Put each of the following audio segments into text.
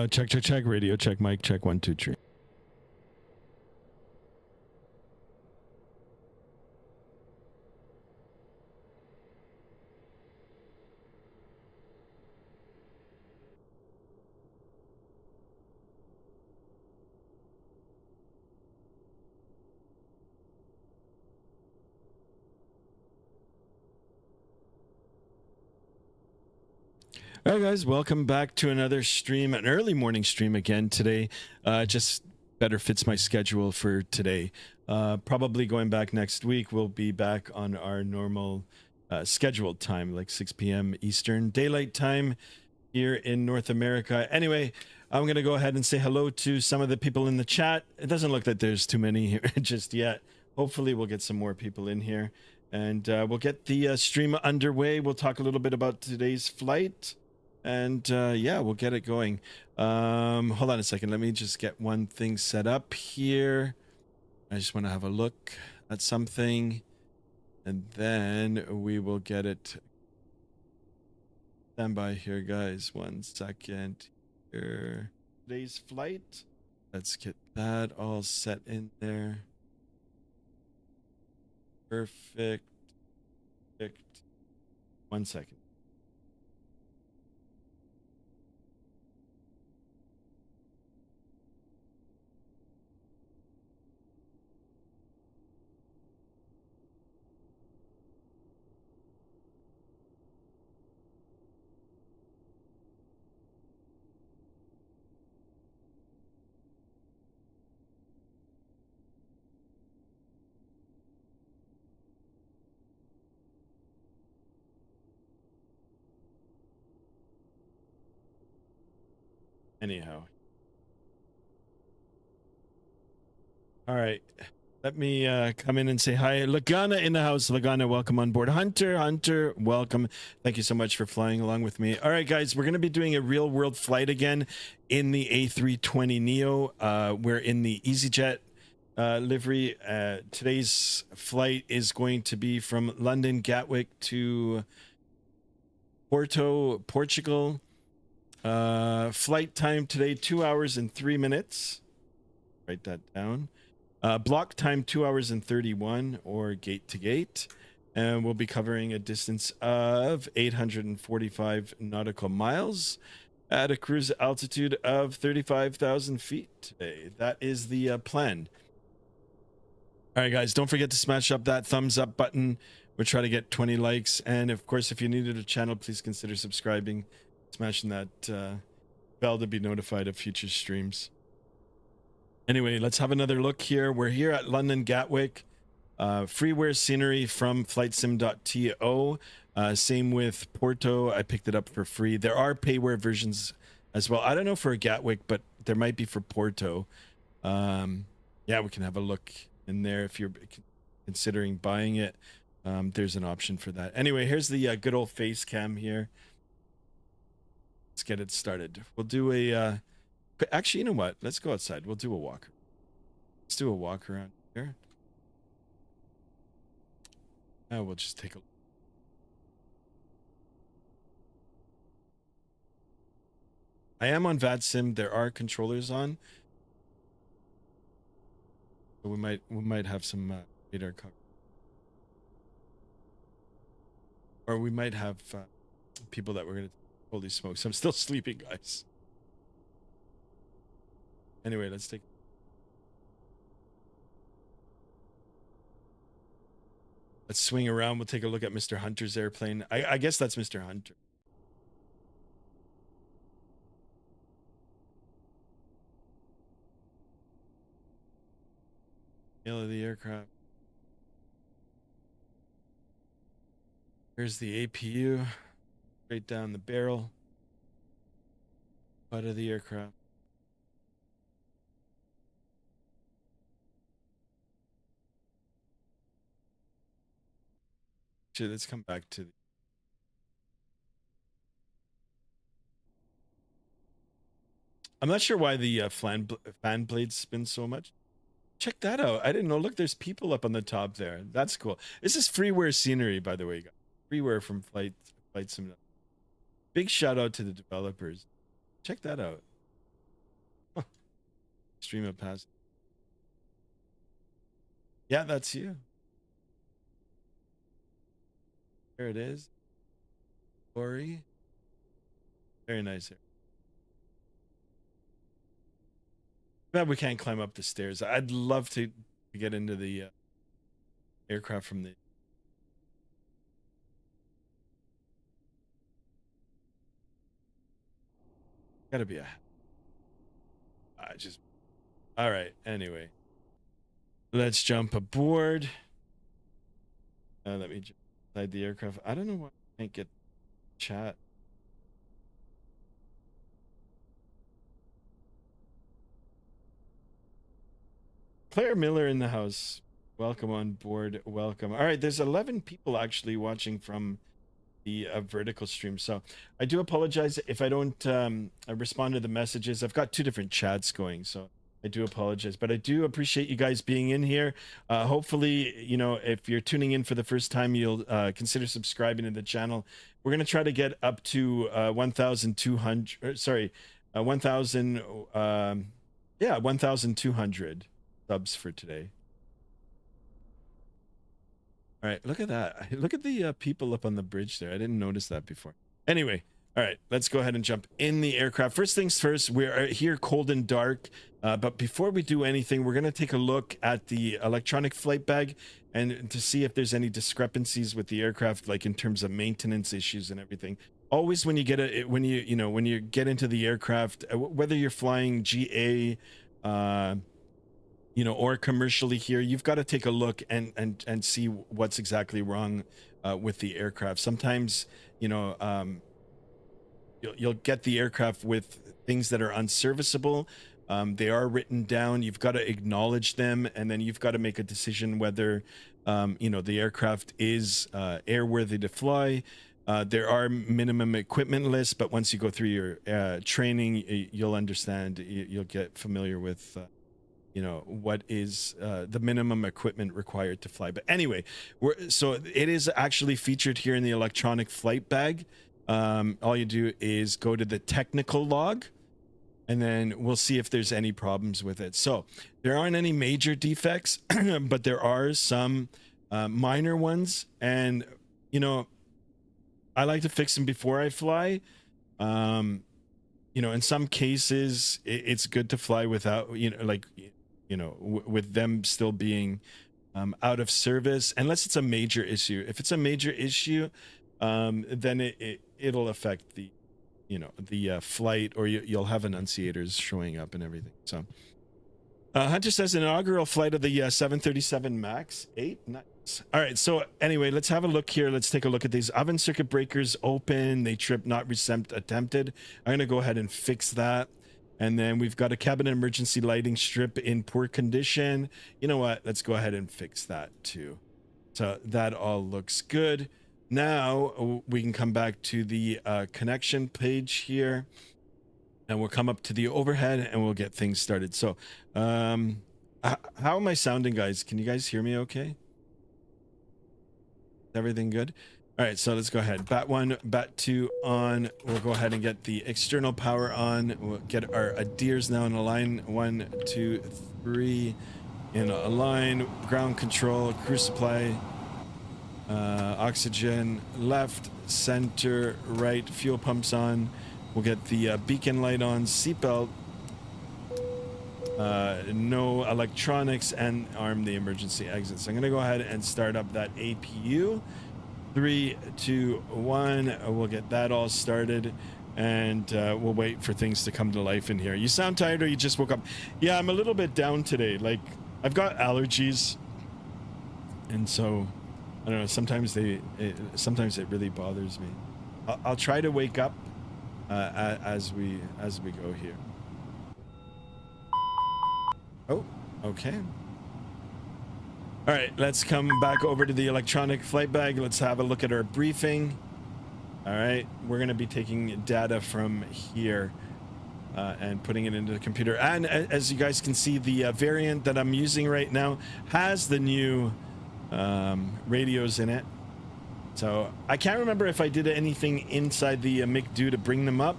Check. Radio check. Mic check. 1, 2, 3. All right, guys, welcome back to another stream, an early morning stream again today. Just better fits my schedule for today. Probably going back next week, we'll be back on our normal scheduled time, like 6 p.m. Eastern Daylight Time here in North America. Anyway, I'm going to go ahead and say hello to some of the people in the chat. It doesn't look like there's too many here just yet. Hopefully, we'll get some more people in here, and we'll get the stream underway. We'll talk a little bit about today's flight. And yeah, we'll get it going. Hold on a second. Let me just get one thing set up here. I just want to have a look at something, and then we will get it. Stand by here, guys. 1 second here. Today's flight. Let's get that all set in there. Perfect. Perfect. 1 second. Anyhow. All right. Let me come in and say hi. Lagana in the house. Lagana, welcome on board. Hunter, welcome. Thank you so much for flying along with me. All right, guys, we're going to be doing a real world flight again in the A320neo. We're in the EasyJet livery. Today's flight is going to be from London Gatwick to Porto, Portugal. Flight time today, 2 hours and 3 minutes. Write that down. Block time 2 hours and 31, or gate to gate, and we'll be covering a distance of 845 nautical miles at a cruise altitude of 35,000 feet today. That is the plan. All right, guys, don't forget to smash up that thumbs up button. We're trying to get 20 likes, and of course, if you're new to the channel, please consider subscribing, smashing that bell to be notified of future streams. Anyway, let's have another look here. We're here at London Gatwick. Freeware scenery from flightsim.to. Same with Porto. I picked it up for free. There are payware versions as well. I don't know for Gatwick, but there might be for Porto. Yeah, we can have a look in there if you're considering buying it. There's an option for that. Anyway, here's the good old face cam here. Let's get it started. We'll do a... actually, you know what? Let's go outside. We'll do a walk. Let's do a walk around here. We'll just take a look. I am on Vatsim. There are controllers on. So we might have some radar cover. Or we might have people that we're going to... Holy smokes. I'm still sleeping, guys. Anyway, let's swing around. We'll take a look at Mr. Hunter's airplane. I guess that's Mr. Hunter. Tail of the aircraft. Here's the APU. Straight down the barrel. Butt of the aircraft. Actually, let's come back to I'm not sure why the fan blades spin so much. Check that out. I didn't know. Look, there's people up on the top there. That's cool. This is freeware scenery, by the way, guys. Freeware from Flight Sim. Big shout out to the developers. Check that out. stream of pass. Yeah, that's you. There it is. Lori. Very nice. Glad we can't climb up the stairs. I'd love to get into the aircraft from the. Gotta be a. I just. All right. Anyway, let's jump aboard. Let me jump inside the aircraft. I don't know why I can't get chat. Claire Miller in the house. Welcome on board. Welcome. All right, there's 11 people actually watching from the vertical stream. So I do apologize if I don't respond to the messages. I've got two different chats going, so I do apologize. But I do appreciate you guys being in here. Hopefully, you know, if you're tuning in for the first time, you'll consider subscribing to the channel. We're going to try to get up to 1,200. Sorry, 1,000. Yeah, 1,200 subs for today. All right, look at that. Look at the people up on the bridge there. I didn't notice that before. Anyway, all right, let's go ahead and jump in the aircraft. First things first, we're here cold and dark. But before we do anything, we're going to take a look at the electronic flight bag and to see if there's any discrepancies with the aircraft, like in terms of maintenance issues and everything. Always when you get when you get into the aircraft, whether you're flying GA, you know, or commercially here, you've got to take a look and see what's exactly wrong with the aircraft. Sometimes, you know, you'll get the aircraft with things that are unserviceable. They are written down. You've got to acknowledge them, and then you've got to make a decision whether, you know, the aircraft is airworthy to fly. There are minimum equipment lists, but once you go through your training, you'll understand. You'll get familiar with you know, what is the minimum equipment required to fly. But anyway, so it is actually featured here in the electronic flight bag. All you do is go to the technical log, and then we'll see if there's any problems with it. So there aren't any major defects, but there are some minor ones. And, you know, I like to fix them before I fly. You know, in some cases, it's good to fly without, you know, like, you know, with them still being out of service, unless it's a major issue. If it's a major issue, then it'll affect the, you know, the flight, or you'll have annunciators showing up and everything. So Hunter says an inaugural flight of the 737 MAX 8. Nice. All right, so anyway, let's have a look here. Let's take a look at these. Oven circuit breakers open. They trip, not attempted. I'm going to go ahead and fix that. And then we've got a cabin emergency lighting strip in poor condition. You know what? Let's go ahead and fix that too. So that all looks good. Now we can come back to the connection page here, and we'll come up to the overhead and we'll get things started. So how am I sounding, guys? Can you guys hear me okay? Is everything good? All right, so let's go ahead. Bat 1, Bat 2 on. We'll go ahead and get the external power on. We'll get our ADIRs now in a line. 1, 2, 3 in a line. Ground control, crew supply, oxygen, left, center, right, fuel pumps on. We'll get the beacon light on, seatbelt, no electronics, and arm the emergency exits. So I'm going to go ahead and start up that APU. 3, 2, 1. We'll get that all started, and we'll wait for things to come to life in here. You sound tired, or you just woke up? Yeah, I'm a little bit down today. Like, I've got allergies, and so I don't know. Sometimes sometimes it really bothers me. I'll try to wake up as we go here. Oh, okay. All right, let's come back over to the electronic flight bag. Let's have a look at our briefing. All right, we're going to be taking data from here and putting it into the computer. And as you guys can see, the variant that I'm using right now has the new radios in it. So I can't remember if I did anything inside the MIG-DO to bring them up,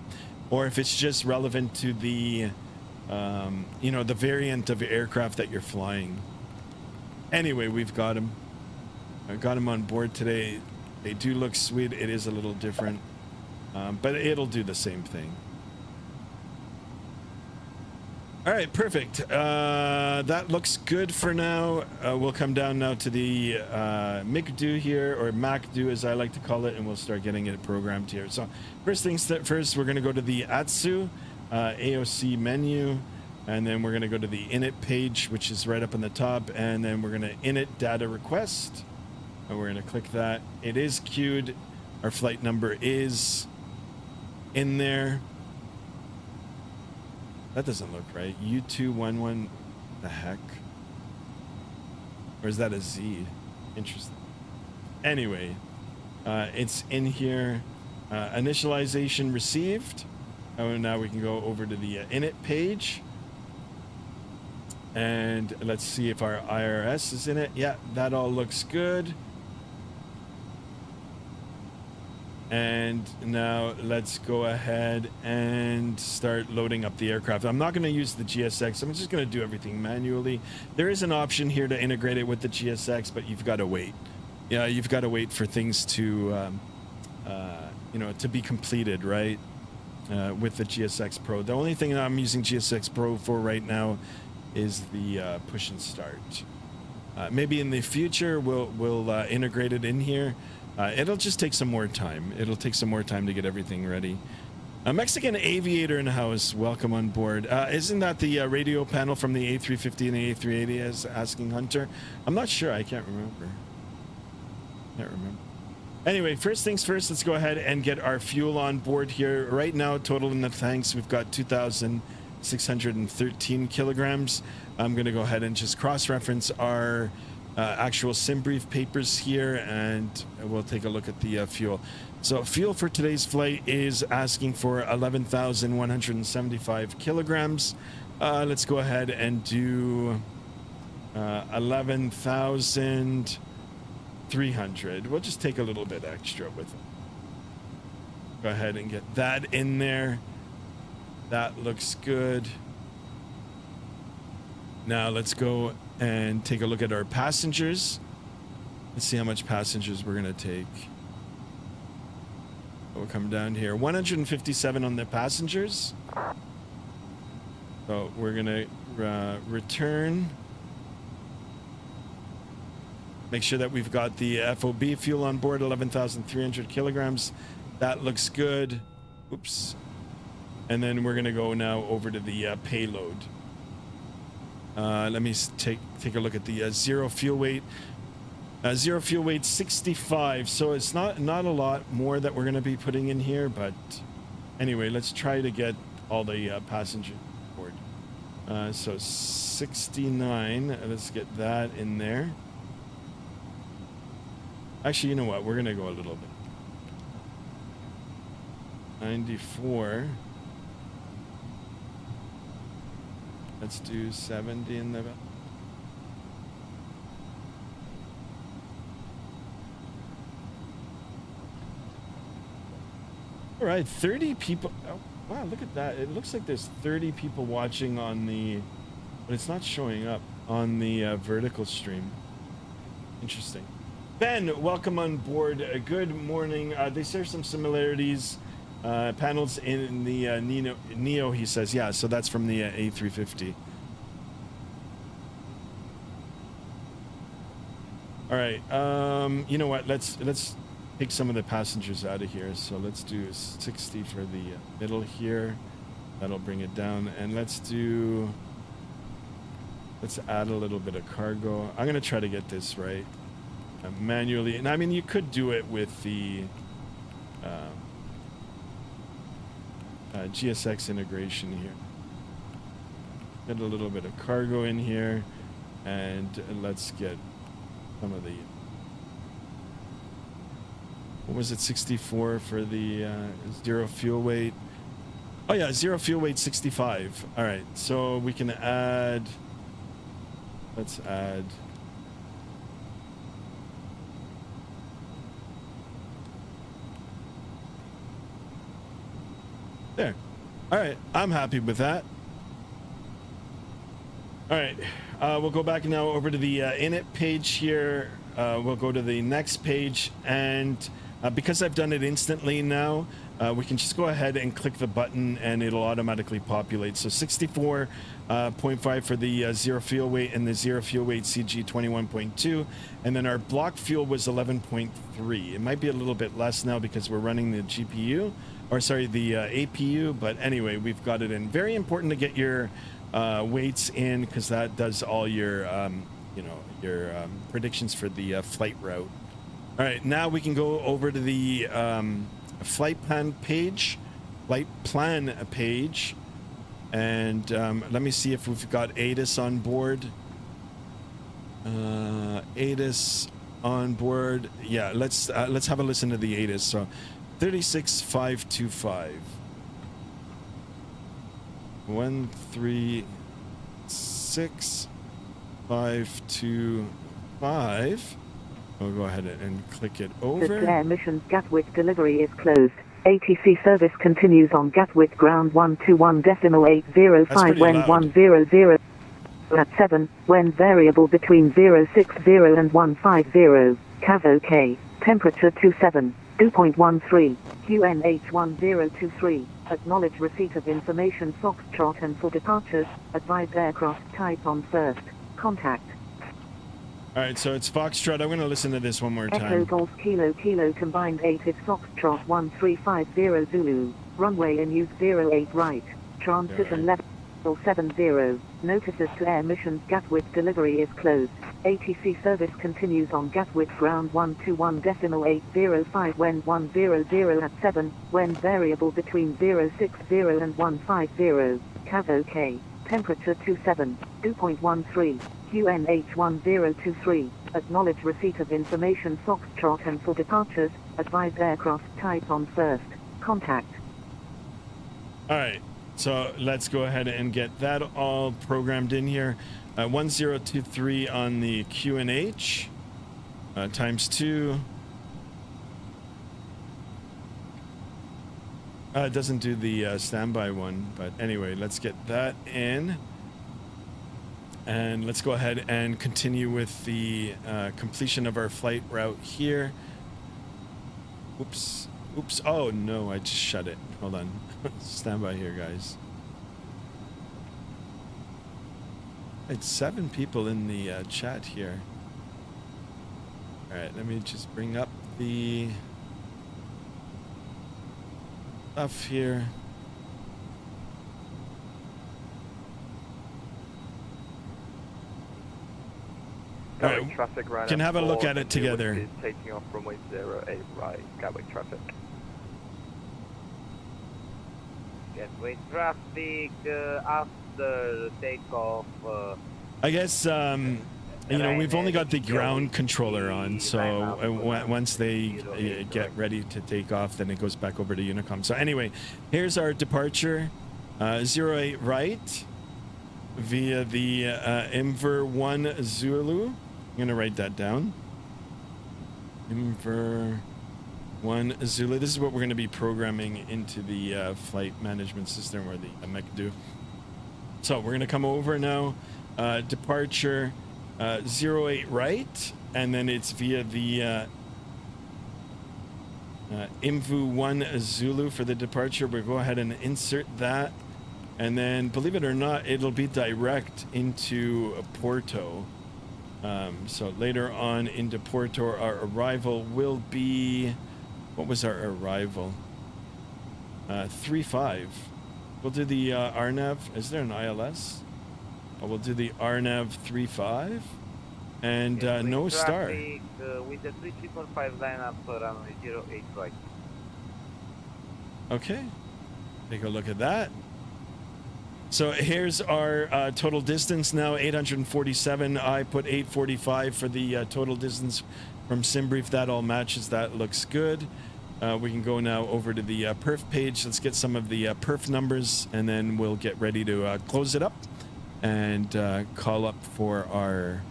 or if it's just relevant to the you know, the variant of aircraft that you're flying. Anyway, we've got them. I got them on board today. They do look sweet. It is a little different, but it'll do the same thing. All right, perfect. That looks good for now. We'll come down now to the MICDO here, or MACDO as I like to call it, and we'll start getting it programmed here. So first things first, we're going to go to the ATSU AOC menu, and then we're going to go to the init page, which is right up on the top, and then we're going to init data request, and we're going to click that. It is queued. Our flight number is in there. That doesn't look right. U211, the heck? Or is that a Z? Interesting. Anyway, it's in here. Initialization received. Oh, now we can go over to the init page. And let's see if our IRS is in it. Yeah, that all looks good. And now let's go ahead and start loading up the aircraft. I'm not going to use the GSX. I'm just going to do everything manually. There is an option here to integrate it with the GSX, but you've got to wait. Yeah, you've got to wait for things to, you know, to be completed, right? With the GSX Pro. The only thing that I'm using GSX Pro for right now is the push and start. Maybe in the future we'll integrate it in here. It'll just take some more time. It'll take some more time to get everything ready. A Mexican aviator in the house. Welcome on board. Isn't that the radio panel from the A350 and the A380 as asking Hunter? I'm not sure. I can't remember. Anyway, first things first, let's go ahead and get our fuel on board here. Right now, total in the tanks, we've got 2,613 kilograms. I'm going to go ahead and just cross-reference our actual sim brief papers here, and we'll take a look at the fuel. So fuel for today's flight is asking for 11,175 kilograms. Let's go ahead and do 11,300. We'll just take a little bit extra with it. Go ahead and get that in there. That looks good. Now let's go and take a look at our passengers. Let's see how much passengers we're going to take. We'll come down here. 157 on the passengers. So we're going to return. Make sure that we've got the FOB fuel on board, 11,300 kilograms. That looks good. Oops. And then we're going to go now over to the payload. Let me take a look at the zero fuel weight. Zero fuel weight 65. So it's not a lot more that we're going to be putting in here, but anyway, let's try to get all the passengers on board. So 69. Let's get that in there. Actually, you know what? We're going to go a little bit. 94. Let's do 70 in the back. All right, 30 people. Oh, wow, look at that. It looks like there's 30 people watching on the, but it's not showing up on the vertical stream. Interesting. Ben, welcome on board. Good morning. They share some similarities. Panels in the Neo, he says. Yeah, so that's from the A350. All right. You know what? Let's take some of the passengers out of here. So let's do 60 for the middle here. That'll bring it down. And let's add a little bit of cargo. I'm going to try to get this right manually. And I mean, you could do it with the GSX integration here. Get a little bit of cargo in here, and let's get some of the, what was it, 64 for the zero fuel weight. Oh yeah, zero fuel weight 65. All right, so we can add, let's add there. All right, I'm happy with that. All right, we'll go back now over to the init page here. We'll go to the next page, and because I've done it instantly now, we can just go ahead and click the button and it'll automatically populate. So 64.5 for the zero fuel weight and the zero fuel weight CG 21.2, and then our block fuel was 11.3. It might be a little bit less now because we're running the GPU, or sorry, the APU, but anyway, we've got it in. Very important to get your weights in, because that does all your you know, your predictions for the flight route. All right, now we can go over to the flight plan page, and let me see if we've got ATIS on board. ATIS on board. Yeah, let's have a listen to the ATIS. So 36525. 136.525. We'll go ahead and click it over. Declare missions Gatwick delivery is closed. ATC service continues on Gatwick ground 121.805 when 100 at 7, when variable between 060 and 150. CAV OK. Temperature 27. 2.13. QNH 1023. Acknowledge receipt of information Foxtrot, and for departures, advise aircraft type on first. Contact. All right, so it's Foxtrot. I'm going to listen to this one more time. Echo Golf Kilo Kilo combined 8 is Foxtrot 1350 Zulu. Runway in use 08 right. Transition level 70. Notices to air missions Gatwick delivery is closed. ATC service continues on Gatwick ground 121.805 when 100 at 7, when variable between 060 and 150. CAV OK. Temperature 27. 2.13. QNH 1023. Acknowledge receipt of information Foxtrot, and for departures, advise aircraft type on first. Contact. All right, so let's go ahead and get that all programmed in here. 1023 on the QNH times 2. It doesn't do the standby one, but anyway, let's get that in. And let's go ahead and continue with the completion of our flight route here. Oops. Oops. Oh, no, I just shut it. Hold on. Stand by here, guys. It's 7 people in the chat here. All right, let me just bring up the stuff here. All right, traffic right can have a look at it together. Taking off runway 08 right, Gatwick traffic. Gatwick traffic after takeoff. I guess you know, we've only got the ground controller on, so once they get ready to take off, then it goes back over to Unicom. So anyway, here's our departure, 08 right via the Inver 1 Zulu. I'm gonna write that down. Inver 1 Zulu. This is what we're gonna be programming into the flight management system, or the MECDU. So we're gonna come over now, departure 08 right, and then it's via the Invu 1 Zulu for the departure. We'll go ahead and insert that, and then, believe it or not, it'll be direct into Porto. So later on into Porto, our arrival will be, what was our arrival? 3-5. We'll do the RNAV. Is there an ILS? Oh, we'll do the RNAV 3-5 and no star. With the 3345 lineup runway 08 right. Okay, take a look at that. So here's our total distance now, 847. I put 845 for the total distance from SimBrief. That all matches. That looks good. We can go now over to the perf page. Let's get some of the perf numbers, and then we'll get ready to close it up and call up for our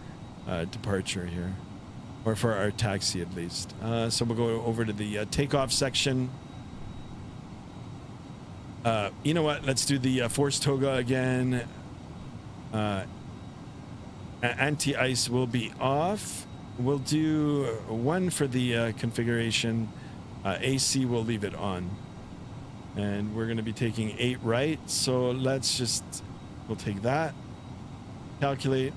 departure here, or for our taxi at least. So we'll go over to the takeoff section. You know what? Let's do the force toga again. Anti-ice will be off. We'll do 1 for the configuration. AC will leave it on. And we're going to be taking 8 right. So let's just, we'll take that. Calculate.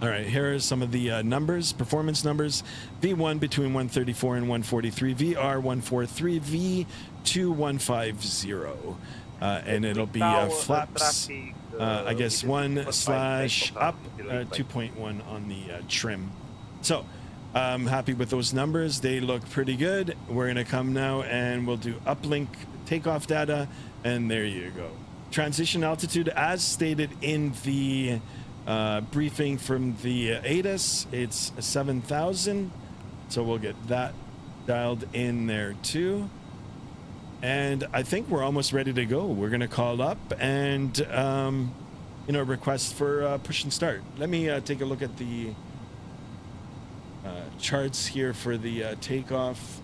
All right, here are some of the numbers, performance numbers. V1 between 134 and 143, VR 143, V2 150. And it'll be flaps, I guess 1/up, 2.1 on the trim. So I'm happy with those numbers. They look pretty good. We're going to come now and we'll do uplink takeoff data. And there you go. Transition altitude, as stated in the briefing from the ATIS, it's 7,000. So we'll get that dialed in there too. And I think we're almost ready to go. We're going to call up and, request for push and start. Let me take a look at the charts here for the takeoff.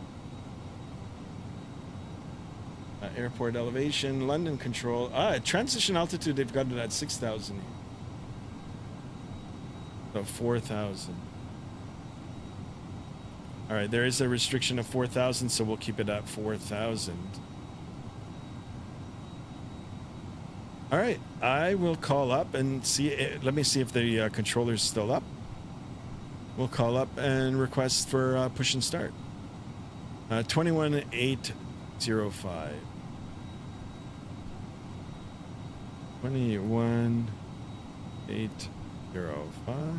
Airport elevation, London control. Transition altitude, they've got it at 6,000. So 4,000. All right, there is a restriction of 4,000, so we'll keep it at 4,000. All right, I will call up and see. Let me see if the controller's still up. We'll call up and request for push and start. 21805. 21805.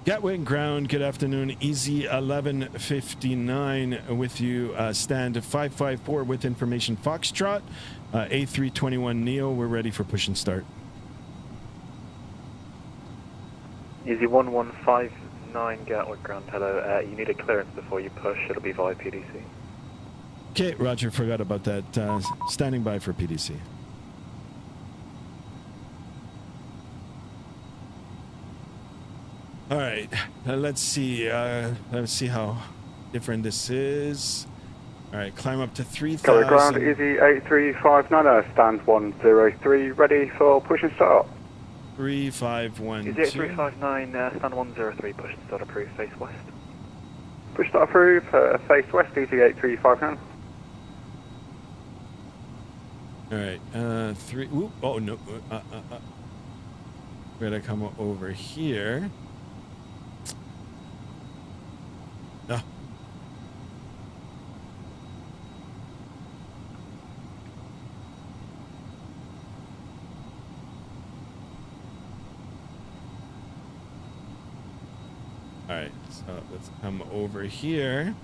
Gatwick ground, good afternoon. Easy 1159 with you. Stand 554 with information Foxtrot. A321 Neo, we're ready for push and start. Easy 1159 Gatwick ground, hello. You need a clearance before you push, it'll be via PDC. Okay, Roger, forgot about that. Standing by for PDC. All right, let's see how different this is. All right, climb up to 3,000. Gatwick ground, easy 8359, stand 103, ready for push and start. 3512. Easy 8359, stand 103, push and start approved, face west. Push start approved, face west, easy 8359. All right, 3. Ooh, oh no, we're gonna come over here. No. All right, so let's come over here.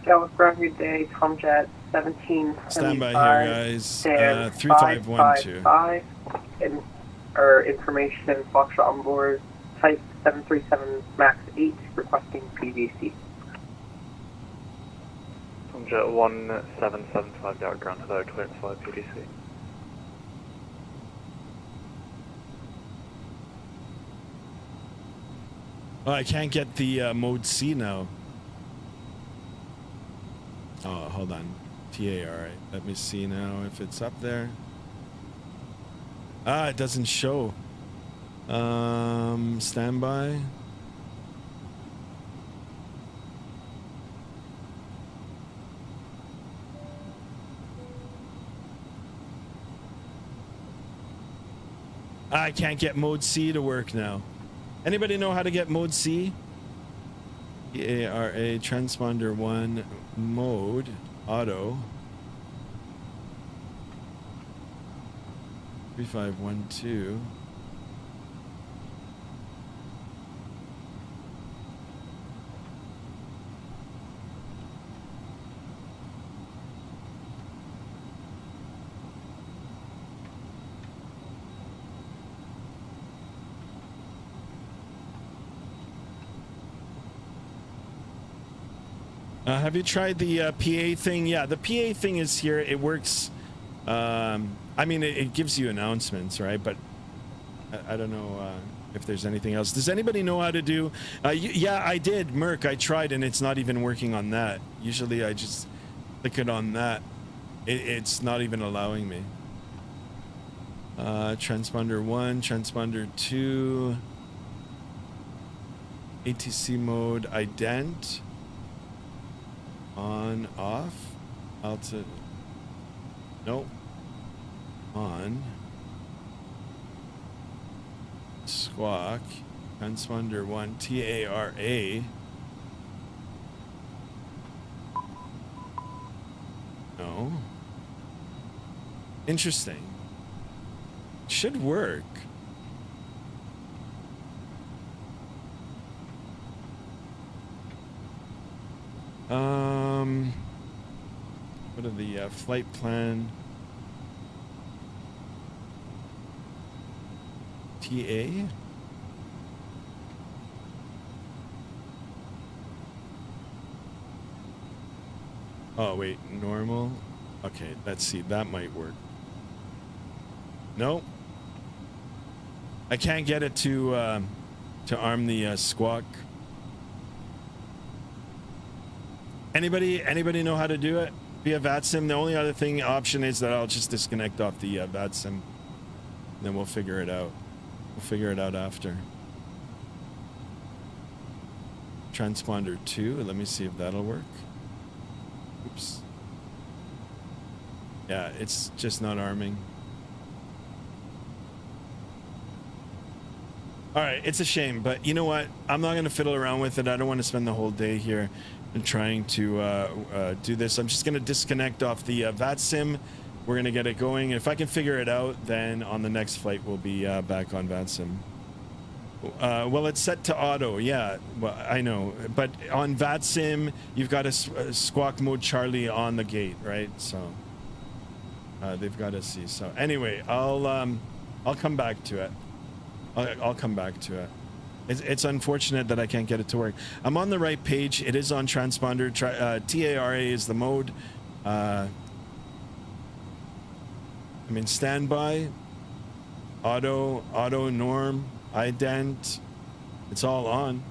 Gatwick ground, good day, Tomjet 1775. Stand by here, guys. 3512. Information, Foxtrot on board, type 737 MAX 8, requesting PVC. Tomjet 1775 Gatwick ground, hello, clearance via PDC. Oh, I can't get the mode C now. Oh, hold on. TA, all right. Let me see now if it's up there. It doesn't show. Standby. I can't get mode C to work now. Anybody know how to get mode C? EARA transponder 1 mode auto 3512. Have you tried the PA thing? Yeah, the PA thing is here. It works. I I mean, it gives you announcements, right? But I don't know if there's anything else. Does anybody know how to do? Yeah, I did, Merc. I tried, and it's not even working on that. Usually, I just click it on that. It's not even allowing me. Transponder 1, transponder 2, ATC mode, ident, on, off, altitude, nope, on, squawk, transponder 1, TARA, no, interesting. Should work. What are the flight plan? TA? Oh wait, normal. Okay, let's see. That might work. Nope. I can't get it to arm the squawk. Anybody know how to do it via Vatsim? The only other option is that I'll just disconnect off the Vatsim. Then we'll figure it out. We'll figure it out after. Transponder 2. Let me see if that'll work. Oops. Yeah, it's just not arming. All right, it's a shame, but you know what? I'm not going to fiddle around with it. I don't want to spend the whole day here and trying to do this. I'm just going to disconnect off the Vatsim. We're going to get it going. If I can figure it out, then on the next flight, we'll be back on Vatsim. Well, it's set to auto. Yeah, well, I know. But on Vatsim, you've got a squawk mode Charlie on the gate, right? So they've got to see. So anyway, I'll come back to it. I'll come back to it. It's unfortunate that I can't get it to work. I'm on the right page. It is on transponder. TARA is the mode. I mean, standby, auto, norm, ident. It's all on.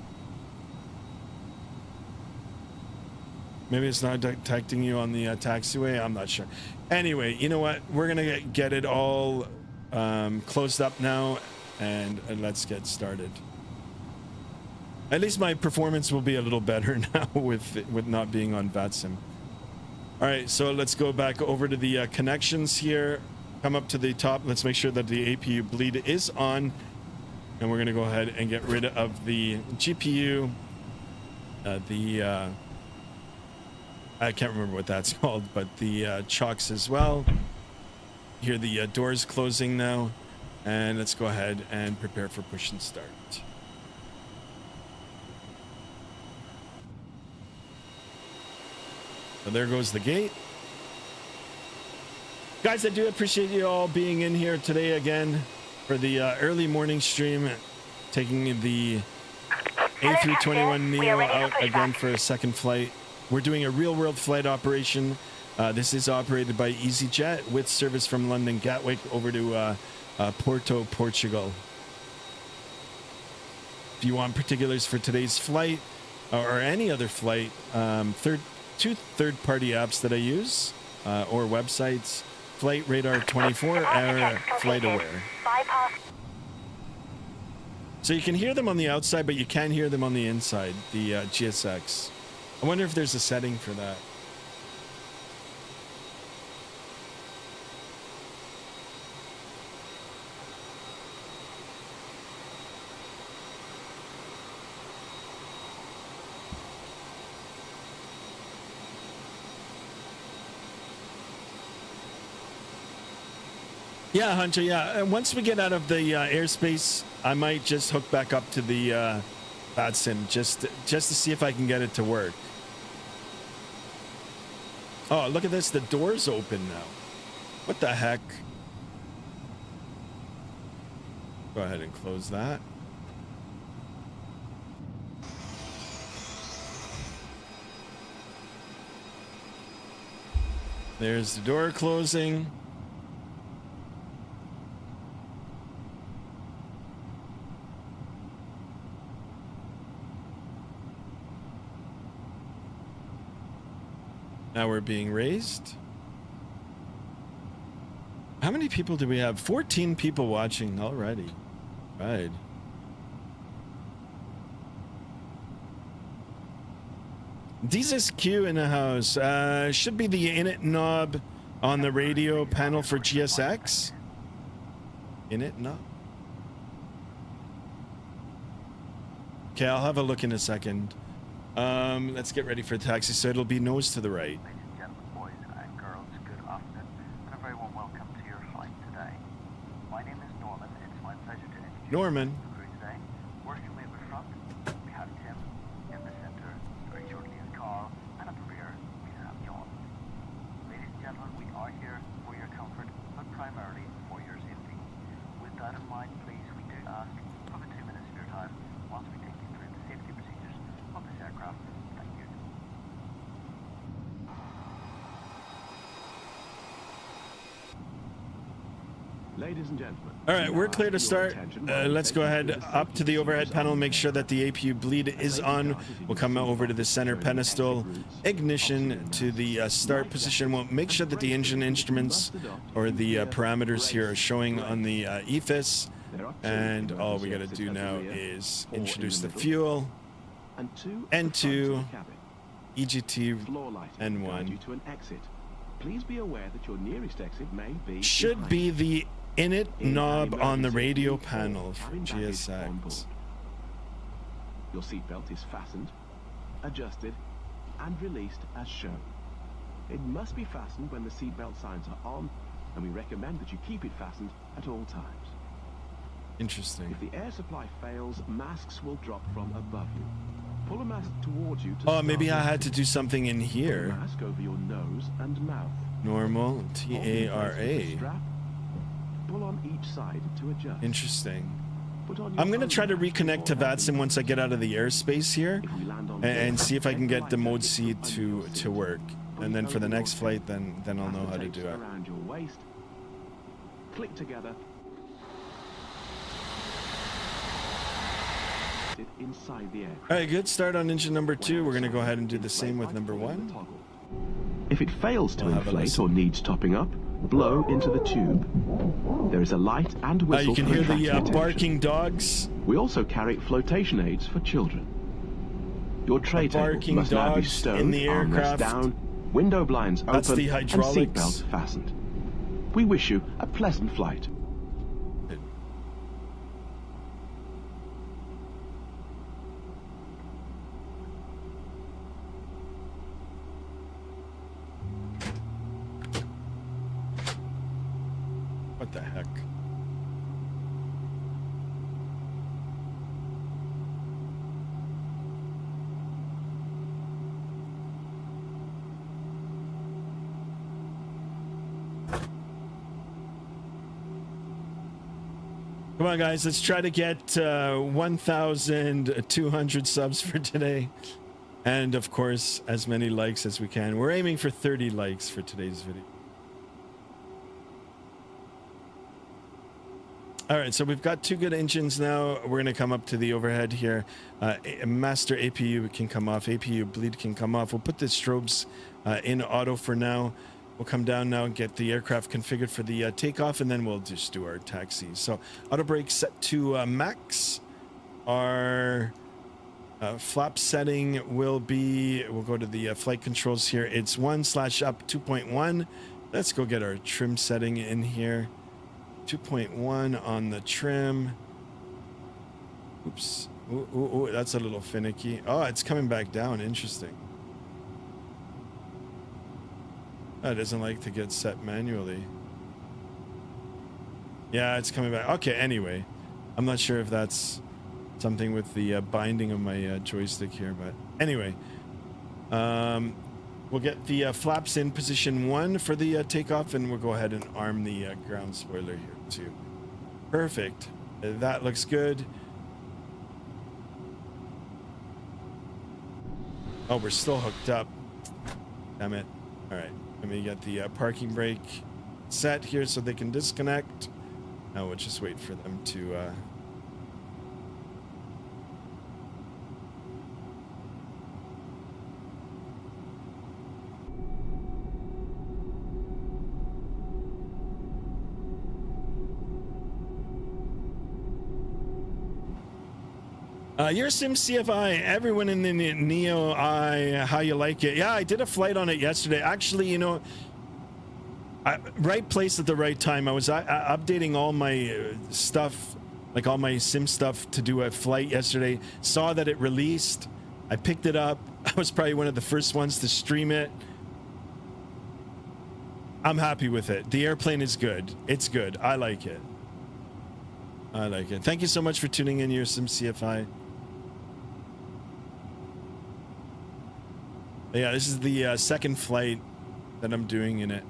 Maybe it's not detecting you on the taxiway. I'm not sure. Anyway, you know what? We're going to get it all closed up now. And let's get started. At least my performance will be a little better now with not being on Vatsim. All right, so let's go back over to the connections here. Come up to the top. Let's make sure that the APU bleed is on. And we're going to go ahead and get rid of the GPU. I can't remember what that's called, but the chocks as well. Hear the doors closing now. And let's go ahead and prepare for push and start. So there goes the gate. Guys, I do appreciate you all being in here today again for the early morning stream, taking the A321 Neo out again for a second flight. We're doing a real-world flight operation. This is operated by EasyJet with service from London Gatwick over to Porto, Portugal. If you want particulars for today's flight or any other flight, two third-party apps that I use or websites, Flight Radar 24 or Flight Aware. So you can hear them on the outside, but you can't hear them on the inside, the GSX. I wonder if there's a setting for that. Yeah, Hunter, yeah. Once we get out of the airspace, I might just hook back up to the Vatsim just to see if I can get it to work. Oh, look at this. The door's open now. What the heck? Go ahead and close that. There's the door closing. Now we're being raised. How many people do we have? 14 people watching already. Right. Jesus Q in the house. Should be the init knob on the radio panel for GSX. Init knob. Okay, I'll have a look in a second. Let's get ready for the taxi. So it'll be nose to the right. Ladies and gentlemen, boys and girls, good afternoon, and a very warm welcome to your flight today. My name is Norman. It's my pleasure to introduce Norman. the crew today. Working way at the front, we have Tim. In the center, very shortly is Carl, and up rear, we have John. Ladies and gentlemen, we are here for your comfort, but primarily for your safety. With that in mind, please, we do ask for the 2 minutes of your time whilst we take you through the safety procedures of this aircraft. Thank you. Ladies and gentlemen. All right, we're clear to start. Let's go ahead up to the overhead panel, make sure that the APU bleed is on. We'll come over to the center pedestal, ignition to the start position. We'll make sure that the engine instruments or the parameters here are showing on the EFIS. And all we got to do now is introduce the fuel, N2, EGT, N1. Please be aware that your nearest exit may be Should be the init knob on the radio panel for GSX. Your seatbelt is fastened, adjusted, and released as shown. It must be fastened when the seatbelt signs are on, and we recommend that you keep it fastened at all times. Interesting. If the air supply fails, masks will drop from above you. Pull a mask towards you to Oh, maybe I had to do something in Put a here. mask over your nose and mouth. Normal, Hold the TARA. strap. Pull on each side to adjust. Interesting. Put on your I'm going to own try to mask reconnect to before landing. Vatsim once I get out of the airspace here If we land on and deck, see if I can take get life the mode jacket seat from under to your seat. work. And then for the next flight, then I'll know Fasten how to tapes do it. around your waist. Click together. Inside the aircraft. All right, good start on engine number 2. We're going to go ahead and do the same with number 1. If it fails to We'll have a inflate listen. or needs topping up, blow into the tube. There is a light and whistle You can for hear the attracting attention. barking dogs. We also carry flotation aids for children. Your tray table barking must now be dogs stowed, in the armrest aircraft. down, window blinds That's open, the and hydraulics. seatbelt fastened. We wish you a pleasant flight. What the heck? Come on, guys, let's try to get 1,200 subs for today. And, of course, as many likes as we can. We're aiming for 30 likes for today's video. All right, so we've got 2 good engines now. We're going to come up to the overhead here. Master APU can come off. APU bleed can come off. We'll put the strobes in auto for now. We'll come down now and get the aircraft configured for the takeoff, and then we'll just do our taxi. So auto brake set to max. Our flap setting will be, we'll go to the flight controls here. It's 1/up 2.1. Let's go get our trim setting in here. 2.1 on the trim. Oops. Ooh, that's a little finicky. Oh, it's coming back down. Interesting. Oh, it doesn't like to get set manually. Yeah, it's coming back. Okay, anyway. I'm not sure if that's something with the binding of my joystick here, but anyway. We'll get the flaps in position 1 for the takeoff, and we'll go ahead and arm the ground spoiler here too. Perfect. That looks good. Oh, we're still hooked up. Damn it. All right. Let me get the parking brake set here so they can disconnect. Now we'll just wait for them to... Your Sim CFI, everyone in the Neo Eye, how you like it? Yeah, I did a flight on it yesterday. Actually, you know, right place at the right time. I was updating all my stuff, like all my Sim stuff, to do a flight yesterday. Saw that it released. I picked it up. I was probably one of the first ones to stream it. I'm happy with it. The airplane is good. It's good. I like it. I like it. Thank you so much for tuning in, your Sim CFI. Yeah, this is the second flight that I'm doing in it.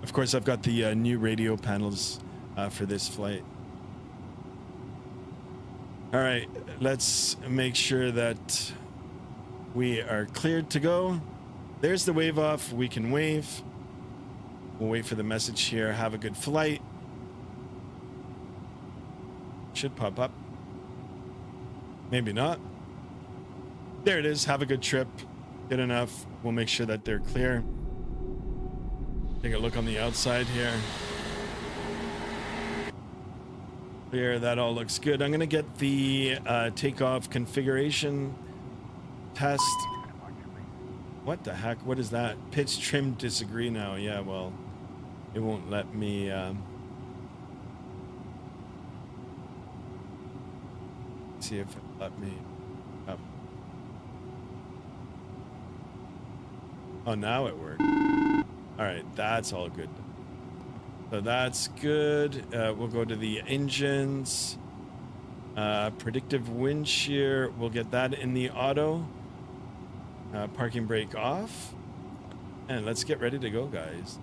Of course, I've got the new radio panels for this flight. All right, let's make sure that we are cleared to go. There's the wave off. We can wave. We'll wait for the message here. Have a good flight. Should pop up. Maybe not. There it is. Have a good trip. Good enough. We'll make sure that they're clear. Take a look on the outside here. Clear. That all looks good. I'm going to get the takeoff configuration test. What the heck? What is that? Pitch trim disagree now. Yeah, well, it won't let me... see if it let me... Oh. Oh, now it worked. All right, that's all good. So that's good. We'll go to the engines. Predictive wind shear. We'll get that in the auto. Parking brake off. And let's get ready to go, guys.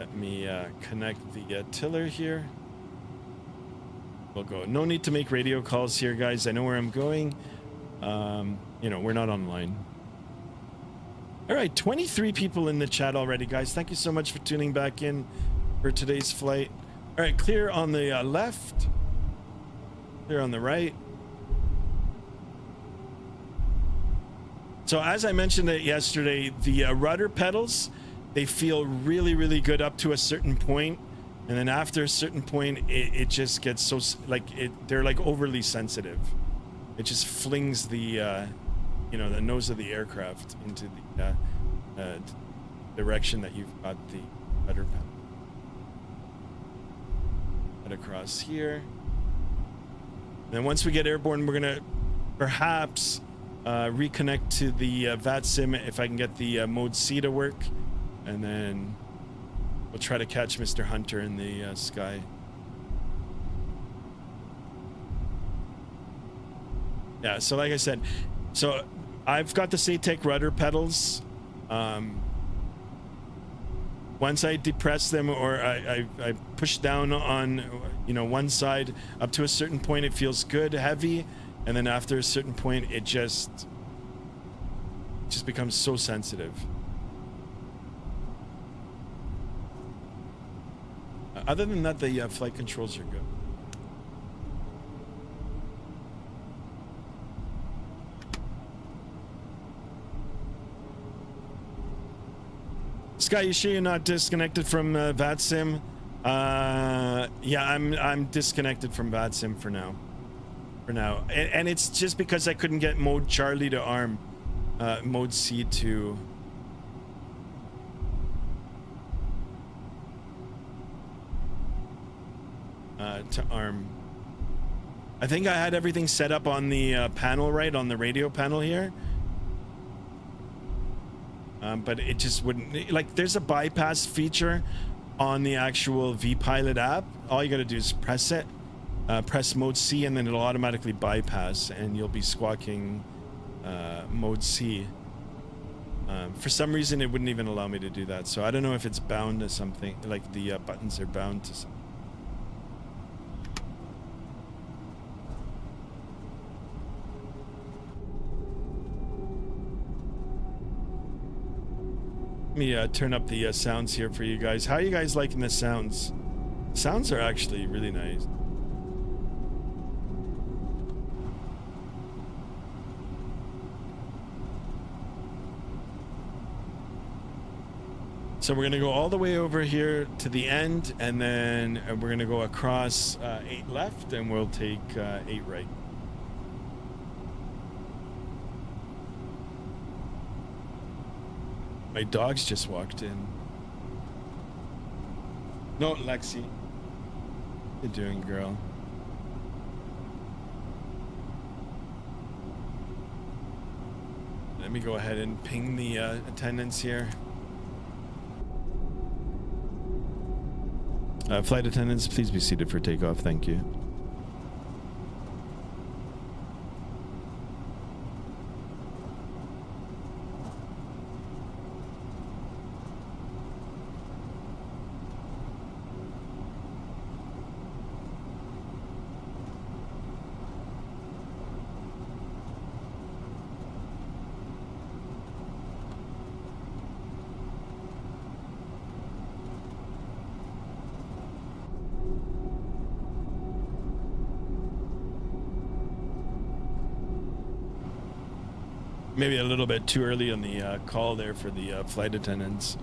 Let me connect the tiller here. We'll go. No need to make radio calls here, guys. I know where I'm going. You know, we're not online. All right, 23 people in the chat already, guys. Thank you so much for tuning back in for today's flight. All right, clear on the left. Clear on the right. So as I mentioned it yesterday, the rudder pedals, they feel really, really good up to a certain point. And then after a certain point, it just gets so, like, they're like overly sensitive. It just flings the, you know, the nose of the aircraft into the direction that you've got the rudder pedal. Head across here. And then once we get airborne, we're gonna perhaps reconnect to the Vatsim if I can get the mode C to work, and then we'll try to catch Mr. Hunter in the sky. Yeah, so like I said, so I've got the SATEC rudder pedals. Once I depress them, or I push down on, you know, one side up to a certain point, it feels good, heavy, and then after a certain point, it just becomes so sensitive. Other than that, the flight controls are good. Sky, you sure you're not disconnected from Vatsim? Yeah, I'm disconnected from Vatsim for now. And it's just because I couldn't get mode Charlie to arm, mode C to arm. I think I had everything set up on the panel, right on the radio panel here. But it just wouldn't, like, there's a bypass feature on the actual vPilot app. All you got to do is press it, press mode C, and then it'll automatically bypass, and you'll be squawking mode C. For some reason, it wouldn't even allow me to do that. So I don't know if it's bound to something, like the buttons are bound to something. Let me turn up the sounds here for you guys. How are you guys liking the sounds? Sounds are actually really nice. So we're gonna go all the way over here to the end, and then we're gonna go across 8 left, and we'll take 8 right. My dogs just walked in. No, Lexi. How you doing, girl? Let me go ahead and ping the attendants here. Flight attendants, please be seated for takeoff. Thank you. Maybe a little bit too early on the call there for the flight attendants.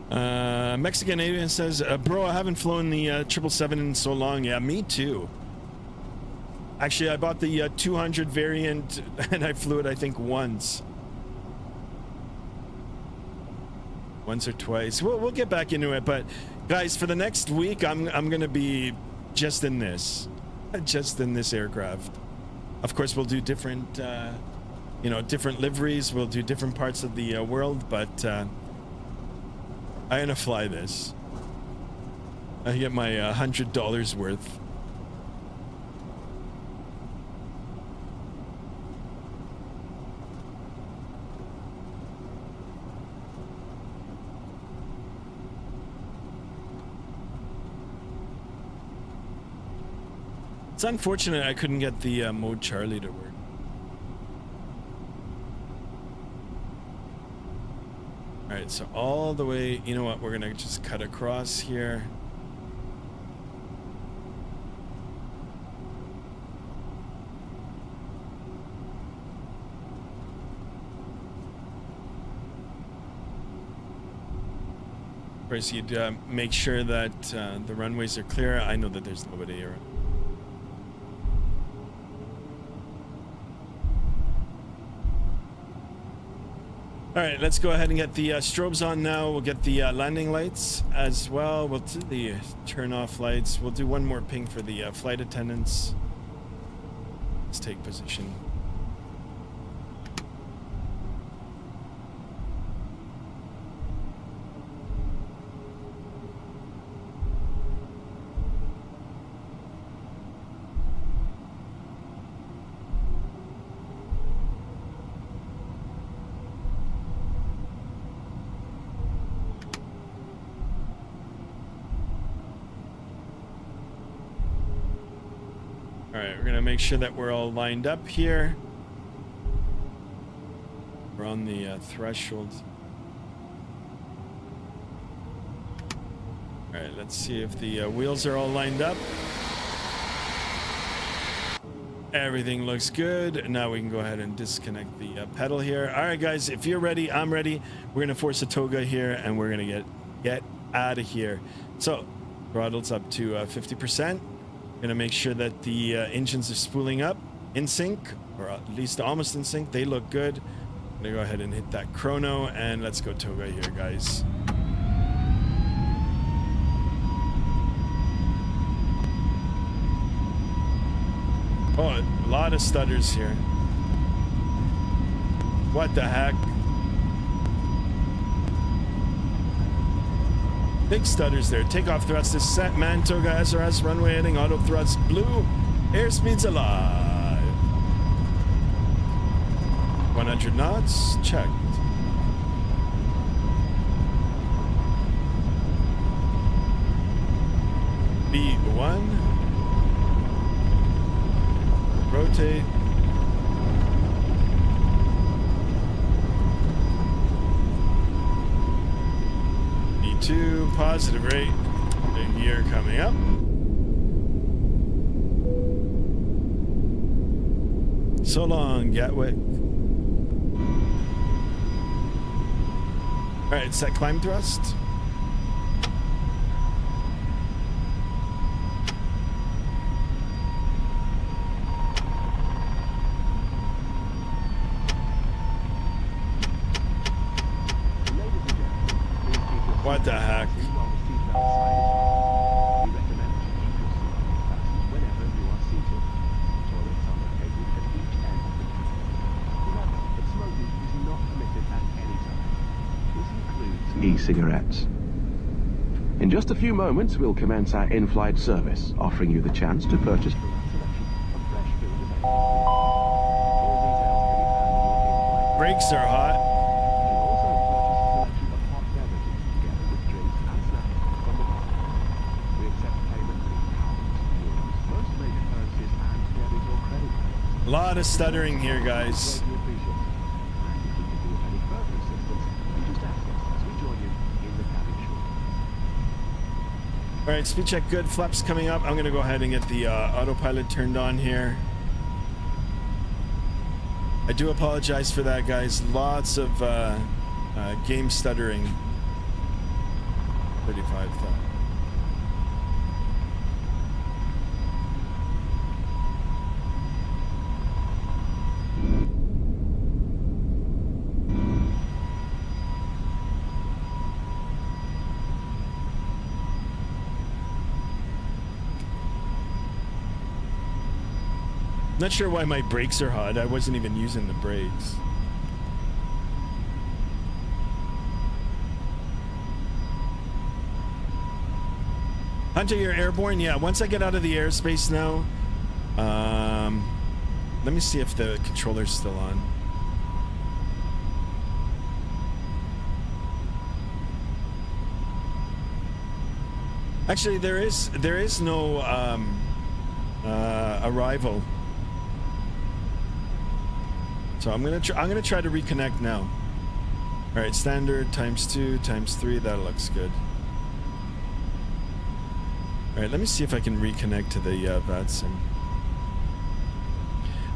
Mexican Avian says, bro, I haven't flown the 777 in so long. Yeah, me too. Actually, I bought the 200 variant and I flew it, I think, once or twice. We'll get back into it, but guys, for the next week, I'm gonna be just in this aircraft. Of course, we'll do different. You know, different liveries. We'll do different parts of the world, but I'm gonna fly this. I get my $100 worth. It's unfortunate I couldn't get the mode Charlie to work. All right, so all the way, you know what, we're gonna just cut across here. First, you'd make sure that the runways are clear. I know that there's nobody around. All right, let's go ahead and get the strobes on now. We'll get the landing lights as well. We'll do the turn off lights. We'll do one more ping for the flight attendants. Let's take position. Make sure that we're all lined up here. We're on the threshold. All right, let's see if the wheels are all lined up. Everything looks good. Now we can go ahead and disconnect the pedal here. All right, guys, if you're ready, I'm ready. We're gonna force a toga here, and we're gonna get out of here. So, throttle's up to 50%. Gonna make sure that the engines are spooling up in sync, or at least almost in sync. They look good. I'm gonna go ahead and hit that chrono, and let's go toga here, guys. Oh, a lot of stutters here. What the heck? Big stutters there. Takeoff thrust is set. Man toga SRS runway heading. Auto thrust blue. Airspeed's alive. 100 knots. Checked. B1. Rotate. B2. Positive rate. Big gear coming up. So long, Gatwick. All right, set climb thrust. What the heck? While the seatbelt sign is on, we recommend that you keep your seatbelt fastened whenever you are seated. Toilets are located at each end of the cabin. Remember that smoking is not permitted at any time. This includes e-cigarettes. In just a few moments, we'll commence our in-flight service, offering you the chance to purchase from our selection of fresh food available. All details can be found in your in-flight. Brakes are hot. You can also purchase a selection of hot beverages together with drinks and snacks from the bar. We accept payment in pounds, euros, most major currencies, and debit or credit cards. A lot of stuttering here, guys. Greatly appreciated. And if we can be of any further assistance, you just ask us as we join you in the cabin shortly. All right, speed check good. Flaps coming up. I'm going to go ahead and get the autopilot turned on here. I do apologize for that, guys. Lots of game stuttering. 35 thought. Not sure why my brakes are hot. I wasn't even using the brakes. Hunter, you're airborne? Yeah, once I get out of the airspace now, let me see if the controller's still on. Actually, there is no arrival. So I'm gonna try to reconnect now. All right, standard ×2 ×3. That looks good. All right, let me see if I can reconnect to the Vatsim.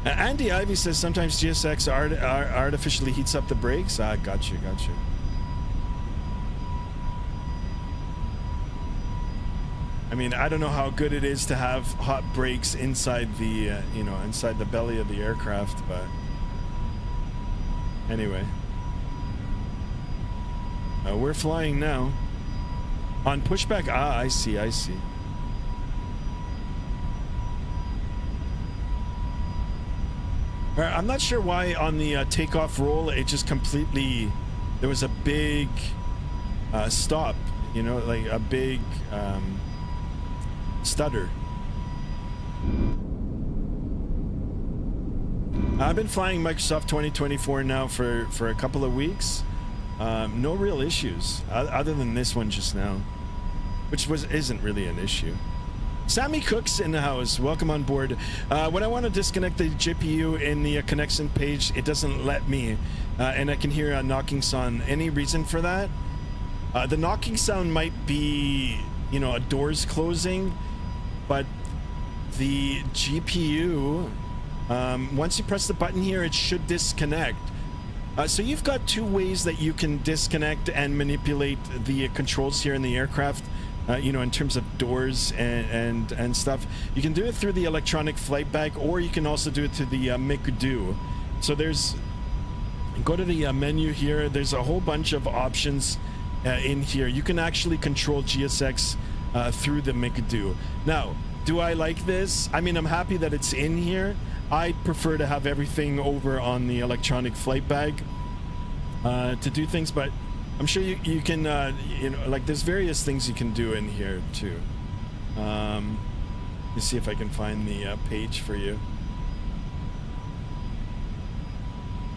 Andy Ivy says sometimes GSX artificially heats up the brakes. Ah, got you. I mean, I don't know how good it is to have hot brakes inside the inside the belly of the aircraft, but. Anyway, we're flying now on pushback. Ah, I see. All right, I'm not sure why on the takeoff roll it just completely. There was a big stop. Like a big stutter. I've been flying Microsoft 2024 now for a couple of weeks. No real issues other than this one just now, which isn't really an issue. Sammy Cook's in the house. Welcome on board. When I want to disconnect the GPU in the connection page, it doesn't let me, and I can hear a knocking sound. Any reason for that? The knocking sound might be, a doors closing, but the GPU. Once you press the button here, it should disconnect. So you've got two ways that you can disconnect and manipulate the controls here in the aircraft, in terms of doors and stuff. You can do it through the electronic flight bag, or you can also do it through the McDo. So go to the menu here. There's a whole bunch of options in here. You can actually control GSX through the McDo. Now, do I like this? I mean, I'm happy that it's in here. I'd prefer to have everything over on the electronic flight bag to do things, but I'm sure you can, like there's various things you can do in here too. Let me see if I can find the page for you.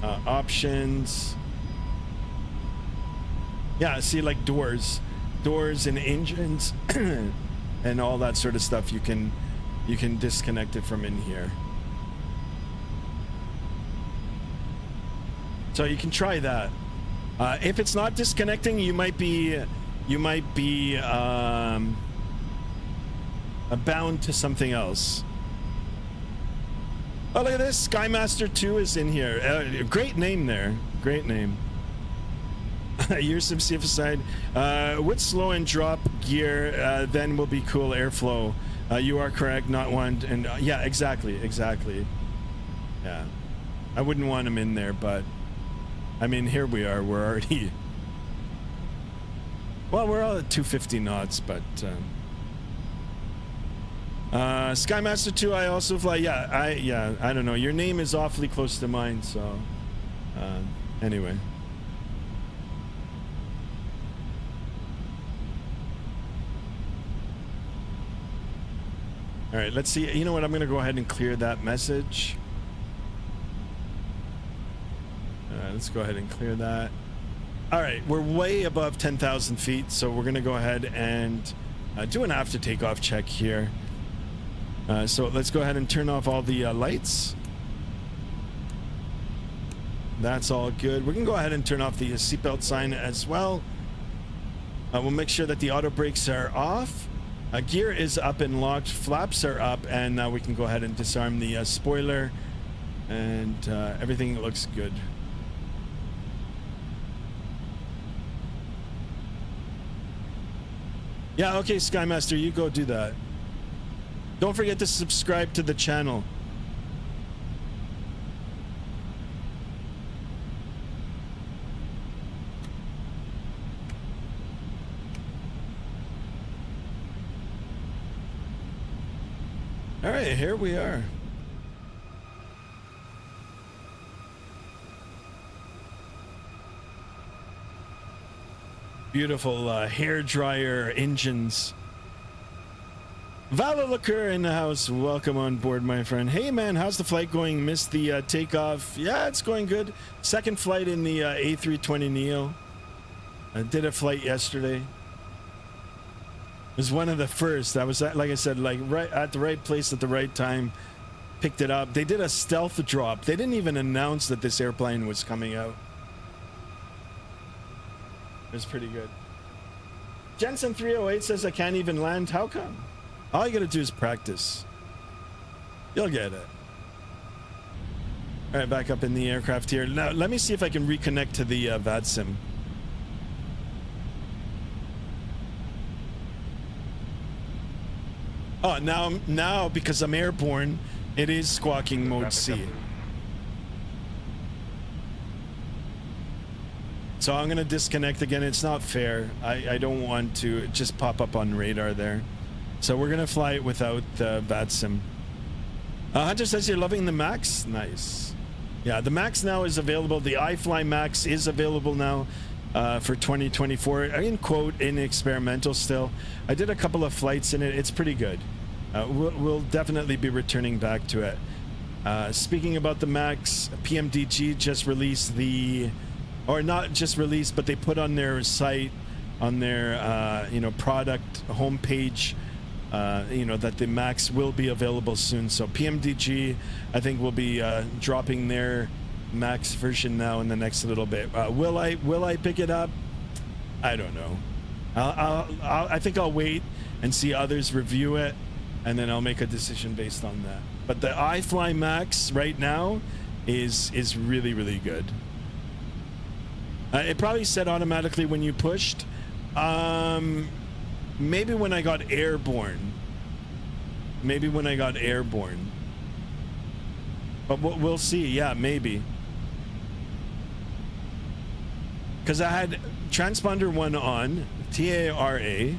Options. Yeah, see, like doors and engines and all that sort of stuff. You can disconnect it from in here. So you can try that. If it's not disconnecting, you might be bound to something else. Oh, look at this. Skymaster 2 is in here. Great name there. Great name. You're some CF aside. With slow and drop gear, then will be cool airflow. You are correct. Not one. And yeah, exactly. Yeah. I wouldn't want them in there, but I mean, here we are. We're already Well, we're all at 250 knots, but Skymaster 2, I also fly. Yeah, I don't know. Your name is awfully close to mine, so anyway. All right, let's see. You know what? I'm going to go ahead and clear that message. Let's go ahead and clear that. All right, we're way above 10,000 feet, so we're going to go ahead and do an after takeoff check here. So let's go ahead and turn off all the lights. That's all good. We're going to go ahead and turn off the seatbelt sign as well. We'll make sure that the auto brakes are off. Gear is up and locked. Flaps are up, and now we can go ahead and disarm the spoiler, and everything looks good. Yeah, okay, Skymaster, you go do that. Don't forget to subscribe to the channel. All right, here we are. Beautiful hair dryer engines. Valaliqueur in the house. Welcome on board, my friend. Hey, man, how's the flight going? Missed the takeoff. Yeah, it's going good. Second flight in the A320neo. I did a flight yesterday. It was one of the first. I was, like I said, like right at the right place at the right time. Picked it up. They did a stealth drop. They didn't even announce that this airplane was coming out. It was pretty good. Jensen 308 says I can't even land. How come? All you gotta do is practice. You'll get it. All right, back up in the aircraft here. Now, let me see if I can reconnect to the Vatsim. Oh, now because I'm airborne, it is squawking mode C. So I'm gonna disconnect again. It's not fair. I don't want to just pop up on radar there. So we're gonna fly it without the Vatsim. Hunter says you're loving the Max. Nice. Yeah, the Max now is available. The iFly Max is available now for 2024. In quote, in experimental still. I did a couple of flights in it. It's pretty good. We'll definitely be returning back to it. Speaking about the Max, PMDG just released the, or not just released, but they put on their site, on their product homepage, that the Max will be available soon. So PMDG, I think, will be dropping their Max version now in the next little bit. Will I pick it up? I don't know. I think I'll wait and see others review it, and then I'll make a decision based on that. But the iFly Max right now is really, really good. It probably set automatically when you pushed. Maybe when I got airborne. But we'll see. Yeah, maybe. Because I had transponder 1 on, TARA,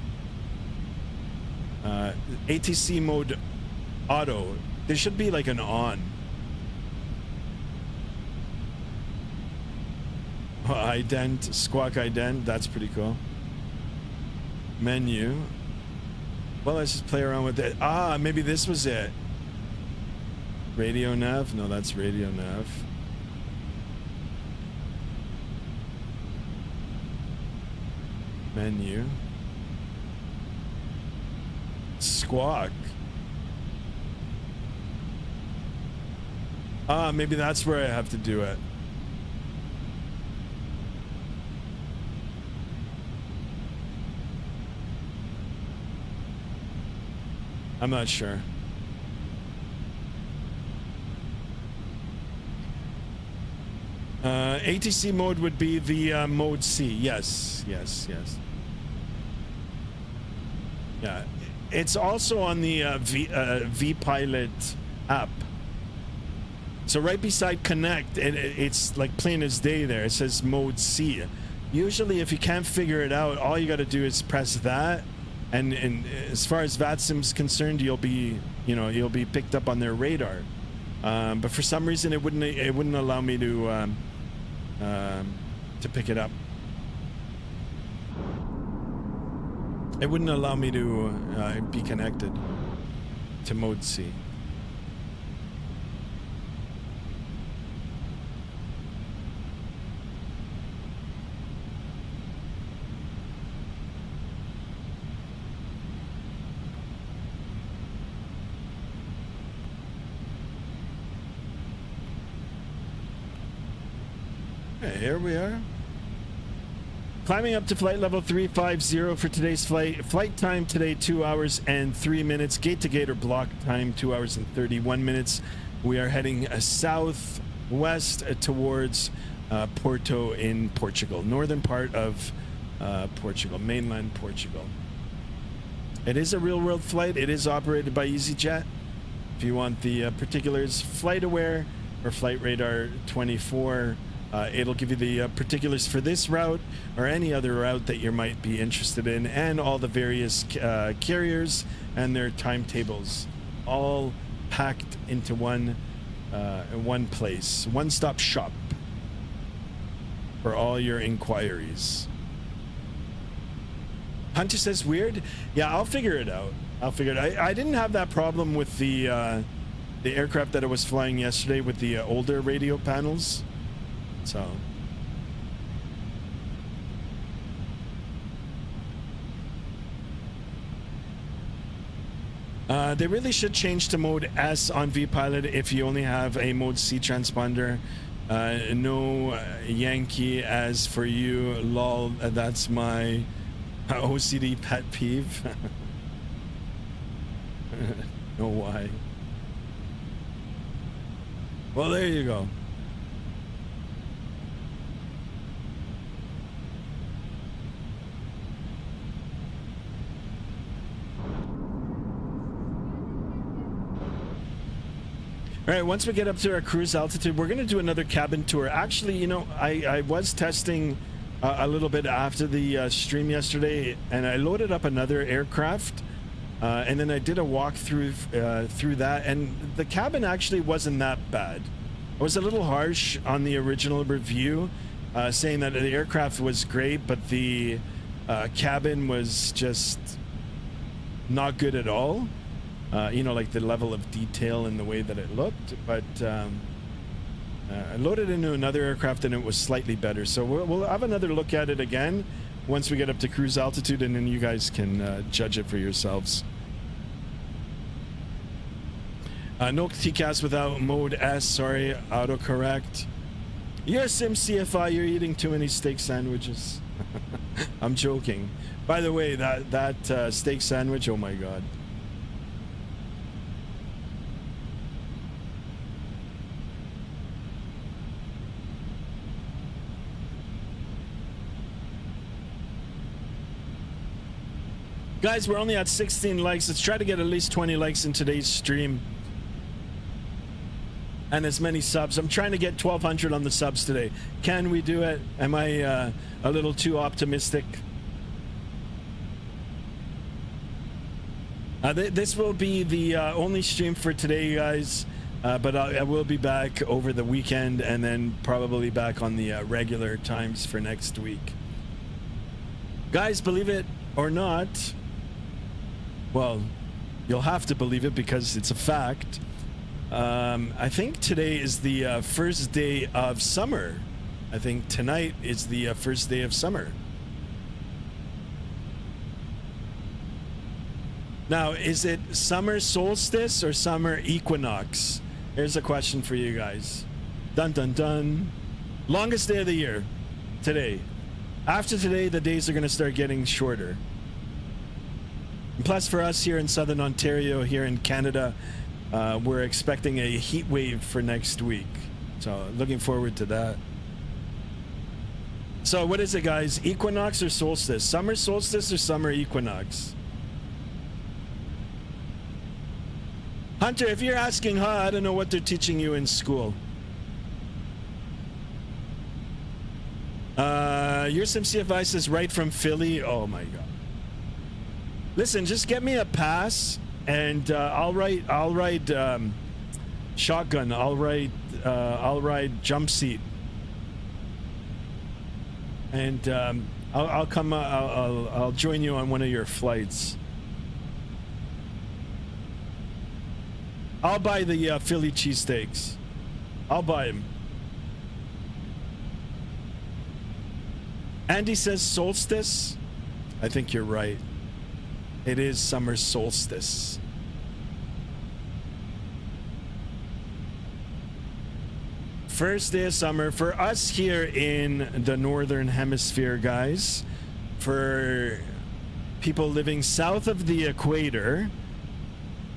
ATC mode auto. There should be like an on. Ident, squawk ident, that's pretty cool. Menu. Well, let's just play around with it. Maybe this was it. Radio nav? No, that's radio nav. Menu. Squawk. Maybe that's where I have to do it. I'm not sure. ATC mode would be the mode C. Yes. Yeah, it's also on the V-Pilot app. So right beside Connect, it's like plain as day there. It says mode C. usually if you can't figure it out, all you got to do is press that, and as far as Vatsim's concerned, you'll be picked up on their radar. But for some reason, it wouldn't allow me to pick it up. It wouldn't allow me to be connected to mode C. Okay, here we are. Climbing up to flight level 350 for today's flight. Flight time today, 2 hours and 3 minutes. Gate to gate or block time, 2 hours and 31 minutes. We are heading southwest towards Porto in Portugal. Northern part of Portugal, mainland Portugal. It is a real world flight. It is operated by EasyJet. If you want the particulars, Flight Aware or Flight Radar 24. It'll give you the particulars for this route or any other route that you might be interested in, and all the various carriers and their timetables, all packed into one place, one-stop shop for all your inquiries. Hunter says weird. Yeah, I'll figure it out. I didn't have that problem with the aircraft that I was flying yesterday with the older radio panels. So they really should change to mode S on VPilot if you only have a mode C transponder. No Yankee as for you, lol. That's my OCD pet peeve. No why. Well, there you go. All right, once we get up to our cruise altitude, we're going to do another cabin tour. Actually, you know, I was testing a little bit after the stream yesterday, and I loaded up another aircraft, and then I did a walk through that, and the cabin actually wasn't that bad. I was a little harsh on the original review, saying that the aircraft was great, but the cabin was just not good at all. You know, like the level of detail and the way that it looked, but I loaded into another aircraft and it was slightly better. So we'll have another look at it again once we get up to cruise altitude, and then you guys can judge it for yourselves. No TCAS without mode S, sorry, autocorrect. You're a Sim CFI, you're eating too many steak sandwiches. I'm joking. By the way, that steak sandwich, oh my god. Guys, we're only at 16 likes. Let's try to get at least 20 likes in today's stream. And as many subs. I'm trying to get 1,200 on the subs today. Can we do it? Am I a little too optimistic? This will be the only stream for today, guys. But I will be back over the weekend, and then probably back on the regular times for next week. Guys, believe it or not, well, you'll have to believe it because it's a fact. I think today is the first day of summer. I think tonight is the first day of summer. Now, is it summer solstice or summer equinox? Here's a question for you guys. Dun dun dun. Longest day of the year, today. After today, the days are going to start getting shorter. And plus, for us here in Southern Ontario, here in Canada, we're expecting a heat wave for next week. So, looking forward to that. So, what is it, guys? Equinox or solstice? Summer solstice or summer equinox? Hunter, if you're asking, I don't know what they're teaching you in school. Your SimCFI says right from Philly. Oh my god. Listen, just get me a pass, and I'll ride shotgun. I'll ride jump seat, and I'll come. I'll join you on one of your flights. I'll buy the Philly cheesesteaks. I'll buy them. Andy says solstice. I think you're right. It is summer solstice. First day of summer for us here in the northern hemisphere, guys. For people living south of the equator,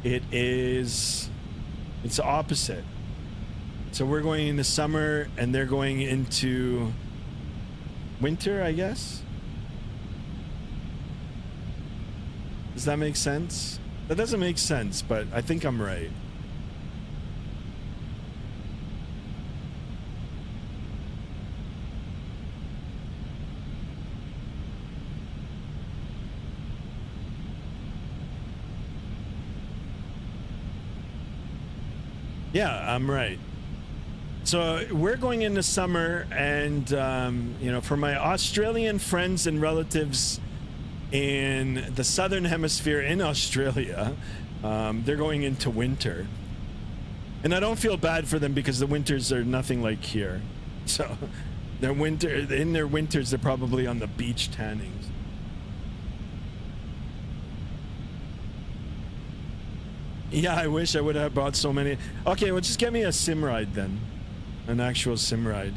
it's opposite. So we're going into summer and they're going into winter, I guess. Does that make sense? That doesn't make sense, but I think I'm right. Yeah, I'm right. So we're going into summer, and you know, for my Australian friends and relatives in the southern hemisphere in Australia, they're going into winter, and I don't feel bad for them because the winters are nothing like here. So in their winters, they're probably on the beach tanning. Yeah, I wish I would have bought so many. Okay, well, just get me a sim ride then. An actual sim ride.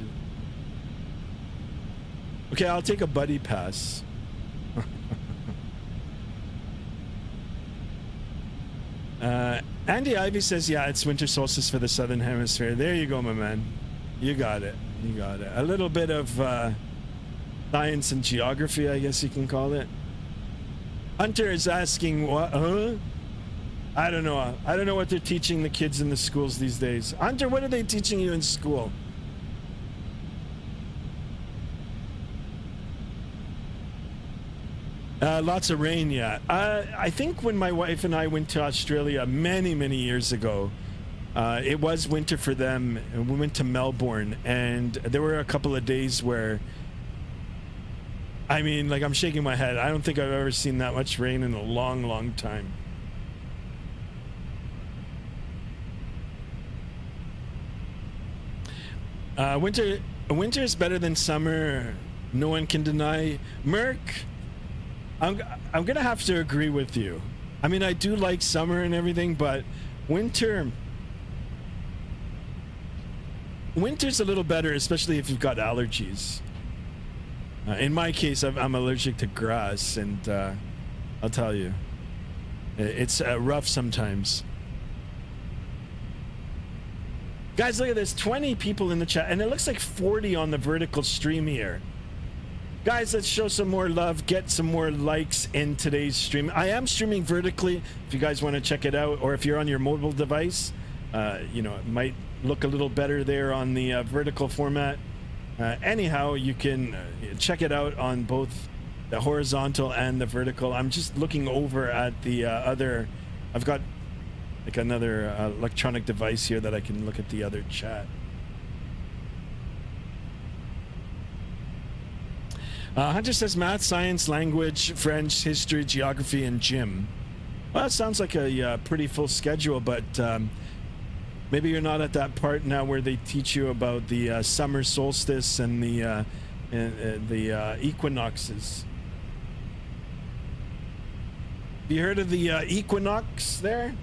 Okay, I'll take a buddy pass. Andy Ivy says, yeah, it's winter solstice for the southern hemisphere. There you go, my man. You got it. You got it. A little bit of science and geography, I guess you can call it. Hunter is asking, what? Huh? I don't know. I don't know what they're teaching the kids in the schools these days. Hunter, what are they teaching you in school? Lots of rain, yeah. I think when my wife and I went to Australia many, many years ago, it was winter for them. We went to Melbourne, and there were a couple of days where, I mean, like, I'm shaking my head. I don't think I've ever seen that much rain in a long, long time. Winter is better than summer. No one can deny. Merc, I'm gonna have to agree with you. I mean, I do like summer and everything, but winter's a little better, especially if you've got allergies. In my case, I'm allergic to grass, and I'll tell you, it's rough sometimes. Guys, look at this, 20 people in the chat, and it looks like 40 on the vertical stream here. Guys, let's show some more love, get some more likes in today's stream. I am streaming vertically if you guys want to check it out, or if you're on your mobile device, you know, it might look a little better there on the vertical format. Anyhow, you can check it out on both the horizontal and the vertical. I'm just looking over at the other, I've got like another electronic device here that I can look at the other chat. Hunter says math, science, language, French, history, geography, and gym. Well, that sounds like a pretty full schedule, but maybe you're not at that part now where they teach you about the summer solstice and the equinoxes. Have you heard of the equinox there?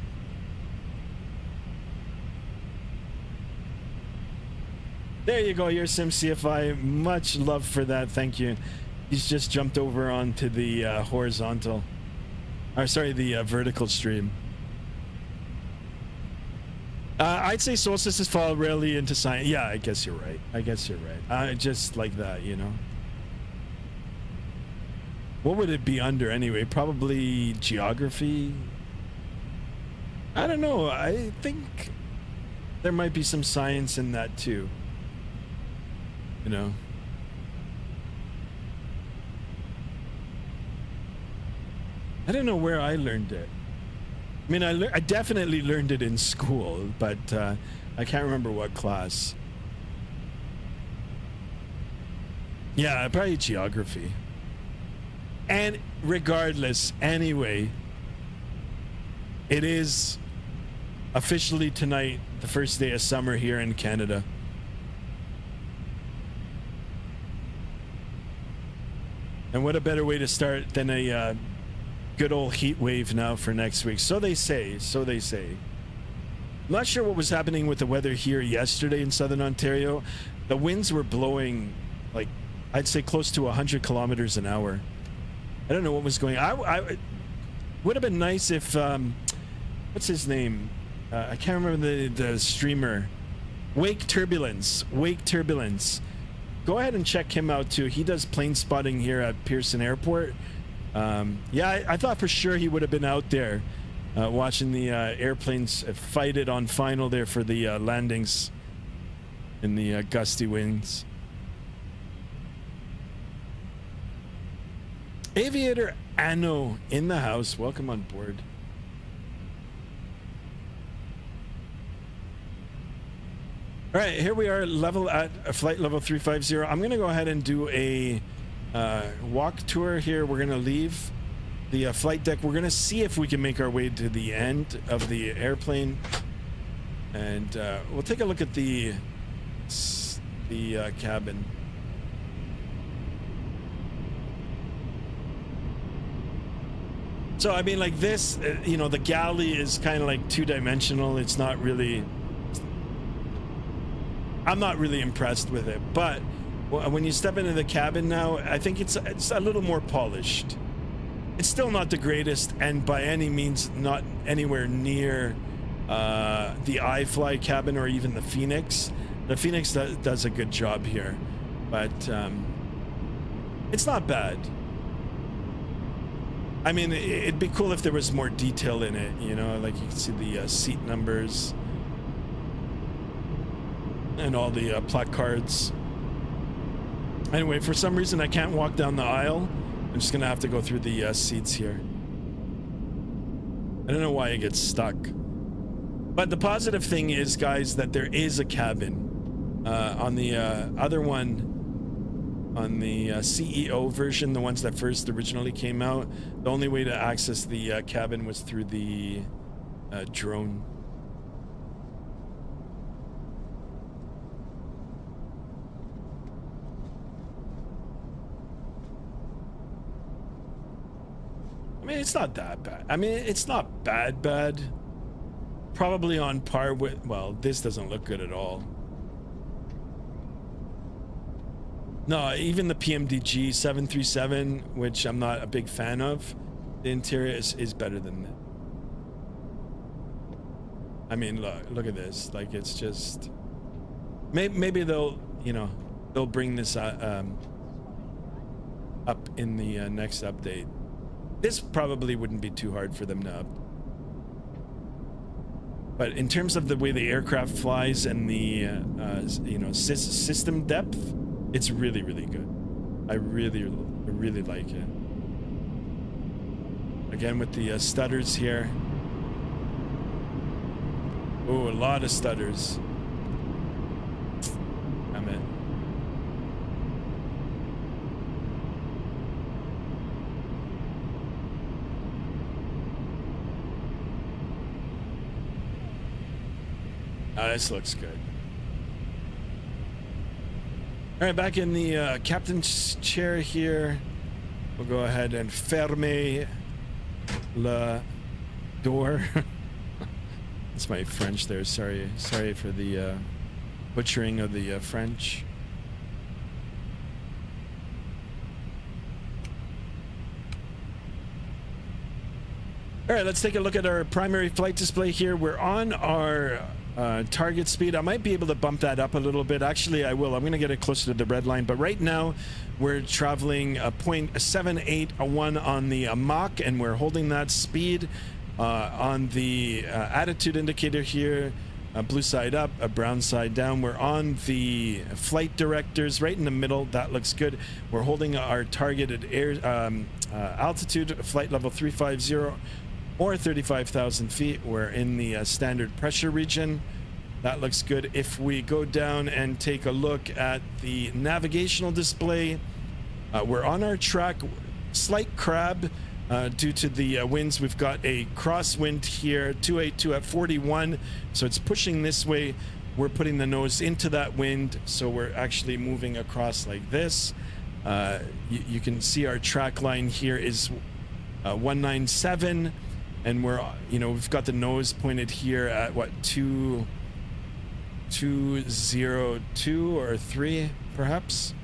There you go, your SimCFI. Much love for that. Thank you. He's just jumped over onto the horizontal, or sorry, the vertical stream. I'd say solstices fall rarely into science. Yeah, I guess you're right. I guess you're right. Just like that, you know. What would it be under anyway? Probably geography. I don't know. I think there might be some science in that too. You know. I don't know where I learned it. I mean, I definitely learned it in school, but I can't remember what class. Yeah, probably geography. And regardless, anyway, it is officially tonight the first day of summer here in Canada. And what a better way to start than a good old heat wave now for next week. So they say, so they say. I'm not sure what was happening with the weather here yesterday in southern Ontario. The winds were blowing, like, I'd say close to 100 kilometers an hour. I don't know what was going on. I would have been nice if, what's his name? I can't remember the streamer. Wake Turbulence. Go ahead and check him out too. He does plane spotting here at Pearson Airport. Yeah, I thought for sure he would have been out there watching the airplanes fight it on final there for the landings in the gusty winds. Aviator Anno in the house. Welcome on board. All right, here we are, level at flight level 350. I'm going to go ahead and do a walk tour here. We're going to leave the flight deck. We're going to see if we can make our way to the end of the airplane, and we'll take a look at the cabin. So I mean, like this, you know, the galley is kind of like two-dimensional. It's not really, I'm not really impressed with it, but when you step into the cabin now, I think it's a little more polished. It's still not the greatest, and by any means not anywhere near the iFly cabin or even the Phoenix. The Phoenix does a good job here, but it's not bad. I mean, it'd be cool if there was more detail in it, you know, like you can see the seat numbers and all the placards. Anyway, for some reason I can't walk down the aisle. I'm just gonna have to go through the seats here. I don't know why it gets stuck. But the positive thing is, guys, that there is a cabin. On the other one, on the CEO version, the ones that first originally came out, the only way to access the cabin was through the drone. I mean, it's not that bad. I mean, it's not bad. Probably on par with, well, this doesn't look good at all. No, even the PMDG 737, which I'm not a big fan of, the interior is better than that. I mean, look at this. Like, it's just, maybe they'll, you know, they'll bring this up in the next update. This probably wouldn't be too hard for them to up. But in terms of the way the aircraft flies and the you know, system depth, it's really, really good. I really like it. Again, with the stutters here. Oh, a lot of stutters. Damn it. This looks good. All right, back in the captain's chair here. We'll go ahead and fermer le door. That's my French there. Sorry for the butchering of the French. All right, let's take a look at our primary flight display here. We're on our target speed. I might be able to bump that up a little bit. Actually, I will. I'm going to get it closer to the red line. But right now, we're traveling 0.781 on the Mach, and we're holding that speed on the attitude indicator here. blue side up, a brown side down. We're on the flight directors right in the middle. That looks good. We're holding our targeted air altitude, flight level 350 or 35,000 feet. We're in the standard pressure region. That looks good. If we go down and take a look at the navigational display, we're on our track. Slight crab due to the winds. We've got a crosswind here, 282 at 41, so it's pushing this way. We're putting the nose into that wind, so we're actually moving across like this. You can see our track line here is 197, and we're, we've got the nose pointed here at what, 202 or 3 perhaps.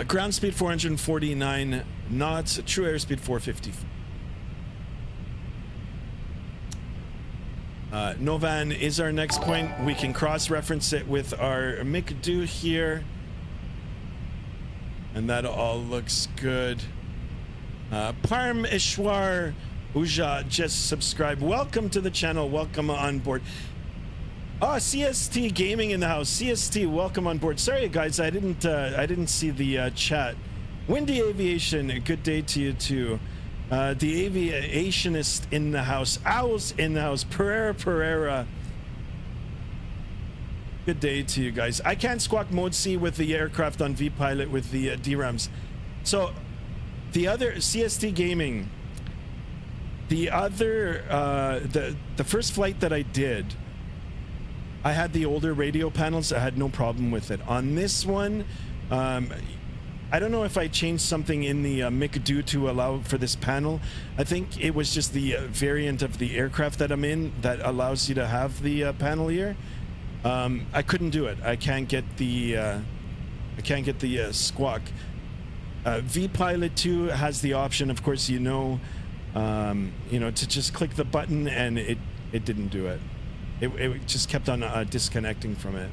Ground speed 449 knots, true airspeed 450. Novan is our next point. We can cross-reference it with our McDo here, and that all looks good. Parm Ishwar Uja just subscribed. Welcome to the channel. Welcome on board. Oh, CST Gaming in the house. CST, welcome on board. Sorry, guys, I didn't see the chat. Windy Aviation, good day to you too. The aviationist in the house. Owls in the house. Pereira. Good day to you guys. I can't squawk mode C with the aircraft on V-Pilot with the DRAMs. So, the other CST Gaming. The other, the first flight that I did, I had the older radio panels. I had no problem with it. On this one, I don't know if I changed something in the McDo to allow for this panel. I think it was just the variant of the aircraft that I'm in that allows you to have the panel here. I couldn't do it. I can't get the squawk. V-Pilot 2 has the option, of course, to just click the button, and it didn't do it. It just kept on disconnecting from it.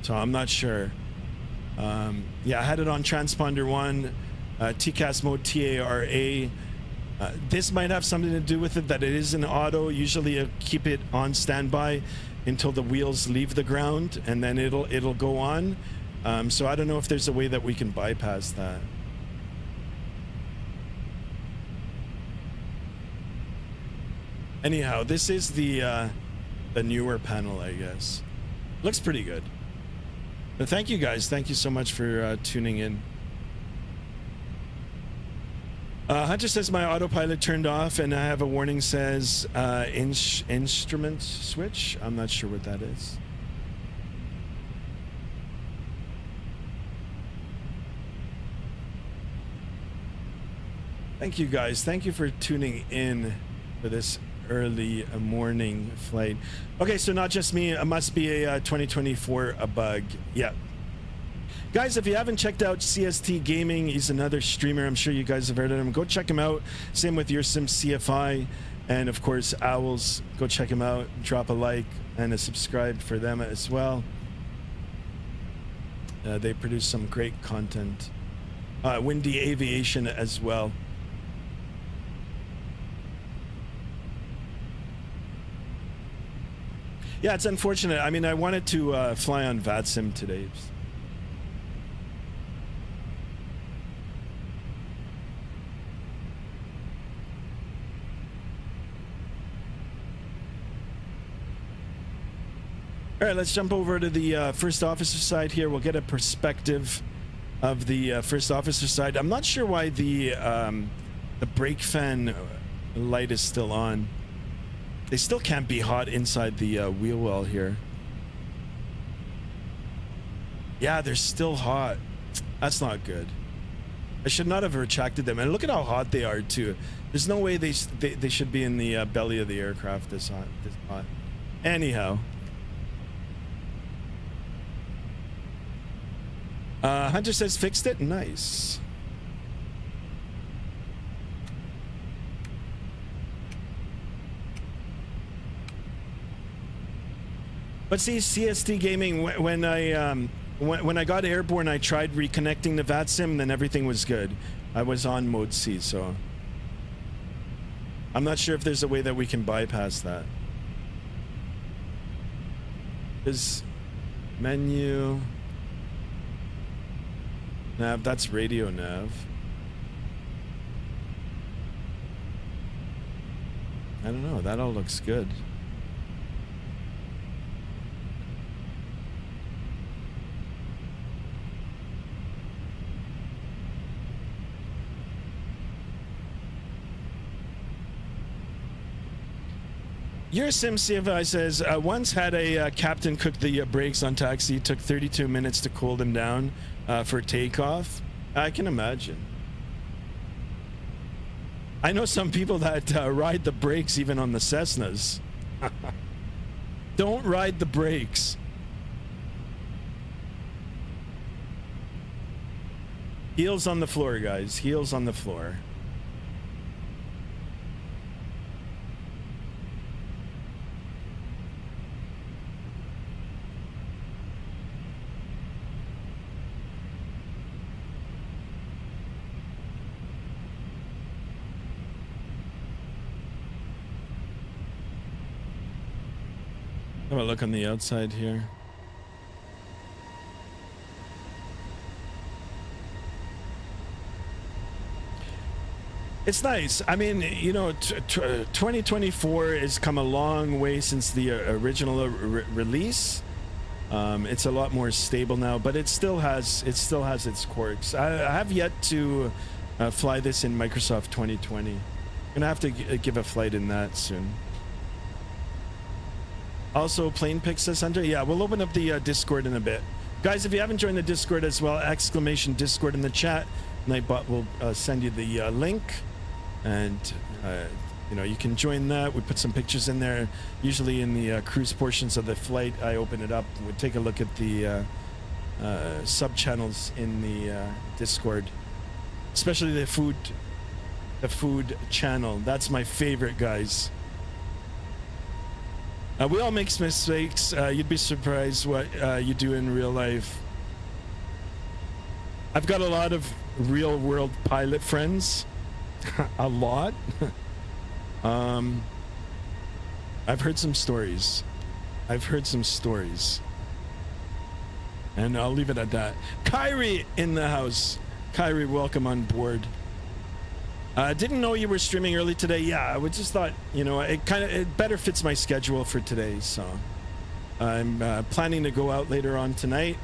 So I'm not sure. Yeah, I had it on transponder 1, TCAS mode TARA. This might have something to do with it, that it is an auto. Usually you keep it on standby until the wheels leave the ground, and then it'll go on. So I don't know if there's a way that we can bypass that. Anyhow, this is the newer panel, I guess. Looks pretty good. But thank you guys. Thank you so much for tuning in. Hunter says my autopilot turned off, and I have a warning says instrument switch. I'm not sure what that is. Thank you guys. Thank you for tuning in for this early morning flight. Okay, so not just me. It must be a 2024 bug. Yeah. Guys, if you haven't checked out CST Gaming, he's another streamer. I'm sure you guys have heard of him. Go check him out. Same with Your Sim CFI. And of course, Owls. Go check him out. Drop a like and a subscribe for them as well. They produce some great content. Windy Aviation as well. Yeah, it's unfortunate. I mean, I wanted to fly on Vatsim today. All right, let's jump over to the first officer side here. We'll get a perspective of the first officer side. I'm not sure why the brake fan light is still on. They still can't be hot inside the wheel well here. Yeah, they're still hot. That's not good. I should not have retracted them. And look at how hot they are too. There's no way they should be in the belly of the aircraft this hot. Anyhow. Hunter says fixed it. Nice. But see, CST Gaming, when I got airborne, I tried reconnecting the Vatsim, and then everything was good. I was on mode C, so I'm not sure if there's a way that we can bypass that. Is menu nav? That's radio nav. I don't know. That all looks good. Your SimCFI says, once had a captain cook the brakes on taxi. Took 32 minutes to cool them down for takeoff. I can imagine. I know some people that ride the brakes even on the Cessnas. Don't ride the brakes. Heels on the floor, guys. Heels on the floor. Have a look on the outside here. It's nice. I mean, you know, 2024 has come a long way since the original release. It's a lot more stable now, but it still has its quirks. I have yet to fly this in Microsoft 2020. I'm gonna have to give a flight in that soon. Also, plane pics us under. Yeah, we'll open up the Discord in a bit, guys. If you haven't joined the Discord as well, exclamation Discord in the chat. Nightbot will send you the link, and you know, you can join that. We put some pictures in there. Usually in the cruise portions of the flight, I open it up. We take a look at the sub channels in the Discord, especially the food channel. That's my favorite, guys. We all make mistakes. You'd be surprised what you do in real life. I've got a lot of real world pilot friends. A lot. I've heard some stories. And I'll leave it at that. Kyrie in the house. Kyrie, welcome on board. Didn't know you were streaming early today. Yeah, I just thought, you know, it better fits my schedule for today. So I'm planning to go out later on tonight,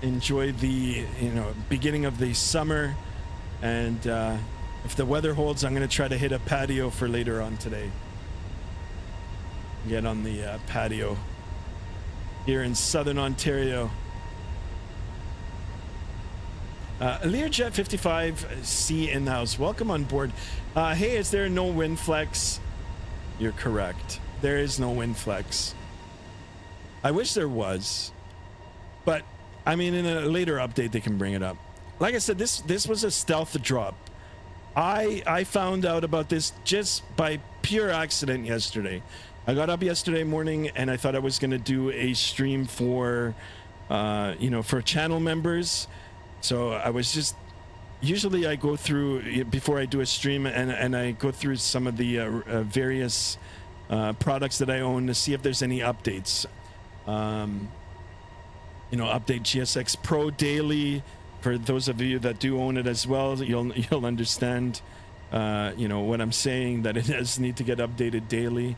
enjoy the, you know, beginning of the summer, and if the weather holds, I'm going to try to hit a patio for later on today. Get on the patio here in Southern Ontario. Learjet 55C in the house. Welcome on board. Hey, is there no wind flex? You're correct. There is no wind flex. I wish there was, but I mean, in a later update they can bring it up. Like I said, this was a stealth drop. I found out about this just by pure accident yesterday. I got up yesterday morning and I thought I was going to do a stream for you know, for channel members. So I was just, usually I go through, before I do a stream, and I go through some of the various products that I own to see if there's any updates. You know, update GSX Pro daily. For those of you that do own it as well, you'll understand, you know, what I'm saying, that it does need to get updated daily.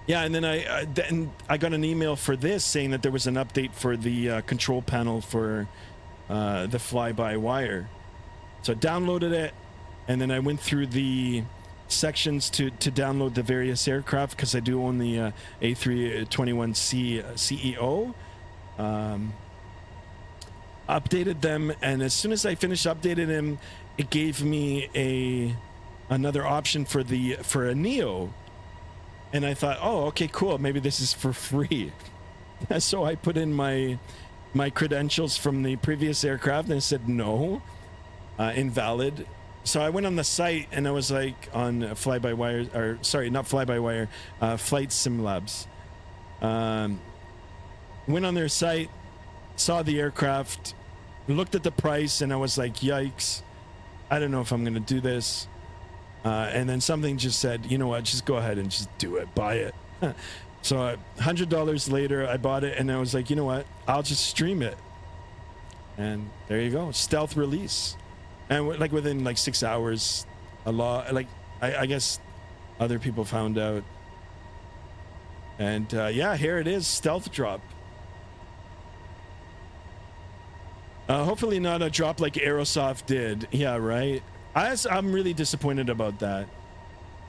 Yeah, and then I got an email for this saying that there was an update for the control panel for the fly-by-wire. So I downloaded it, and then I went through the sections to download the various aircraft, because I do own the A321 CEO. Updated them, and as soon as I finished updating them, it gave me another option for a Neo. And I thought, oh, okay, cool. Maybe this is for free. So I put in my credentials from the previous aircraft, and it said no, invalid. So I went on the site, and I was like on fly-by-wire, or sorry, not fly-by-wire, FSLabs. Went on their site, saw the aircraft, looked at the price, and I was like, yikes, I don't know if I'm going to do this. And then something just said, you know what, just go ahead and just do it, buy it. So $100 later, I bought it, and I was like, you know what? I'll just stream it. And there you go, stealth release. And like within like 6 hours, I guess other people found out. And yeah, here it is, stealth drop. Hopefully not a drop like Aerosoft did. Yeah, right. I'm really disappointed about that.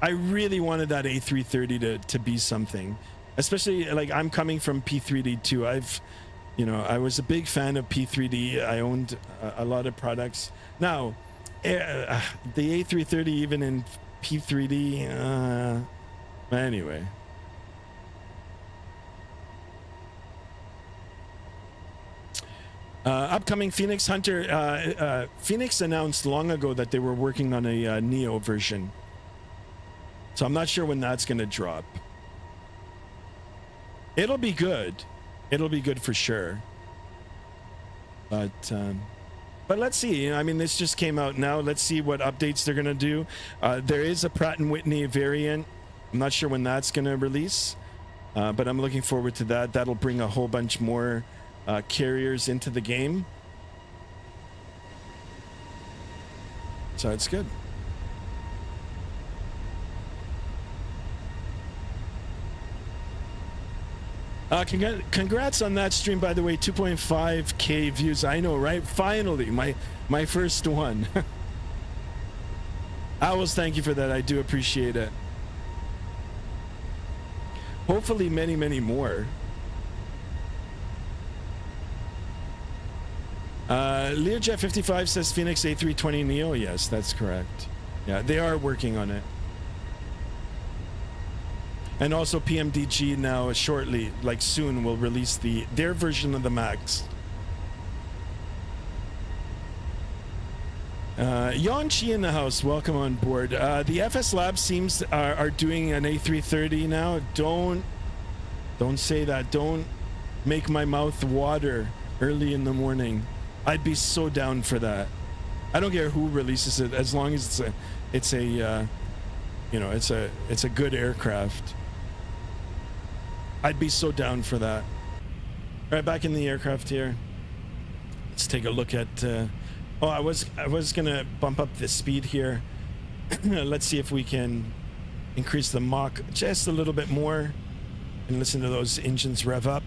I really wanted that A330 to be something, especially like I'm coming from P3D too. I was a big fan of P3D. I owned a lot of products. Now, the A330 even in P3D. Anyway. Upcoming Phoenix Hunter. Phoenix announced long ago that they were working on a Neo version. So I'm not sure when that's going to drop. It'll be good. It'll be good for sure. But let's see. I mean, this just came out now. Let's see what updates they're going to do. There is a Pratt & Whitney variant. I'm not sure when that's going to release. But I'm looking forward to that. That'll bring a whole bunch more carriers into the game. So it's good. Congrats on that stream, by the way. 2.5k views. I know, right? Finally, my first one. Owls, thank you for that. I do appreciate it. Hopefully many, many more. Learjet 55 says Phoenix A320 Neo. Yes, that's correct. Yeah, they are working on it. And also PMDG now shortly, like soon, will release their version of the Max. Yon Chi in the house, welcome on board. The FSLabs are doing an A330 now. Don't say that. Don't make my mouth water early in the morning. I'd be so down for that. I don't care who releases it, as long as it's a good aircraft. I'd be so down for that. All right, back in the aircraft here. Let's take a look at. I was gonna bump up the speed here. Let's see if we can increase the Mach just a little bit more, and listen to those engines rev up.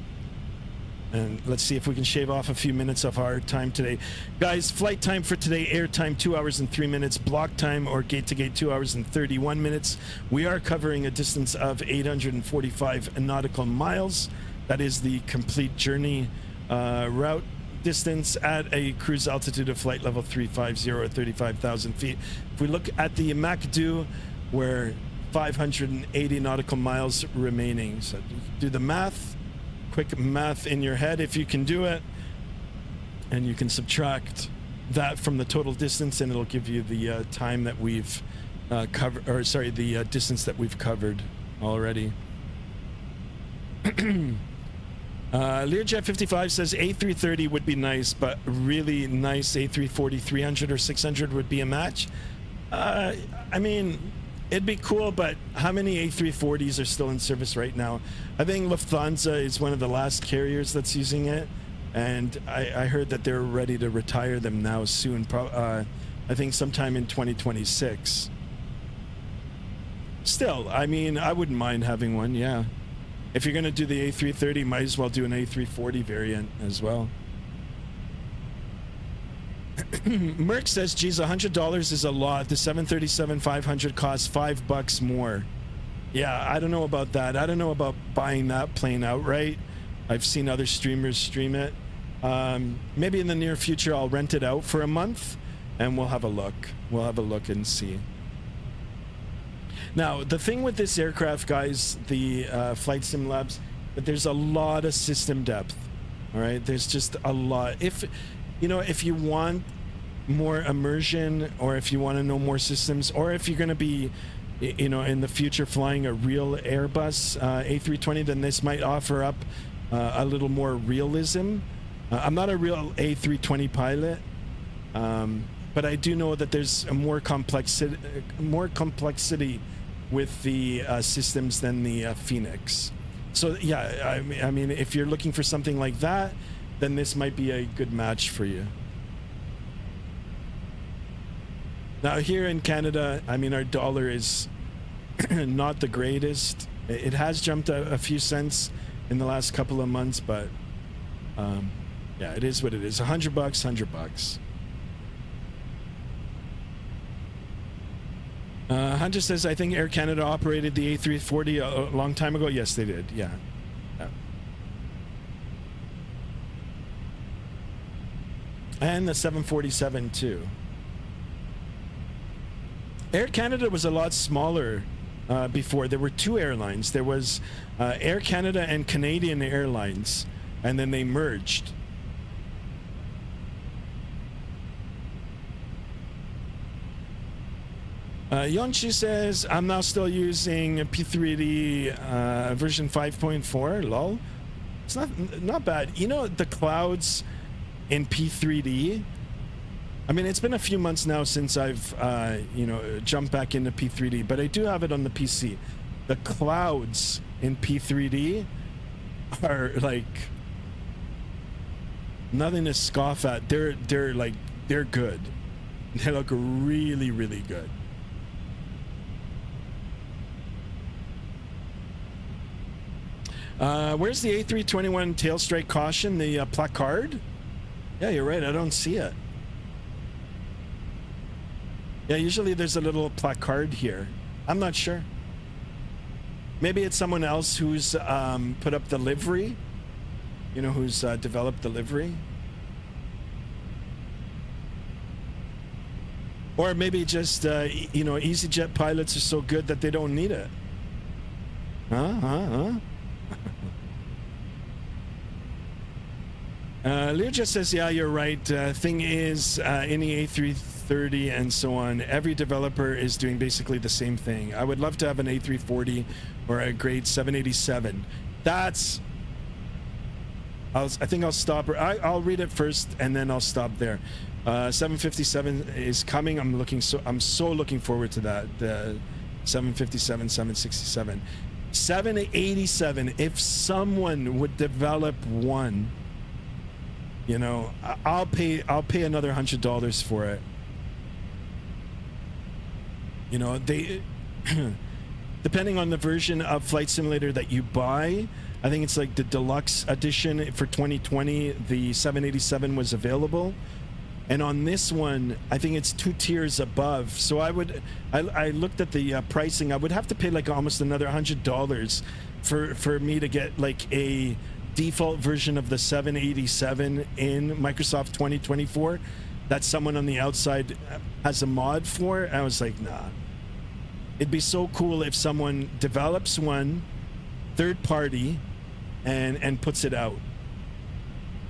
And let's see if we can shave off a few minutes of our time today. Guys, flight time for today, air time 2 hours and 3 minutes, block time or gate to gate 2 hours and 31 minutes. We are covering a distance of 845 nautical miles. That is the complete journey route distance at a cruise altitude of flight level 350 or 35,000 feet. If we look at the MACD, we're 580 nautical miles remaining. So do the math. Quick math in your head if you can do it, and you can subtract that from the total distance, and it'll give you the time that we've covered, or sorry, the distance that we've covered already. Learjet 55 says A330 would be nice, but really nice A340 300 or 600 would be a match. I mean, it'd be cool, but how many A340s are still in service right now? I think Lufthansa is one of the last carriers that's using it, and I heard that they're ready to retire them now soon. I think sometime in 2026. Still, I mean, I wouldn't mind having one, yeah. If you're going to do the A330, might as well do an A340 variant as well. Merck says, geez, $100 is a lot. The 737-500 costs $5 more. Yeah, I don't know about that. I don't know about buying that plane outright. I've seen other streamers stream it. Maybe in the near future I'll rent it out for a month, and we'll have a look. We'll have a look and see. Now, the thing with this aircraft, guys, the Flight Sim Labs, that there's a lot of system depth. All right, there's just a lot. If you want more immersion, or if you want to know more systems, or if you're going to be, in the future flying a real Airbus A320, then this might offer up a little more realism. I'm not a real A320 pilot, but I do know that there's a more complexity with the systems than the Phoenix. So yeah, I mean, if you're looking for something like that, then this might be a good match for you. Now here in Canada, I mean, our dollar is not the greatest. It has jumped a few cents in the last couple of months, but yeah, it is what it is. $100, $100. Hunter says, I think Air Canada operated the A340 a long time ago. Yes, they did. Yeah. And the 747 too. Air Canada was a lot smaller before. There were two airlines. There was Air Canada and Canadian Airlines, and then they merged. Yonchi says, I'm now still using P3D version 5.4. Lol. It's not bad. You know, the clouds in P3D, I mean, it's been a few months now since I've you know, jumped back into P3D, but I do have it on the PC. The clouds in P3D are like nothing to scoff at. They're good. They look really, really good. Where's the A321 tail strike caution? The placard? Yeah, you're right. I don't see it. Yeah, usually there's a little placard here. I'm not sure. Maybe it's someone else who's put up the livery. You know, who's developed the livery. Or maybe just, you know, EasyJet pilots are so good that they don't need it. Leo just says, yeah, you're right. Thing is, any A330 and so on, every developer is doing basically the same thing. I would love to have an A340 or a grade 787. That's... I think I'll stop. I'll read it first and then I'll stop there. 757 is coming. I'm so looking forward to that. The 757, 767. 787, if someone would develop one, you know, I'll pay another $100 for it. You know, they depending on the version of Flight Simulator that you buy, I think it's like the deluxe edition for 2020, the 787 was available. And on this one, I think it's 2 tiers above. So I looked at the pricing. I would have to pay like almost another $100 for me to get like a default version of the 787 in Microsoft 2024 that someone on the outside has a mod for. And I was like, nah. It'd be so cool if someone develops one third party and puts it out.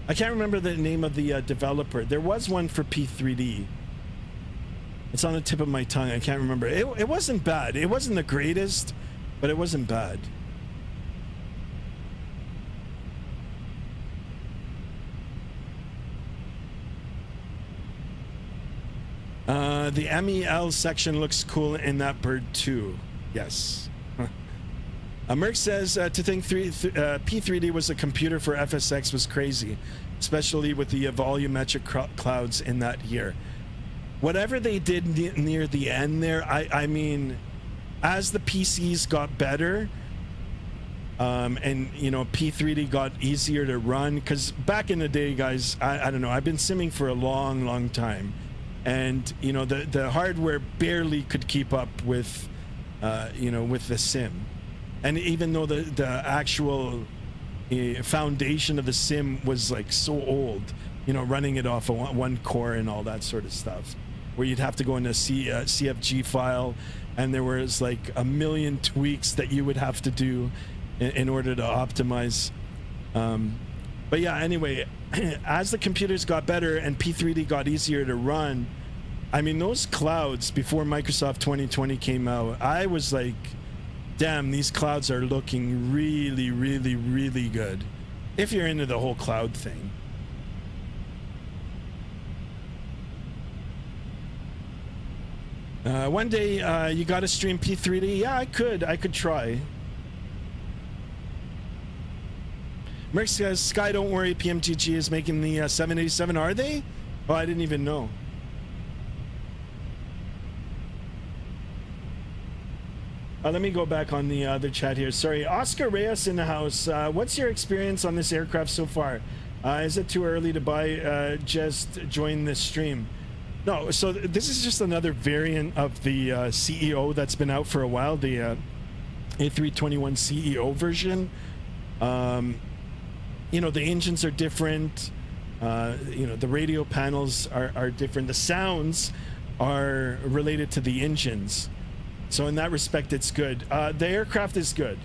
I can't remember the name of the developer. There was one for P3D. It's on the tip of my tongue. I can't remember. It wasn't bad. It wasn't the greatest, but it wasn't bad. The MEL section looks cool in that bird too. Yes. Merck says to think P3D was a computer for FSX was crazy, especially with the volumetric clouds in that year. Whatever they did near the end there, I mean, as the PCs got better, and you know, P3D got easier to run, because back in the day, guys, I don't know, I've been simming for a long time, and you know, the hardware barely could keep up with you know, with the sim. And even though the actual foundation of the sim was like so old, you know, running it off of one core and all that sort of stuff, where you'd have to go into a CFG file, and there was like a million tweaks that you would have to do in order to optimize. But yeah, anyway, as the computers got better and P3D got easier to run, I mean, those clouds before Microsoft 2020 came out, I was like, damn, these clouds are looking really, really, really good. If you're into the whole cloud thing. One day, you got to stream P3D? Yeah, I could try. Merck says, Sky, don't worry, PMTG is making the 787. Are they? Oh, I didn't even know. Let me go back on the other chat here. Sorry, Oscar Reyes in the house. What's your experience on this aircraft so far? Is it too early to buy? Just join this stream. No, so this is just another variant of the CEO that's been out for a while, the A321 CEO version. You know, the engines are different. You know, the radio panels are different. The sounds are related to the engines. So in that respect, it's good. The aircraft is good.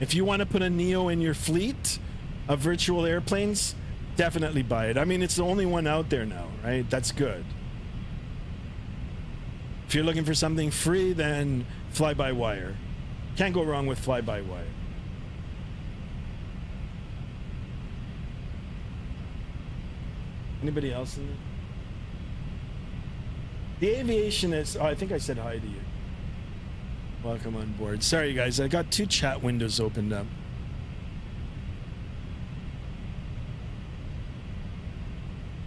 If you want to put a Neo in your fleet of virtual airplanes, definitely buy it. I mean, it's the only one out there now, right? That's good. If you're looking for something free, then fly-by-wire. Can't go wrong with fly-by-wire. Anybody else in there? The aviation is... Oh, I think I said hi to you. Welcome on board. Sorry, guys. I got 2 chat windows opened up.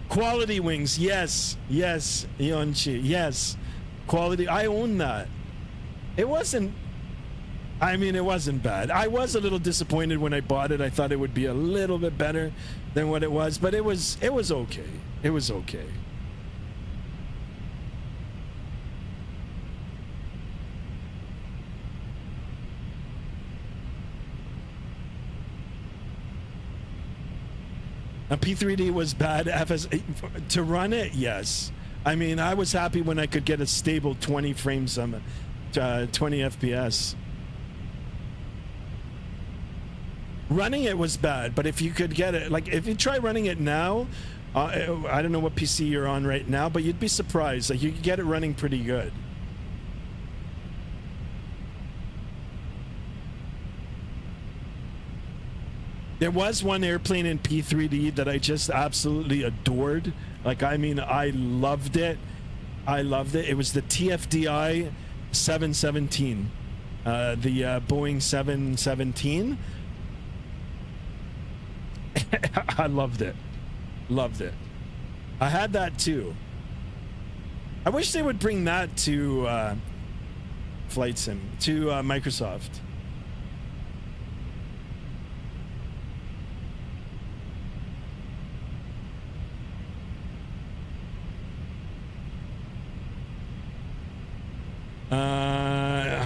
Quality wings. Yes. Yes, Yonchi. Yes. Quality. I own that. It wasn't... I mean, it wasn't bad. I was a little disappointed when I bought it. I thought it would be a little bit better than what it was, but it was okay. It was okay. A P3D was bad. To run it, yes. I mean, I was happy when I could get a stable 20 frames on 20 FPS. Running it was bad, but if you could get it, like if you try running it now, I don't know what PC you're on right now, but you'd be surprised. Like you could get it running pretty good. There was one airplane in P3D that I just absolutely adored. Like, I mean, I loved it. I loved it. It was the TFDI 717, the Boeing 717. I loved it. Loved it. I had that too. I wish they would bring that to Flight Sim, to Microsoft.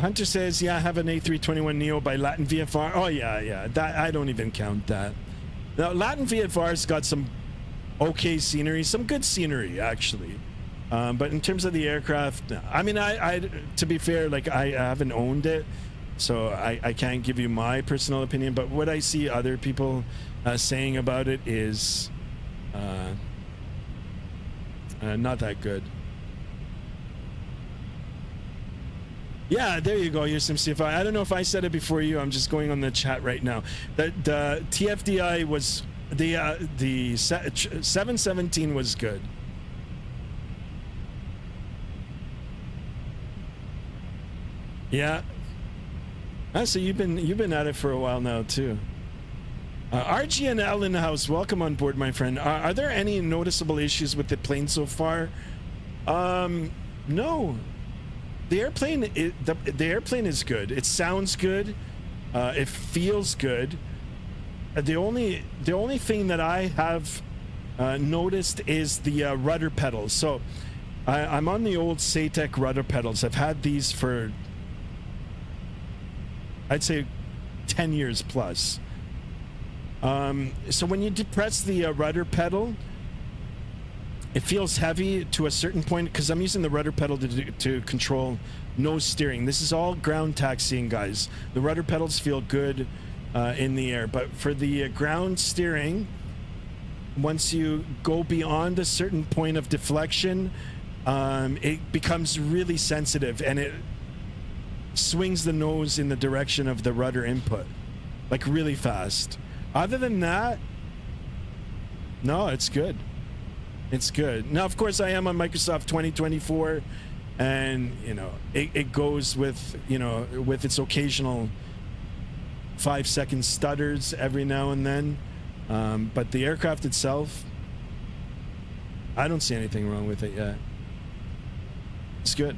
Hunter says, yeah, I have an A321 Neo by Latin VFR. Oh, yeah. That I don't even count that. Now, Latin VFR's got some okay scenery, some good scenery, actually. But in terms of the aircraft, I mean, I to be fair, like, I haven't owned it, so I can't give you my personal opinion. But what I see other people saying about it is not that good. Yeah, there you go. Here's some CFI. I don't know if I said it before you. I'm just going on the chat right now. The TFDI was the 717 was good. Yeah. So you've been at it for a while now too. RGNL in the house. Welcome on board, my friend. Are there any noticeable issues with the plane so far? No. The airplane is good. It sounds good. It feels good. The only thing that I have noticed is the rudder pedals. So I'm on the old Satec rudder pedals. I've had these for, I'd say, 10 years plus. So when you depress the rudder pedal, it feels heavy to a certain point because I'm using the rudder pedal to control nose steering. This is all ground taxiing, guys. The rudder pedals feel good in the air, but for the ground steering, once you go beyond a certain point of deflection, it becomes really sensitive and it swings the nose in the direction of the rudder input, like really fast. Other than that, no, it's good. It's good. Now, of course, I am on Microsoft 2024, and you know it goes with with its occasional 5-second stutters every now and then. But the aircraft itself, I don't see anything wrong with it yet. It's good.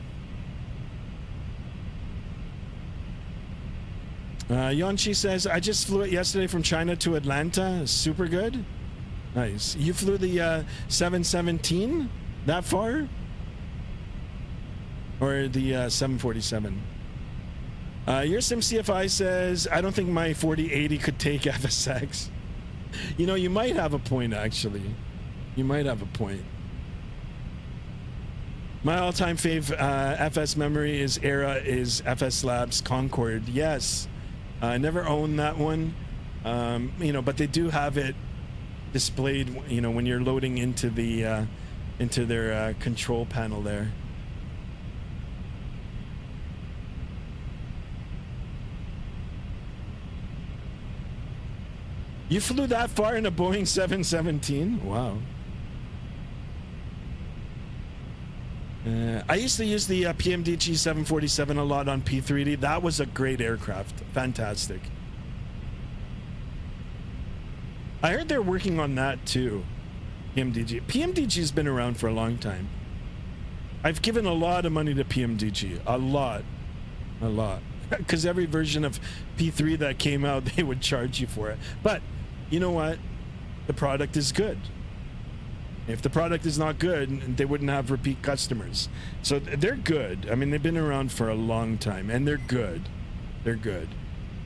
Yonchi says, I just flew it yesterday from China to Atlanta. Super good. Nice. You flew the 717 that far? Or the 747? Your SimCFI says, I don't think my 4080 could take FSX. You know, you might have a point, actually. You might have a point. My all-time fave FS memory is FSLabs Concorde. Yes. I never owned that one. You know, but they do have it displayed, you know, when you're loading into the into their control panel there. You flew that far in a Boeing 717? Wow. I used to use the PMDG 747 a lot on P3D. That was a great aircraft. Fantastic. I heard they're working on that too. PMDG. PMDG's been around for a long time. I've given a lot of money to PMDG. A lot. A lot. Because every version of P3 that came out, they would charge you for it. But you know what? The product is good. If the product is not good, they wouldn't have repeat customers. So they're good. I mean, they've been around for a long time, and they're good. They're good.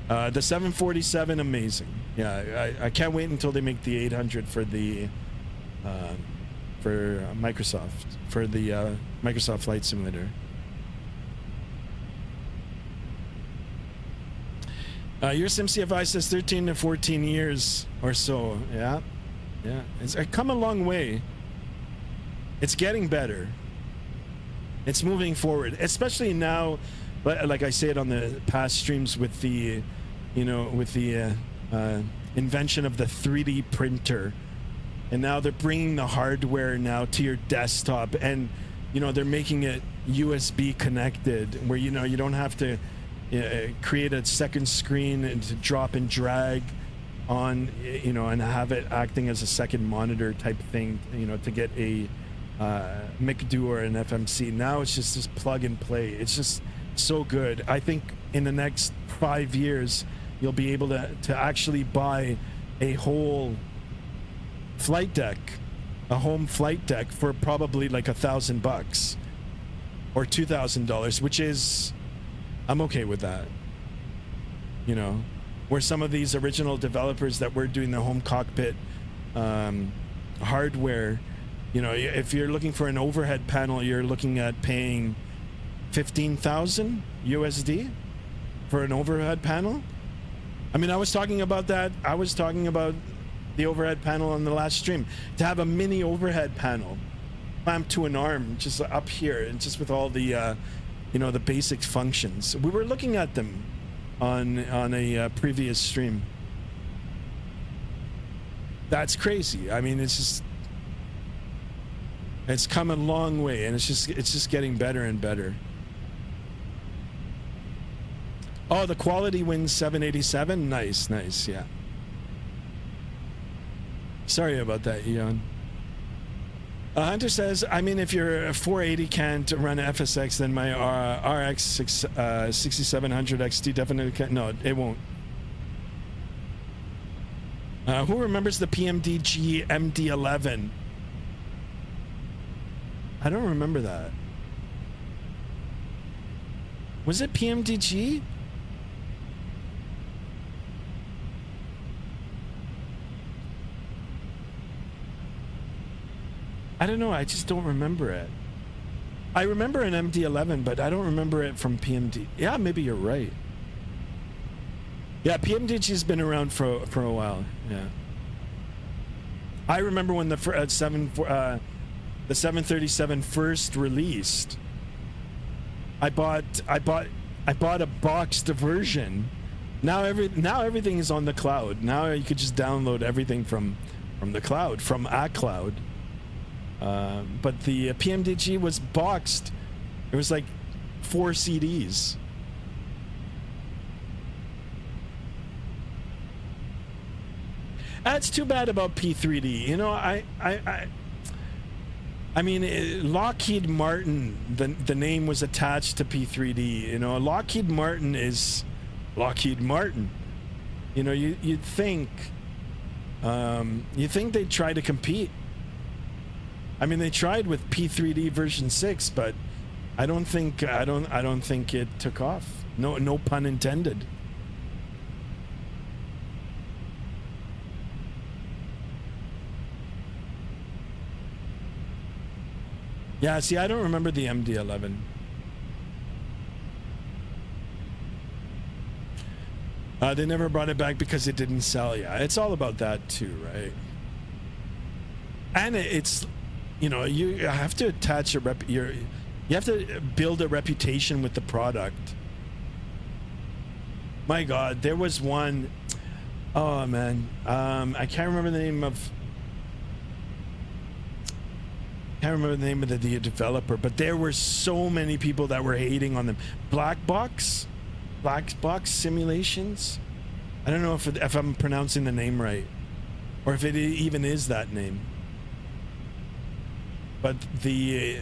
The 747, amazing. Yeah, I can't wait until they make the 800 for the Microsoft, for the Microsoft Flight Simulator. Your SimCFI says 13 to 14 years or so. Yeah. Yeah, it's come a long way. It's getting better. It's moving forward, especially now. But like I said on the past streams, with the, you know, with the invention of the 3D printer, and now they're bringing the hardware now to your desktop, and you know they're making it USB connected, where you know you don't have to create a second screen and to drop and drag on, you know, and have it acting as a second monitor type thing, you know, to get a MICDO or an FMC. Now it's just plug and play. It's just so good. I think in the next 5 years, you'll be able to actually buy a whole flight deck, a home flight deck, for probably like $1,000 or $2,000, which is, I'm okay with that, you know. Where some of these original developers that were doing the home cockpit hardware, you know, if you're looking for an overhead panel, you're looking at paying 15,000 USD for an overhead panel. I mean, I was talking about that. I was talking about the overhead panel on the last stream. To have a mini overhead panel clamped to an arm just up here, and just with all the, you know, the basic functions. We were looking at them on a previous stream. That's crazy. I mean, it's come a long way, and it's just getting better and better. Oh, the Quality Wins 787. Nice, yeah. Sorry about that, Eon. Hunter says, I mean, if your 480 can't run FSX, then my RX 6700 XT definitely can't. No, it won't. Who remembers the PMDG MD-11? I don't remember that. Was it PMDG? I don't know. I just don't remember it. I remember an MD-11, but I don't remember it from PMD. Yeah, maybe you're right. Yeah, PMDG's been around for a while. Yeah. I remember when the 737 first released. I bought a boxed version. Now everything is on the cloud. Now you could just download everything from the cloud, from a cloud. But the PMDG was boxed. It was like 4 CDs. That's too bad about P3D. You know, I mean, Lockheed Martin, the name was attached to P3D. You know, Lockheed Martin is Lockheed Martin. You know, you'd think they'd try to compete. I mean, they tried with P3D version 6, but I don't think it took off. No pun intended. Yeah, see, I don't remember the MD-11. They never brought it back because it didn't sell. Yeah, it's all about that too, right? And it's, you know, you have to attach you have to build a reputation with the product. My God, there was one, oh man, I can't remember the name of the developer, but there were so many people that were hating on them. Black Box Simulations. I don't know if I'm pronouncing the name right, or if it even is that name. But the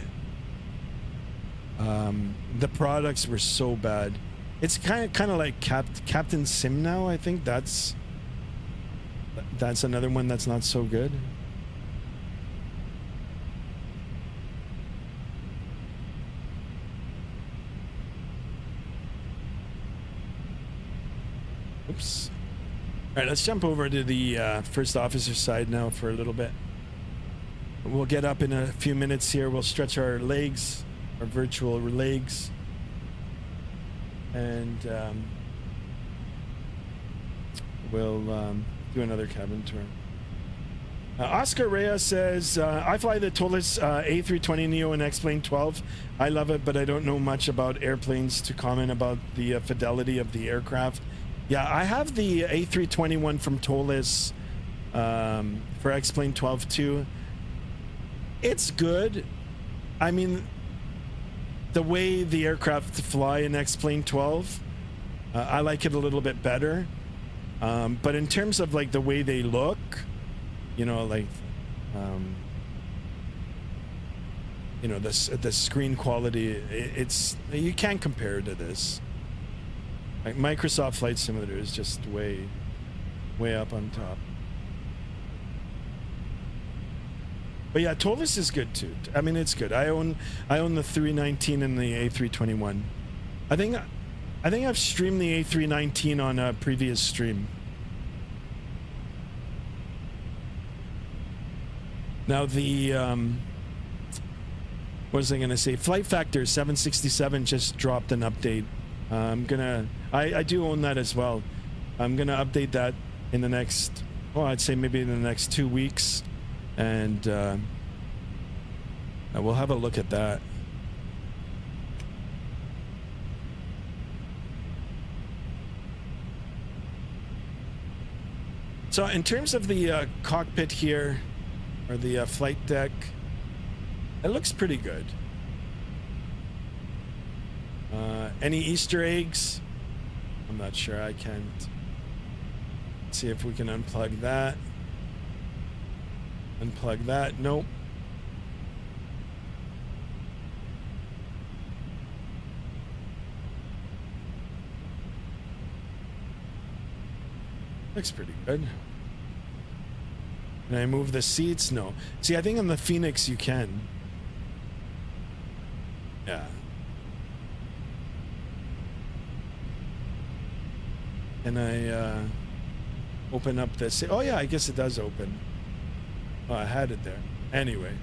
products were so bad. It's kind of like Captain Sim now. I think that's another one that's not so good. Oops. All right, let's jump over to the first officer side now for a little bit. We'll get up in a few minutes here. We'll stretch our legs, our virtual legs, and we'll do another cabin tour. Oscar Reyes says, I fly the Tolis A320 Neo and X-Plane 12. I love it, but I don't know much about airplanes to comment about the fidelity of the aircraft. Yeah, I have the A321 from Tolis for X-Plane 12 too. It's good. I mean, the way the aircraft fly in X-Plane 12, I like it a little bit better. But in terms of like the way they look, you know, like, you know, the screen quality, it's, you can't compare to this. Like Microsoft Flight Simulator is just way up on top. But yeah, Tolis is good too. I mean, it's good. I own the 319 and the A321. I think I've streamed the A319 on a previous stream. Now the what was I gonna say? Flight Factor 767 just dropped an update. I do own that as well. I'm gonna update that in the next, well, I'd say maybe in the next 2 weeks, and we'll have a look at that. So in terms of the cockpit here, or the flight deck, it looks pretty good. Any Easter eggs? I'm not sure. I can't. Let's see if we can unplug that. Unplug that. Nope. Looks pretty good. Can I move the seats? No. See, I think on the Phoenix you can. Yeah. Can I open up this? Oh yeah, I guess it does open. Oh, I had it there. Anyway.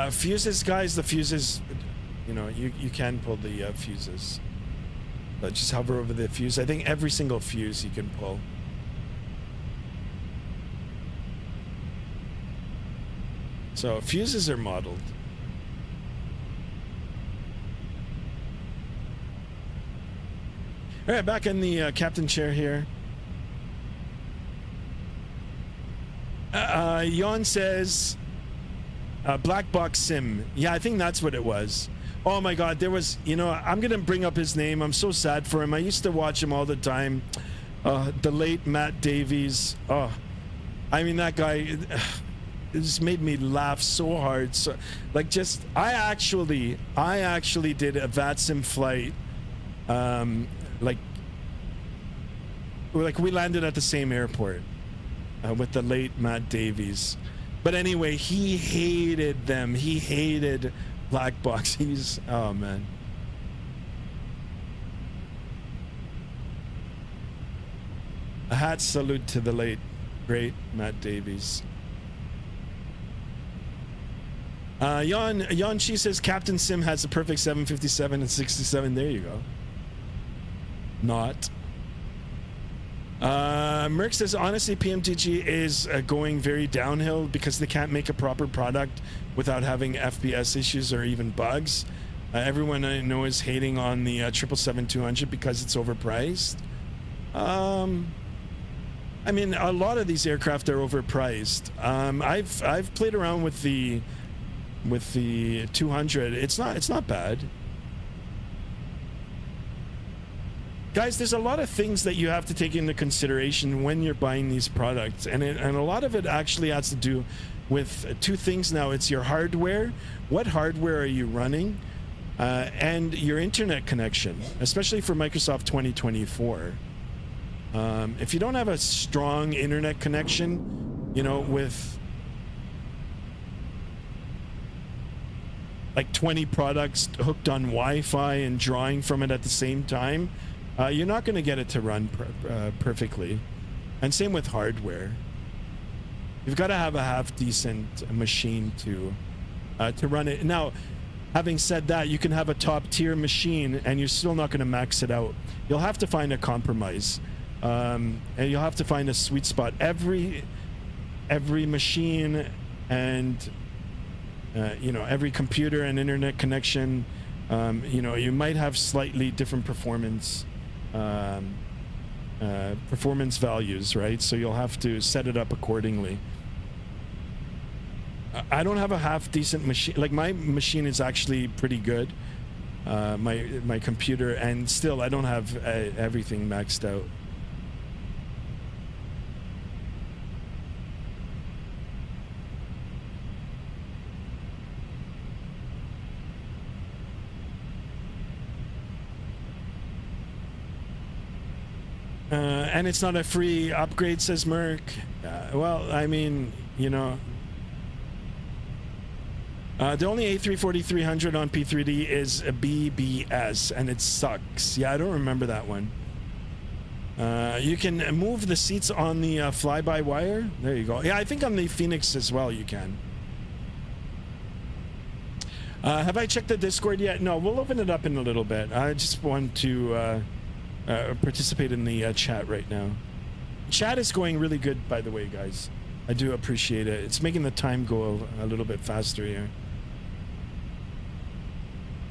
Fuses, guys, the fuses, you know, you can pull the fuses. But just hover over the fuse. I think every single fuse you can pull. So fuses are modeled. All right, back in the captain chair here. Jan says, Black Box Sim. Yeah, I think that's what it was. Oh my God, there was, you know, I'm gonna bring up his name. I'm so sad for him. I used to watch him all the time. The late Matt Davies. Oh, I mean, that guy, it just made me laugh so hard. So, like, just I actually did a Vatsim flight. Like we landed at the same airport with the late Matt Davies. But anyway, he hated them. He hated black box. He's, oh man. A hat salute to the late great Matt Davies. Yon Chi says Captain Sim has a perfect 757 and 67. There you go. Not. Merck says honestly PMTG is going very downhill because they can't make a proper product without having FPS issues or even bugs. Everyone I know is hating on the 777-200 because it's overpriced. I mean, a lot of these aircraft are overpriced. I've played around with the 200. It's not bad. Guys, there's a lot of things that you have to take into consideration when you're buying these products, and a lot of it actually has to do with two things now. It's your hardware. What hardware are you running? And your internet connection, especially for Microsoft 2024. If you don't have a strong internet connection, you know, with like 20 products hooked on Wi-Fi and drawing from it at the same time, you're not going to get it to run perfectly. And same with hardware. You've got to have a half decent machine to run it. Now, having said that, you can have a top tier machine and you're still not going to max it out. You'll have to find a compromise. And you'll have to find a sweet spot. Every machine and you know, every computer and internet connection, you know, you might have slightly different performance values, right? So you'll have to set it up accordingly. I don't have a half decent machine. Like, my machine is actually pretty good, my computer, and still I don't have everything maxed out. And it's not a free upgrade, says Merck. Well, I mean, you know, the only A340-300 on P3D is a BBS, and it sucks. Yeah, I don't remember that one. You can move the seats on the fly-by-wire. There you go. Yeah, I think on the Phoenix as well you can. Have I checked the Discord yet? No, we'll open it up in a little bit. I just want to participate in the chat right now. Chat is going really good, by the way, guys. I do appreciate it. It's making the time go a little bit faster here.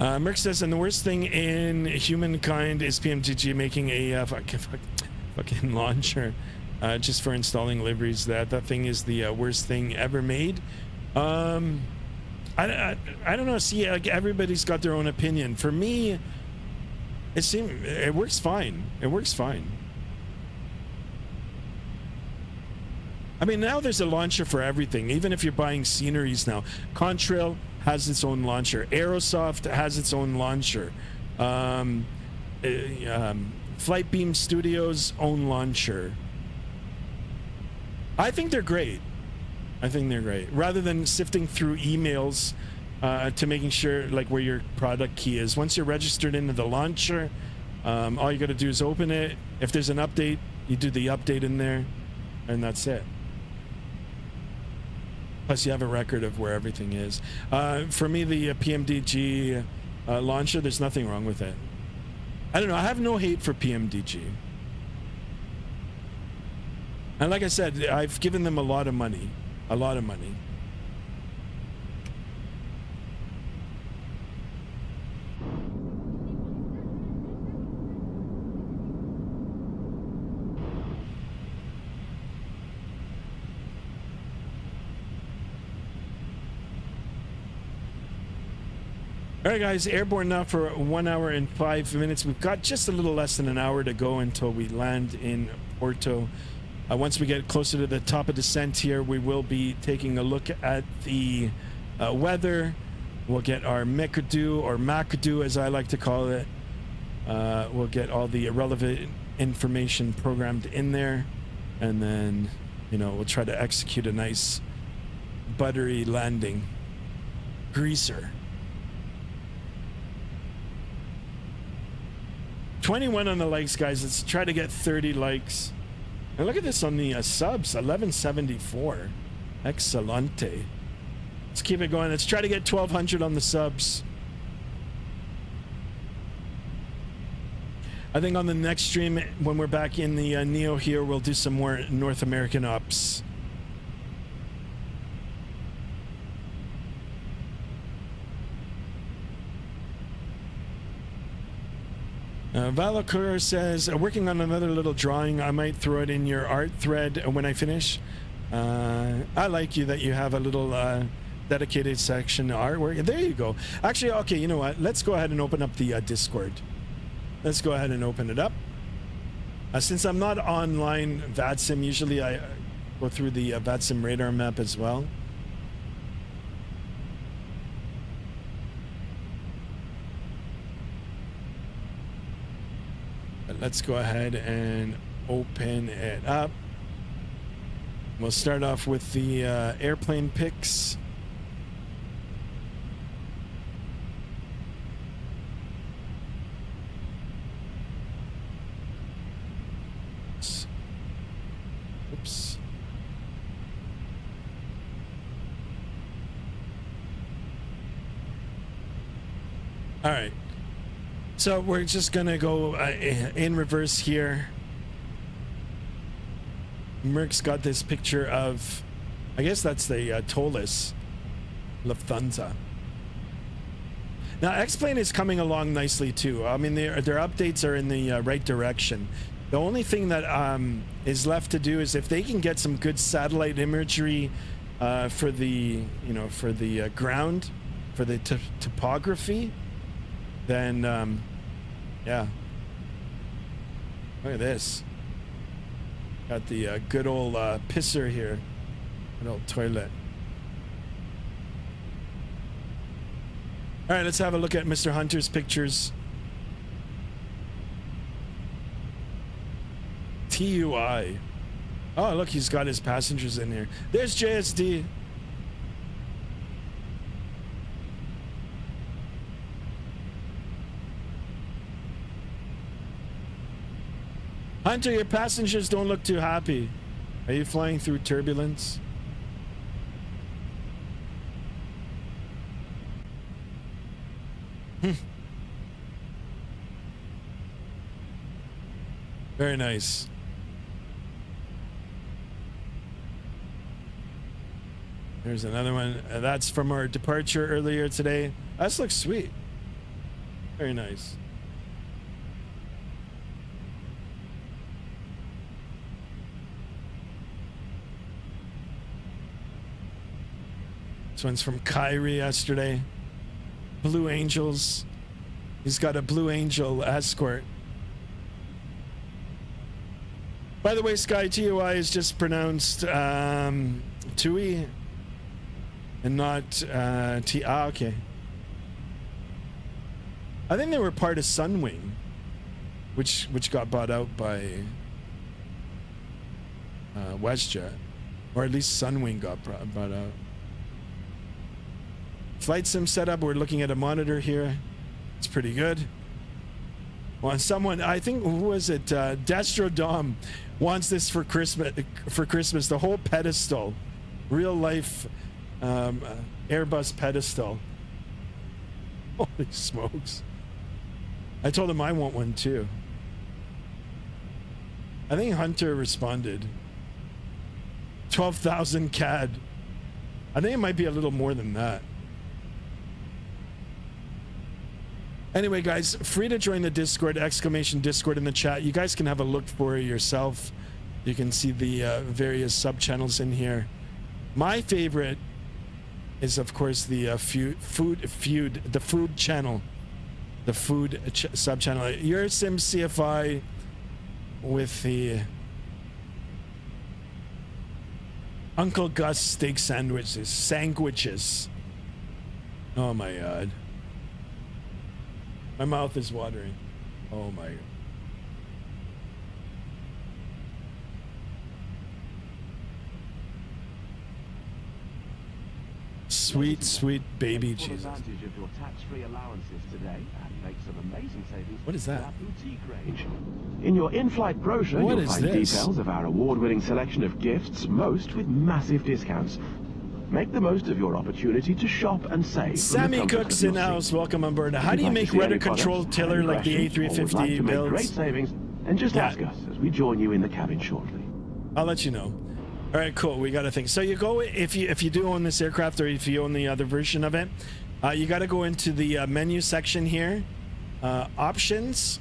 Merck says, and the worst thing in humankind is PMTG making a fucking launcher just for installing liveries. That thing is the worst thing ever made. I don't know. See, like, everybody's got their own opinion. For me, it works fine. It works fine. I mean, now there's a launcher for everything. Even if you're buying sceneries now, Contrail has its own launcher. Aerosoft has its own launcher. Flightbeam Studios' own launcher. I think they're great. I think they're great. Rather than sifting through emails to making sure, like, where your product key is. Once you're registered into the launcher, all you got to do is open it. If there's an update, you do the update in there, and that's it. Plus, you have a record of where everything is. For me, the PMDG launcher, there's nothing wrong with it. I don't know. I have no hate for PMDG. And like I said, I've given them a lot of money. A lot of money. All right, guys, airborne now for 1 hour and 5 minutes. We've got just a little less than an hour to go until we land in Porto. Once we get closer to the top of descent here, we will be taking a look at the weather. We'll get our McAdoo, or McAdoo as I like to call it. We'll get all the relevant information programmed in there, and then, you know, we'll try to execute a nice buttery landing. Greaser. 21 on the likes, guys. Let's try to get 30 likes. And look at this on the subs, 1174. Excelente. Let's keep it going. Let's try to get 1200 on the subs. I think on the next stream, when we're back in the Neo here, we'll do some more North American ups. Valacur says, working on another little drawing. I might throw it in your art thread when I finish. I like you that you have a little dedicated section to artwork. There you go. Actually, okay, you know what? Let's go ahead and open up the Discord. Let's go ahead and open it up. Since I'm not online Vatsim, usually I go through the Vatsim radar map as well. Let's go ahead and open it up. We'll start off with the airplane pics. Oops. All right. So we're just gonna go in reverse here. Merck's got this picture of, I guess that's the Tolis Lufthansa. Now X-Plane is coming along nicely too. I mean, their updates are in the right direction. The only thing that is left to do is if they can get some good satellite imagery for the, you know, for the ground, for the topography, then yeah. Look at this. Got the good old pisser here. Good old toilet. All right, let's have a look at Mr. Hunter's pictures. TUI. Oh, look, he's got his passengers in here. There's JSD. Hunter, your passengers don't look too happy. Are you flying through turbulence? Very nice. There's another one. That's from our departure earlier today. This looks sweet. Very nice. This one's from Kyrie yesterday. Blue Angels. He's got a Blue Angel escort. By the way, Sky, TUI is just pronounced TUI and not T. Ah, okay. I think they were part of Sunwing, which got bought out by WestJet, or at least Sunwing got bought out. Flight sim setup. We're looking at a monitor here. It's pretty good. Well, someone, I think, who was it? Destro Dom wants this for Christmas. For Christmas, the whole pedestal, real life Airbus pedestal. Holy smokes! I told him I want one too. I think Hunter responded. 12,000 CAD. I think it might be a little more than that. Anyway, guys, free to join the Discord, exclamation Discord in the chat. You guys can have a look for it yourself. You can see the various sub channels in here. My favorite is of course the the food channel, the food sub channel. Your Sim CFI with the Uncle Gus steak sandwiches. Oh my god, my mouth is watering. Oh my god. Sweet, sweet baby Take full Jesus. advantage of your tax-free allowances today and make some amazing savings. What is with that? our boutique range. In your in-flight brochure, What you'll is find this? details of our award-winning selection of gifts, most with massive discounts. Make the most of your opportunity to shop and save. from the Sammy comfort Cooks of your in house, seat. welcome on board. How If do you you'd like make to see rudder any products, control have tiller any like the questions, or would like A350 to make great builds? savings, then just Yeah. ask us as we join you in the cabin shortly. I'll let you know. All right, cool. We got to think. So you go if you do own this aircraft, or if you own the other version of it, you got to go into the menu section here, options,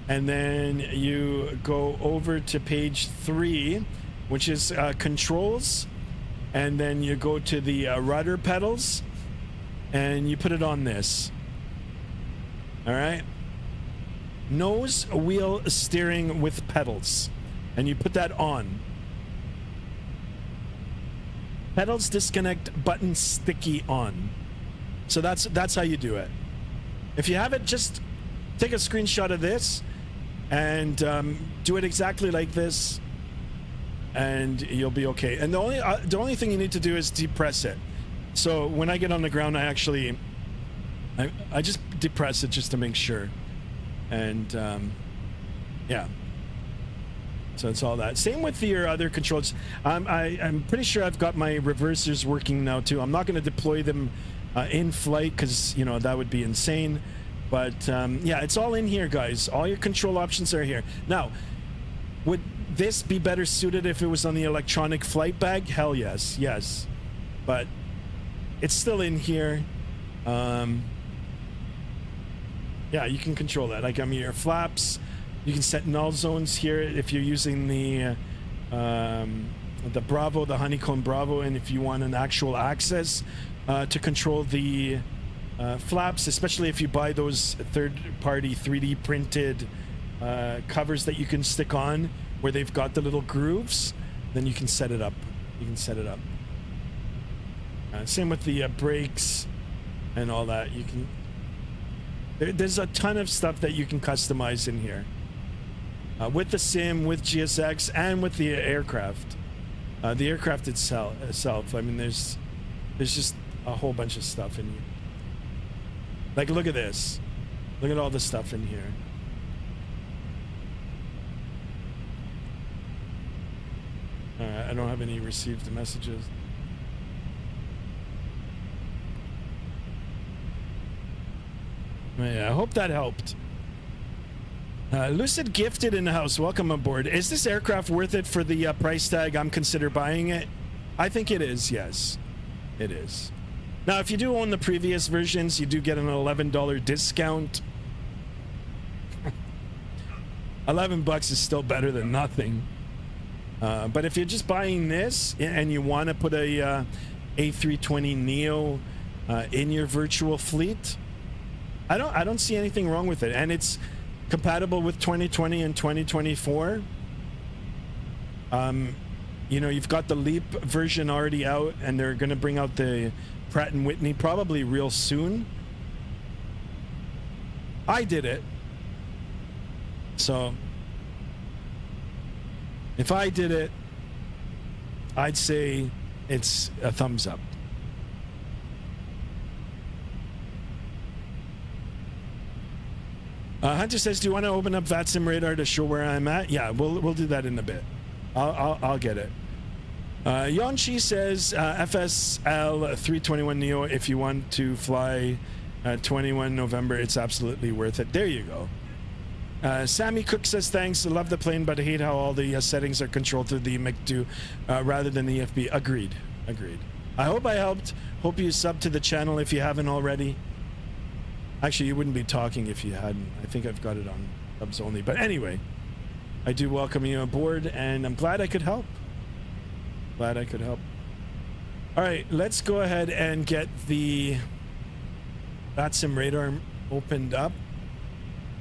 and then you go over to page 3, which is controls, and then you go to the rudder pedals, and you put it on this. All right. Nose wheel steering with pedals, and you put that on. Pedals disconnect, button sticky on. So that's how you do it. If you have it, just take a screenshot of this and do it exactly like this, and you'll be okay. And the only thing you need to do is depress it. So when I get on the ground, I actually I just depress it just to make sure. And yeah. So it's all that. Same with your other controls. I'm pretty sure I've got my reversers working now too. I'm not going to deploy them in flight because, you know, that would be insane. But yeah, it's all in here, guys. All your control options are here. Now, would this be better suited if it was on the electronic flight bag? Hell yes, yes. But it's still in here. Yeah, you can control that. Like, I mean, your flaps. You can set null zones here if you're using the Bravo, the Honeycomb Bravo, and if you want an actual access to control the flaps, especially if you buy those third-party 3D printed covers that you can stick on where they've got the little grooves, then you can set it up. You can set it up. Same with the brakes and all that. You can. There's a ton of stuff that you can customize in here. With the sim, with GSX, and with the aircraft. The aircraft itself. I mean, there's just a whole bunch of stuff in here. Like, look at this. Look at all the stuff in here. I don't have any received messages. Yeah, I hope that helped. Lucid Gifted in the house. Welcome aboard. Is this aircraft worth it for the price tag? I'm consider buying it. I think it is. Yes, it is. Now, if you do own the previous versions, you do get an $11 discount. $11 is still better than nothing. But if you're just buying this and you want to put a A320neo in your virtual fleet, I don't see anything wrong with it, and it's compatible with 2020 and 2024. You know, you've got the Leap version already out, and they're going to bring out the Pratt & Whitney probably real soon. I did it. So if I did it, I'd say it's a thumbs up. Hunter says, "Do you want to open up Vatsim radar to show where I'm at?" Yeah, we'll do that in a bit. I'll get it. Yonchi says, "FSL 321 Neo. If you want to fly 21 November, it's absolutely worth it." There you go. Sammy Cook says, "Thanks. I love the plane, but I hate how all the settings are controlled through the MiG-2 rather than the FB." Agreed. I hope I helped. Hope you sub to the channel if you haven't already. Actually, you wouldn't be talking if you hadn't. I think I've got it on subs only. But anyway, I do welcome you aboard, and I'm glad I could help. All right, let's go ahead and get the Vatsim radar opened up.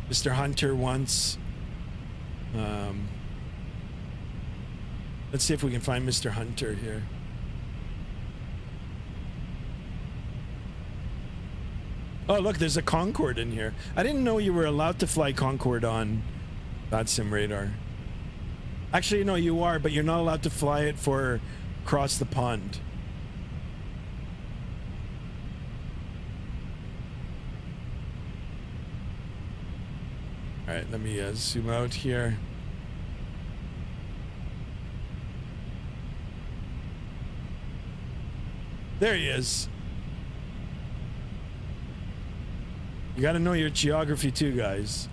Mr. Hunter wants... let's see if we can find Mr. Hunter here. Oh, look, there's a Concorde in here. I didn't know you were allowed to fly Concorde on Vatsim radar. Actually, no, you are, but you're not allowed to fly it for across the pond. All right, let me zoom out here. There he is. You got to know your geography too, guys.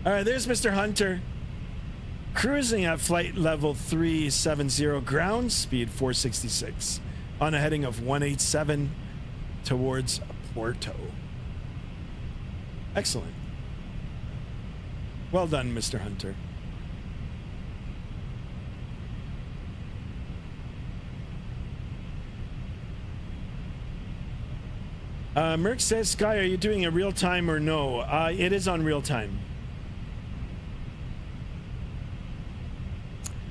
All right, there's Mr. Hunter. Cruising at flight level 370, ground speed 466, on a heading of 187 towards Porto. Excellent. Well done, Mr. Hunter. Merck says, Sky, are you doing it real time or no? It is on real time.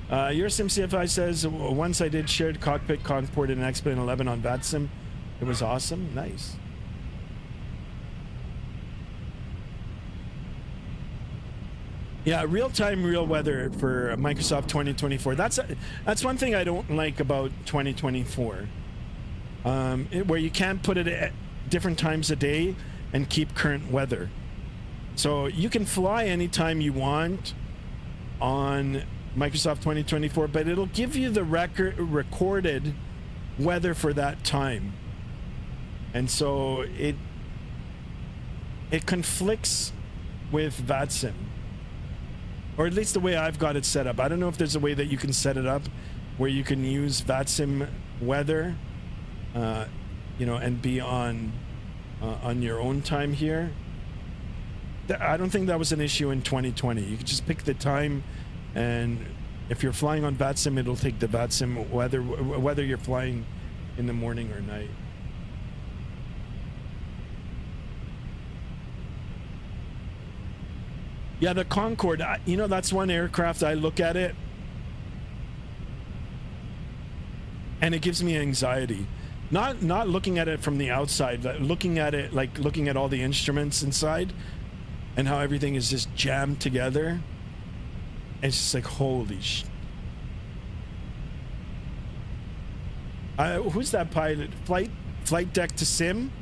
Your SimCFI says, once I did shared cockpit, Concorde, and X-Plane 11 on Vatsim. It was awesome. Nice. Yeah, real time, real weather for Microsoft 2024. That's one thing I don't like about 2024. Where you can't put it at different times a day and keep current weather. So you can fly anytime you want on Microsoft 2024, but it'll give you the recorded weather for that time. And so it conflicts with Vatsim, or at least the way I've got it set up. I don't know if there's a way that you can set it up where you can use Vatsim weather, and be on your own time here. I don't think that was an issue in 2020. You could just pick the time, and if you're flying on Vatsim, it'll take the Vatsim weather, whether you're flying in the morning or night. Yeah, the Concorde, that's one aircraft I look at it and it gives me anxiety. Not looking at it from the outside, but looking at it like looking at all the instruments inside and how everything is just jammed together. It's just like, holy shit. Who's that pilot? Flight deck to sim?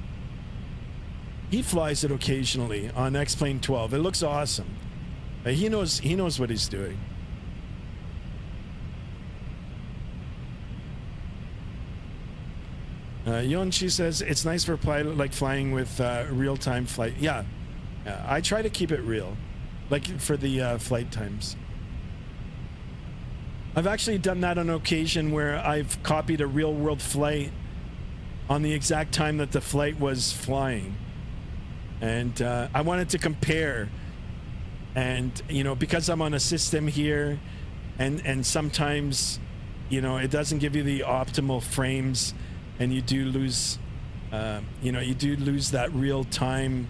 He flies it occasionally on X-Plane 12. It looks awesome. He knows what he's doing. Yonchi says it's nice for a pilot like flying with real-time flight. Yeah, I try to keep it real, like for the flight times. I've actually done that on occasion where I've copied a real-world flight on the exact time that the flight was flying, and I wanted to compare. And because I'm on a system here, and sometimes it doesn't give you the optimal frames. And you do lose, that real time,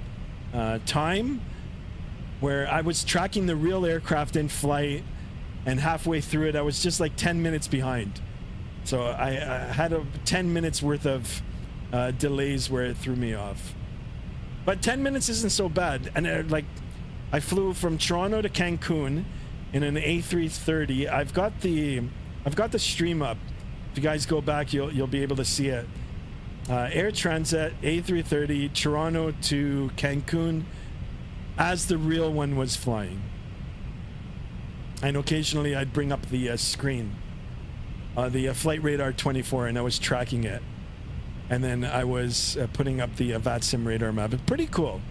where I was tracking the real aircraft in flight, and halfway through it, I was just like 10 minutes behind. So I had 10 minutes worth of delays where it threw me off. But 10 minutes isn't so bad. And I flew from Toronto to Cancun in an A330. I've got the stream up. If you guys go back, you'll be able to see it. Air Transat A330 Toronto to Cancun as the real one was flying. And occasionally I'd bring up the screen, the Flight Radar 24, and I was tracking it. And then I was putting up the Vatsim radar map. It's pretty cool.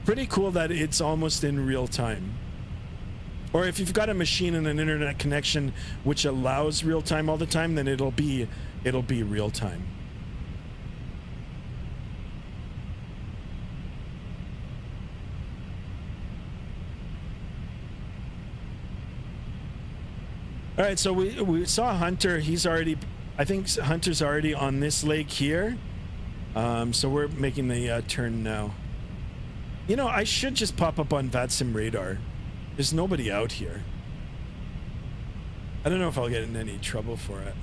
Pretty cool that it's almost in real time. Or if you've got a machine and an internet connection which allows real time all the time, then it'll be real time. All right, so we saw Hunter. He's already I think Hunter's already on this lake here. So we're making the turn now. You know, I should just pop up on Vatsim radar. There's nobody out here. I don't know if I'll get in any trouble for it.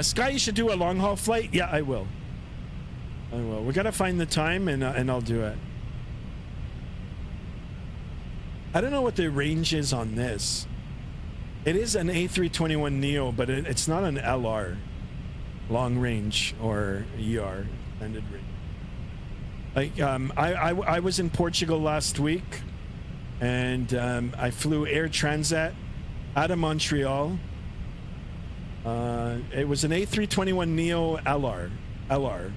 Sky, you should do a long haul flight. Yeah, I will. I will. We gotta find the time, and I'll do it. I don't know what the range is on this. It is an A321 Neo, but it's not an LR, long range, or ER, extended range. Like I was in Portugal last week, and I flew Air Transat out of Montreal. It was an A321 Neo LR.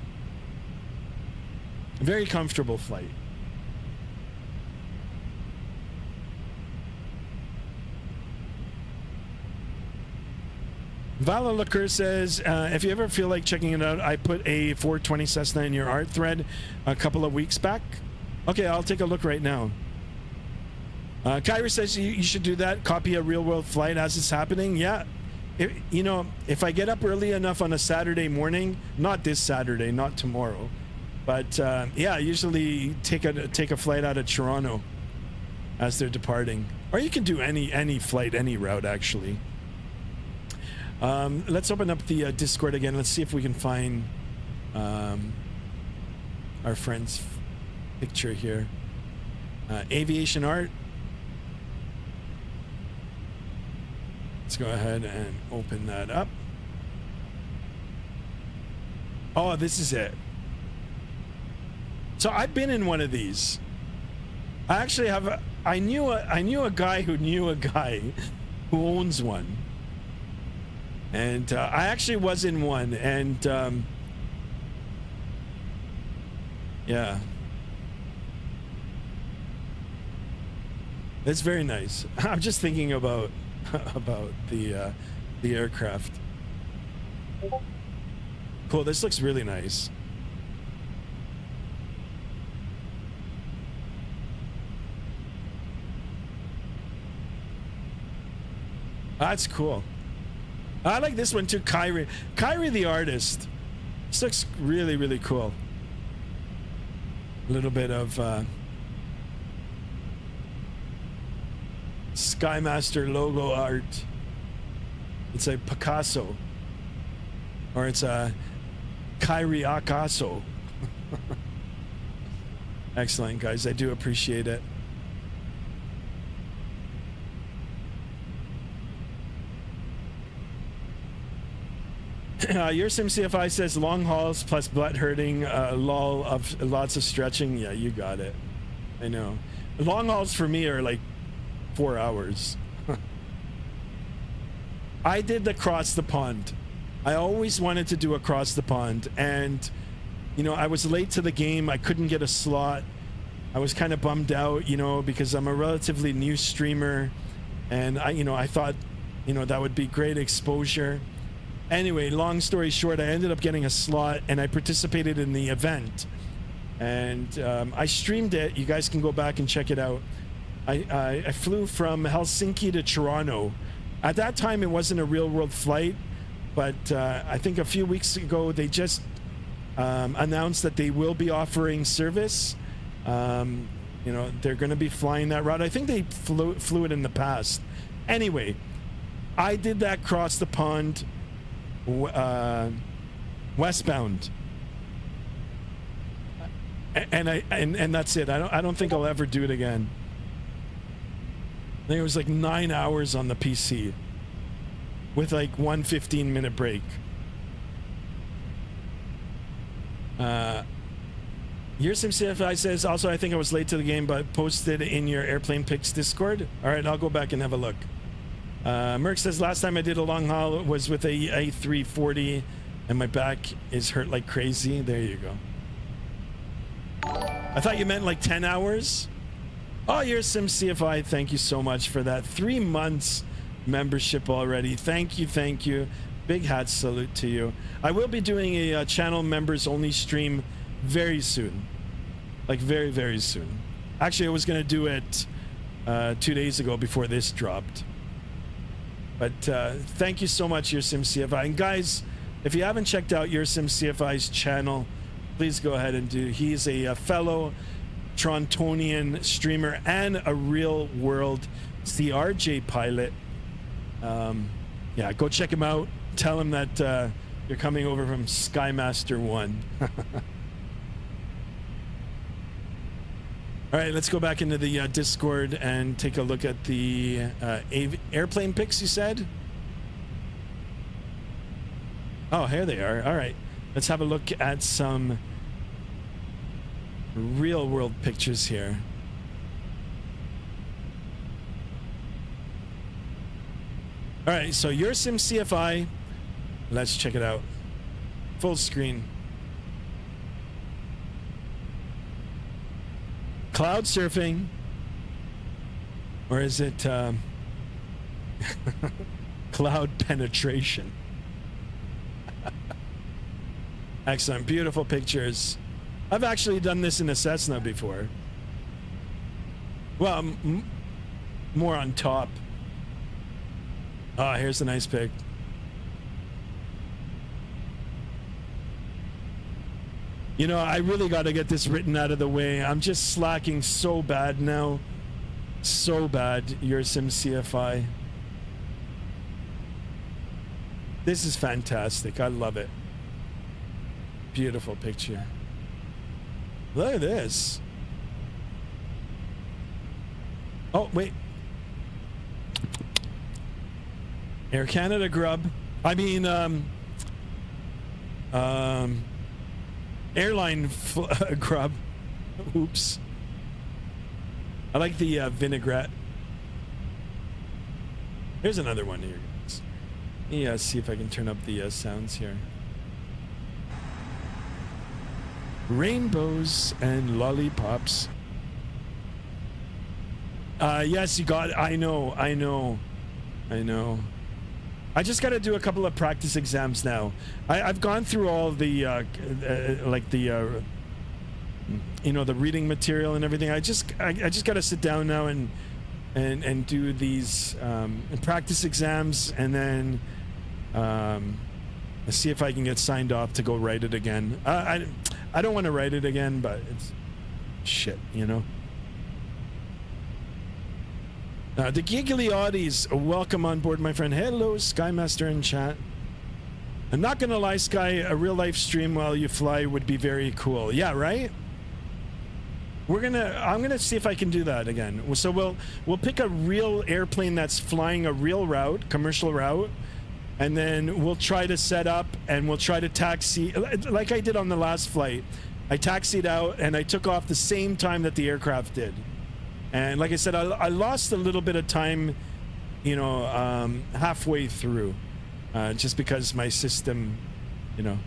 Very comfortable flight. Vala Lacur says, if you ever feel like checking it out, I put a 420 Cessna in your art thread a couple of weeks back. Okay, I'll take a look right now. Kyra says you should do that. Copy a real-world flight as it's happening. Yeah. You know, if I get up early enough on a Saturday morning, not this Saturday, not tomorrow, but yeah, I usually take a flight out of Toronto as they're departing. Or you can do any flight, any route, actually. Let's open up the Discord again. Let's see if we can find our friend's picture here. Aviation art. Let's go ahead and open that up. Oh, this is it. So I've been in one of these. I actually have I knew a guy who knew a guy who owns one. And I actually was in one, and yeah, it's very nice. I'm just thinking about the aircraft. Cool. This looks really nice. That's cool. I like this one too, Kyrie. Kyrie the artist. This looks really, really cool. A little bit of Skymaster logo art. It's a Picasso. Or it's a Kyrie Akaso. Excellent, guys. I do appreciate it. Your SimCFI says long hauls plus butt hurting, lol of lots of stretching. Yeah, you got it. I know. Long hauls for me are like 4 hours. I did the cross the pond. I always wanted to do across the pond, and you know, I was late to the game. I couldn't get a slot. I was kind of bummed out, you know, because I'm a relatively new streamer, and I thought, you know, that would be great exposure. Anyway, long story short, I ended up getting a slot, and I participated in the event, and I streamed it. You guys can go back and check it out. I flew from Helsinki to Toronto. At that time, it wasn't a real-world flight, but I think a few weeks ago they just announced that they will be offering service. You know, they're going to be flying that route. I think they flew it in the past. Anyway, I did that cross the pond. Westbound, and that's it. I don't think I'll ever do it again. I think it was like 9 hours on the PC with like 1 15-minute break. Your SimCFI says also, I think I was late to the game, but posted in your airplane pics Discord. All right, I'll go back and have a look. Merck says, last time I did a long haul was with a A340 and my back is hurt like crazy. There you go. I thought you meant like 10 hours. Oh, your SimCFI, thank you so much for that. 3 months membership already. Thank you. Big hat salute to you. I will be doing a channel members only stream very soon. Like very, very soon. Actually, I was going to do it 2 days ago before this dropped. But thank you so much, Your Sim CFI. And guys, if you haven't checked out Your Sim CFI's channel, please go ahead and do. He's a fellow Torontonian streamer and a real world CRJ pilot. Yeah, go check him out. Tell him that you're coming over from Skymaster 1. All right, let's go back into the Discord and take a look at the airplane pics, you said? Oh, here they are. All right, let's have a look at some real world pictures here. All right, so Your Sim CFI. Let's check it out. Full screen. Cloud surfing. Or is it cloud penetration? Excellent. Beautiful pictures. I've actually done this in a Cessna before. Well, more on top. Oh, here's a nice pic. You know, I really got to get this written out of the way. I'm just slacking so bad now. So bad, Your Sim CFI. This is fantastic. I love it. Beautiful picture. Look at this. Oh, wait. Air Canada grub. I mean, airline grub. Oops. I like the vinaigrette. Here's another one here, guys. Yeah, see if I can turn up the sounds here. Rainbows and lollipops. Yes, you got it. I know. I just got to do a couple of practice exams now. I've gone through all the you know, the reading material and everything. I just got to sit down now and do these practice exams, and then see if I can get signed off to go write it again. I don't want to write it again, but it's shit, you know. The Giggly Oddies, welcome on board, my friend. Hello, Skymaster in chat. I'm not gonna lie, Sky, a real life stream while you fly would be very cool. Yeah, right? I'm gonna see if I can do that again. So we'll pick a real airplane that's flying a real route, commercial route, and then we'll try to set up and we'll try to taxi like I did on the last flight. I taxied out and I took off the same time that the aircraft did. And like I said, I lost a little bit of time, you know, halfway through, just because my system, you know.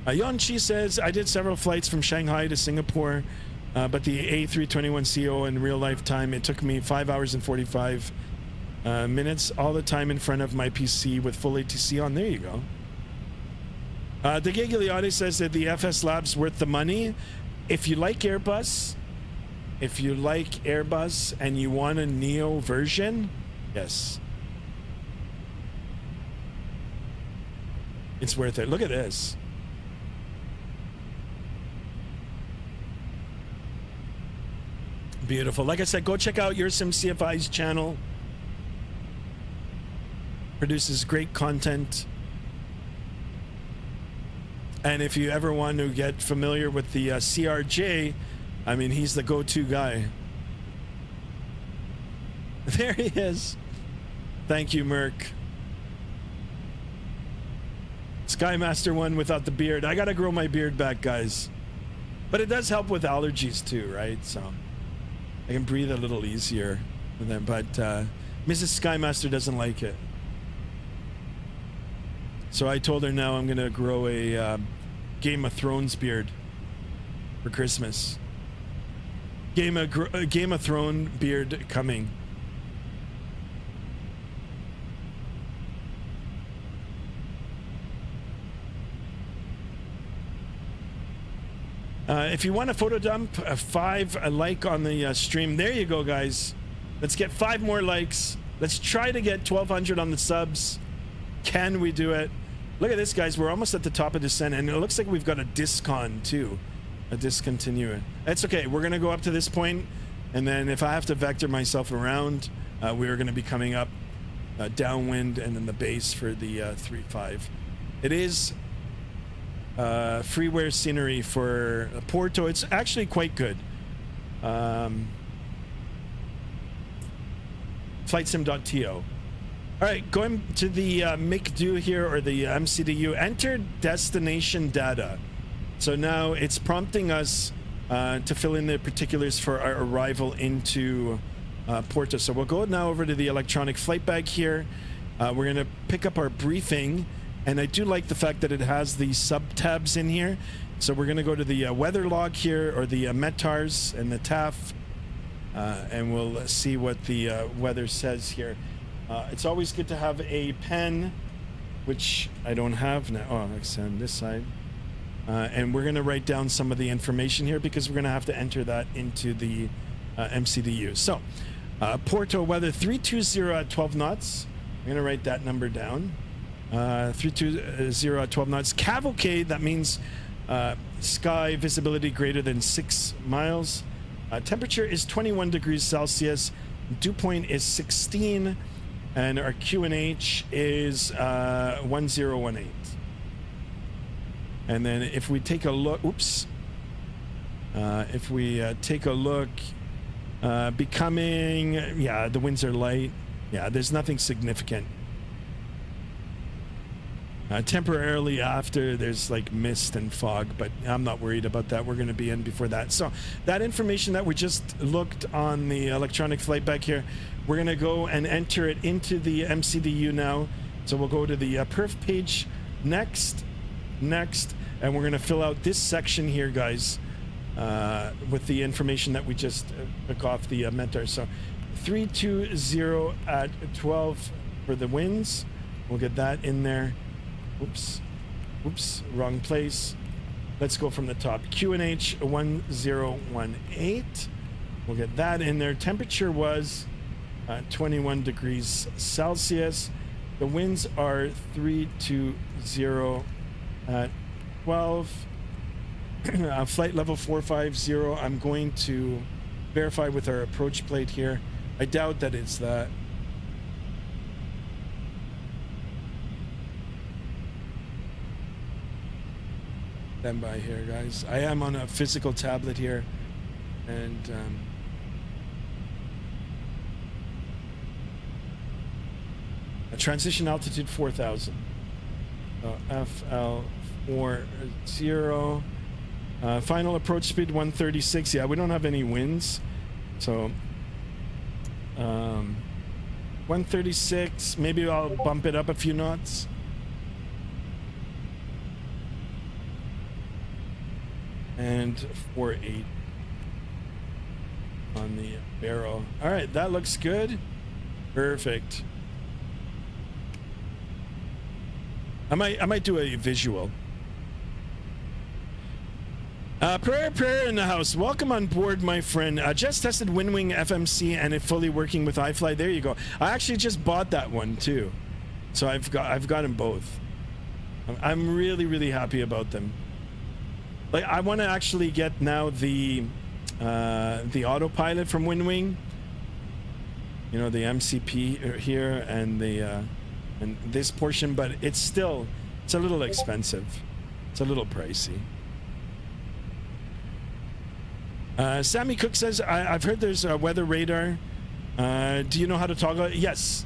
Yonchi says, I did several flights from Shanghai to Singapore, but the A321CO in real life time, it took me 5 hours and 45 minutes, all the time in front of my PC with full ATC on. There you go. The Giggly Audi says that the FSLabs worth the money. If you like Airbus and you want a Neo version, yes. It's worth it. Look at this. Beautiful. Like I said, go check out Your Sim CFI's channel. Produces great content. And if you ever want to get familiar with the CRJ, I mean, he's the go-to guy. There he is. Thank you, Merc. Skymaster 1 without the beard. I gotta grow my beard back, guys. But it does help with allergies too, right? So I can breathe a little easier with them. But Mrs. Skymaster doesn't like it. So I told her now I'm gonna grow a Game of Thrones beard for Christmas. Game of Thrones beard coming. If you want a photo dump, a like on the stream. There you go, guys. Let's get 5 more likes. Let's try to get 1,200 on the subs. Can we do it? Look at this, guys. We're almost at the top of descent, and it looks like we've got a discon too. A discontinue. It's okay. We're gonna go up to this point, and then if I have to vector myself around, we're gonna be coming up downwind, and then the base for the 3.5. It is freeware scenery for Porto. It's actually quite good. Flightsim.to. All right, going to the MCDU here, or the MCDU. Enter destination data. So now it's prompting us to fill in the particulars for our arrival into Porto. So we'll go now over to the electronic flight bag here. We're going to pick up our briefing, and I do like the fact that it has the sub tabs in here. So we're going to go to the weather log here, or the METARS and the TAF, and we'll see what the weather says here. It's always good to have a pen, which I don't have now. Oh, it's on this side. And we're going to write down some of the information here, because we're going to have to enter that into the MCDU. So, Porto weather 320 at 12 knots. I'm going to write that number down. 320 at 12 knots. Cavalcade, that means sky visibility greater than 6 miles. Temperature is 21 degrees Celsius. Dew point is 16. And our QNH is 1018. And then if we take a look, oops. If we take a look, becoming, yeah, the winds are light. Yeah, there's nothing significant. Temporarily after, there's like mist and fog, but I'm not worried about that. We're going to be in before that. So that information that we just looked on the electronic flight back here, we're going to go and enter it into the MCDU now. So we'll go to the perf page next, and we're going to fill out this section here, guys, with the information that we just took off the METAR. So 320 at 12 for the winds. We'll get that in there. Oops, wrong place. Let's go from the top. QNH 1018. We'll get that in there. Temperature was 21 degrees Celsius. The winds are 320 at 12. Flight level 450. I'm going to verify with our approach plate here. I doubt that it's that. Stand by here, guys. I am on a physical tablet here, and a transition altitude 4,000. So FL40. Final approach speed 136. Yeah, we don't have any winds, so 136. Maybe I'll bump it up a few knots. And 48 on the barrel. All right, that looks good. Perfect. I might do a visual. Prayer in the house. Welcome on board, my friend. Just tested WinWing FMC and it fully working with iFly. There you go. I actually just bought that one too, so I've got them both. I'm really happy about them. Like, I want to actually get now the autopilot from WinWing. You know, the MCP here and the and this portion, but it's a little expensive. It's a little pricey. Sammy Cook says, I've heard there's a weather radar. Do you know how to toggle it? Yes,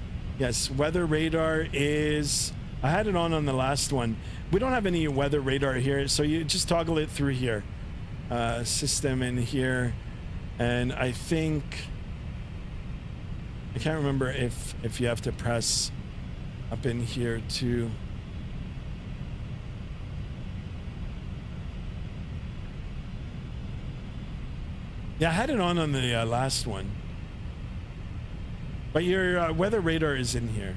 weather radar is, I had it on the last one. We don't have any weather radar here, so you just toggle it through here. System in here, and I think, I can't remember if you have to press up in here too. Yeah, I had it on the last one. But your weather radar is in here.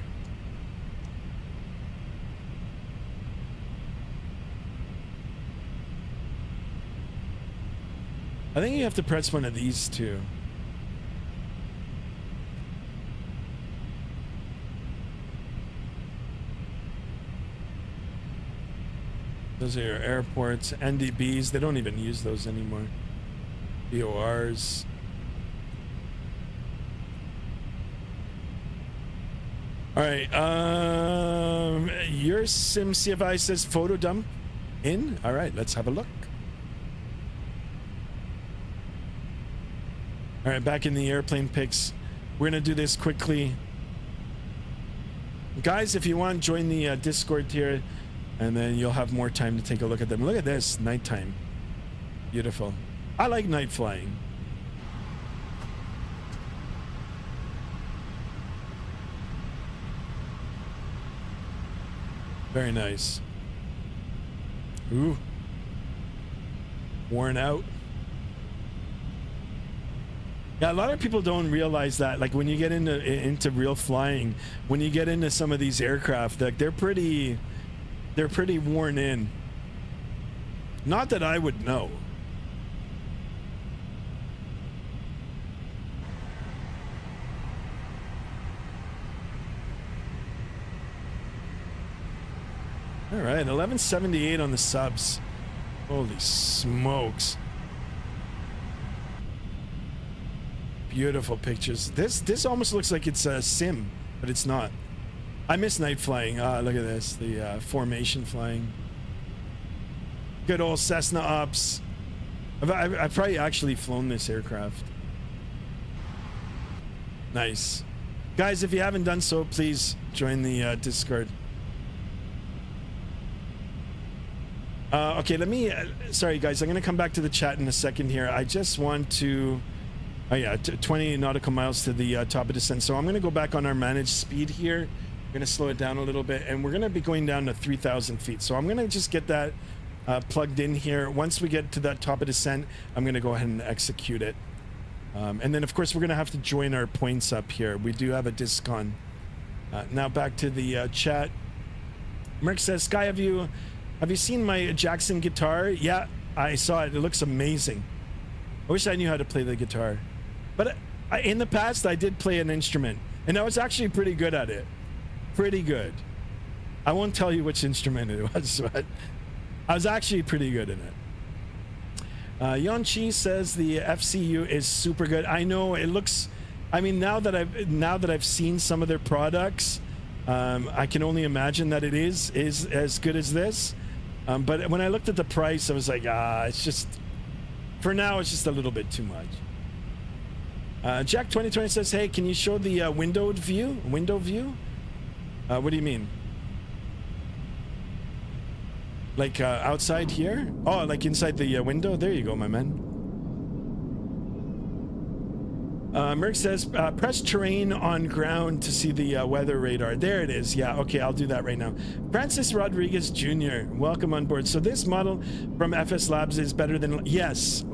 I think you have to press one of these two. Those are your airports, NDBs. They don't even use those anymore. BORs. All right. Your SimCFI says photo dump in. All right, let's have a look. All right, back in the airplane pics. We're gonna do this quickly, guys. If you want, join the Discord here, and then you'll have more time to take a look at them. Look at this, nighttime. Beautiful. I like night flying. Very nice. Ooh. Worn out. Yeah, a lot of people don't realize that. Like when you get into real flying, when you get into some of these aircraft, like they're pretty worn in. Not that I would know. All right, 1178 on the subs. Holy smokes. Beautiful pictures. This almost looks like it's a sim, but it's not. I miss night flying. Look at this, the formation flying. Good old Cessna ops. I've probably actually flown this aircraft. Nice. Guys, if you haven't done so, please join the Discord. Okay, let me, sorry guys, I'm going to come back to the chat in a second here. I just want to, oh yeah, 20 nautical miles to the top of descent. So I'm going to go back on our managed speed here. I'm going to slow it down a little bit, and we're going to be going down to 3,000 feet. So I'm going to just get that plugged in here. Once we get to that top of descent, I'm going to go ahead and execute it. And then of course we're going to have to join our points up here. We do have a discon. Now back to the chat. Merck says, Sky, have you seen my Jackson guitar? Yeah, I saw it. It looks amazing. I wish I knew how to play the guitar. But in the past, I did play an instrument, and I was actually pretty good at it. Pretty good. I won't tell you which instrument it was, but I was actually pretty good in it. Yon Chi says the FCU is super good. I know it looks. I mean, now that I've seen some of their products, I can only imagine that it is as good as this. But when I looked at the price, I was like, it's just, for now, it's just a little bit too much. Jack 2020 says, hey, can you show the window view? What do you mean? Like outside here? Oh, like inside the window? There you go, my man. Merck says, press terrain on ground to see the weather radar. There it is. Yeah, okay, I'll do that right now. Francis Rodriguez Jr., welcome on board. So this model from FSLabs is better than... Yes,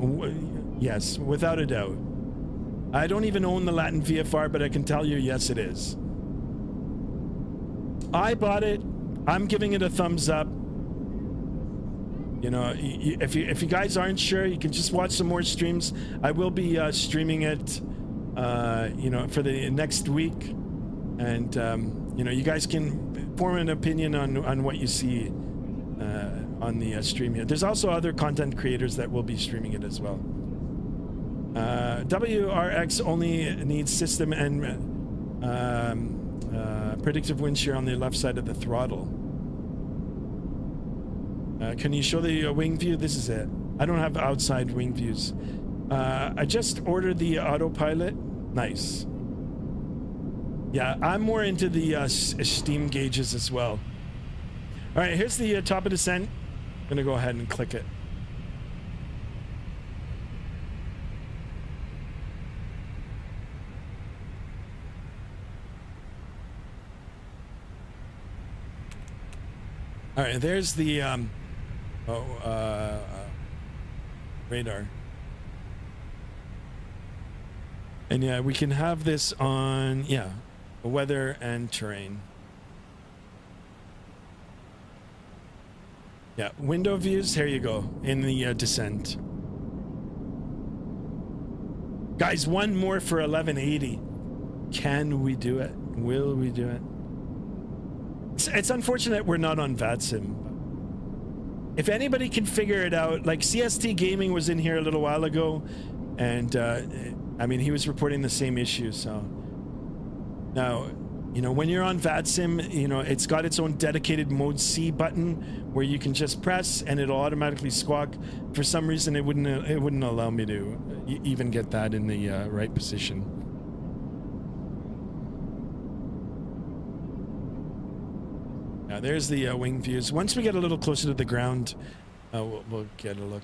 yes, without a doubt. I don't even own the Latin VFR, but I can tell you, yes, it is. I bought it. I'm giving it a thumbs up. You know, if you guys aren't sure, you can just watch some more streams. I will be streaming it, you know, for the next week, and you know, you guys can form an opinion on what you see on the stream here. There's also other content creators that will be streaming it as well. WRX only needs system and predictive wind shear on the left side of the throttle. Can you show the wing view? This is it. I don't have outside wing views. I just ordered the autopilot. Nice. Yeah, I'm more into the steam gauges as well. All right, here's the top of descent. I'm gonna go ahead and click it. All right, there's the radar. And yeah, we can have this on, yeah, weather and terrain. Yeah, window views, here you go, in the descent. Guys, one more for 1180. Can we do it? Will we do it? It's unfortunate we're not on Vatsim. If anybody can figure it out, like CST Gaming was in here a little while ago, and I mean, he was reporting the same issue. So now, you know, when you're on Vatsim, you know, it's got its own dedicated mode C button where you can just press and it'll automatically squawk. For some reason, it wouldn't allow me to even get that in the right position. Now there's the wing views. Once we get a little closer to the ground, we'll get a look.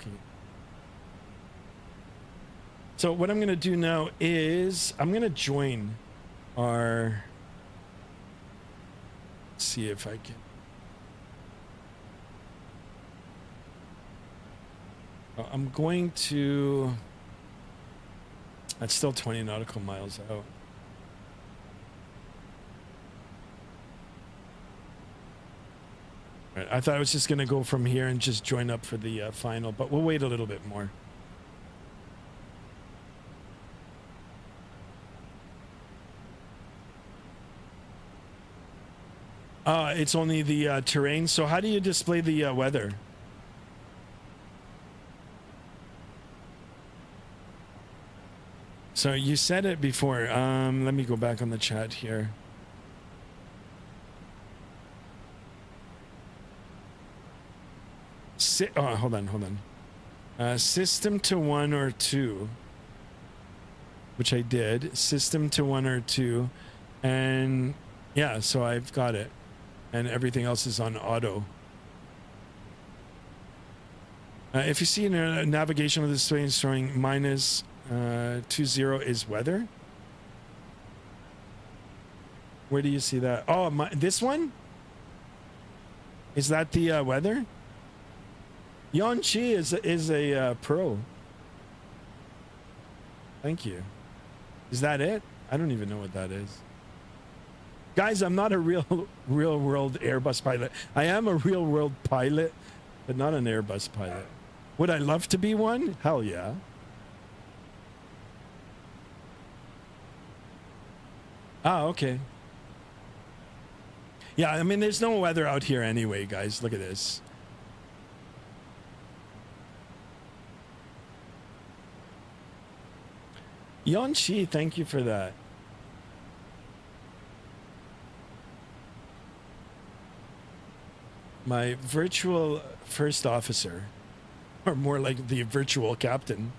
So what I'm going to do now is I'm going to join our... see if I can. I'm going to. That's still 20 nautical miles out. Right, I thought I was just going to go from here and just join up for the final, but we'll wait a little bit more. It's only the terrain. So how do you display the weather? So you said it before. Let me go back on the chat here. Hold on. System to 1 or 2, which I did. System to 1 or 2, and yeah, so I've got it. And everything else is on auto. If you see in a navigation of the display showing minus 20 is weather. Where do you see that? Oh, this one? Is that the weather? Yon Chi is a pro. Thank you. Is that it? I don't even know what that is. Guys, I'm not a real world Airbus pilot. I am a real world pilot, but not an Airbus pilot. Would I love to be one? Hell yeah. Ah, okay. Yeah, I mean, there's no weather out here anyway, guys. Look at this. Yon Chi, thank you for that. My virtual first officer, or more like the virtual captain.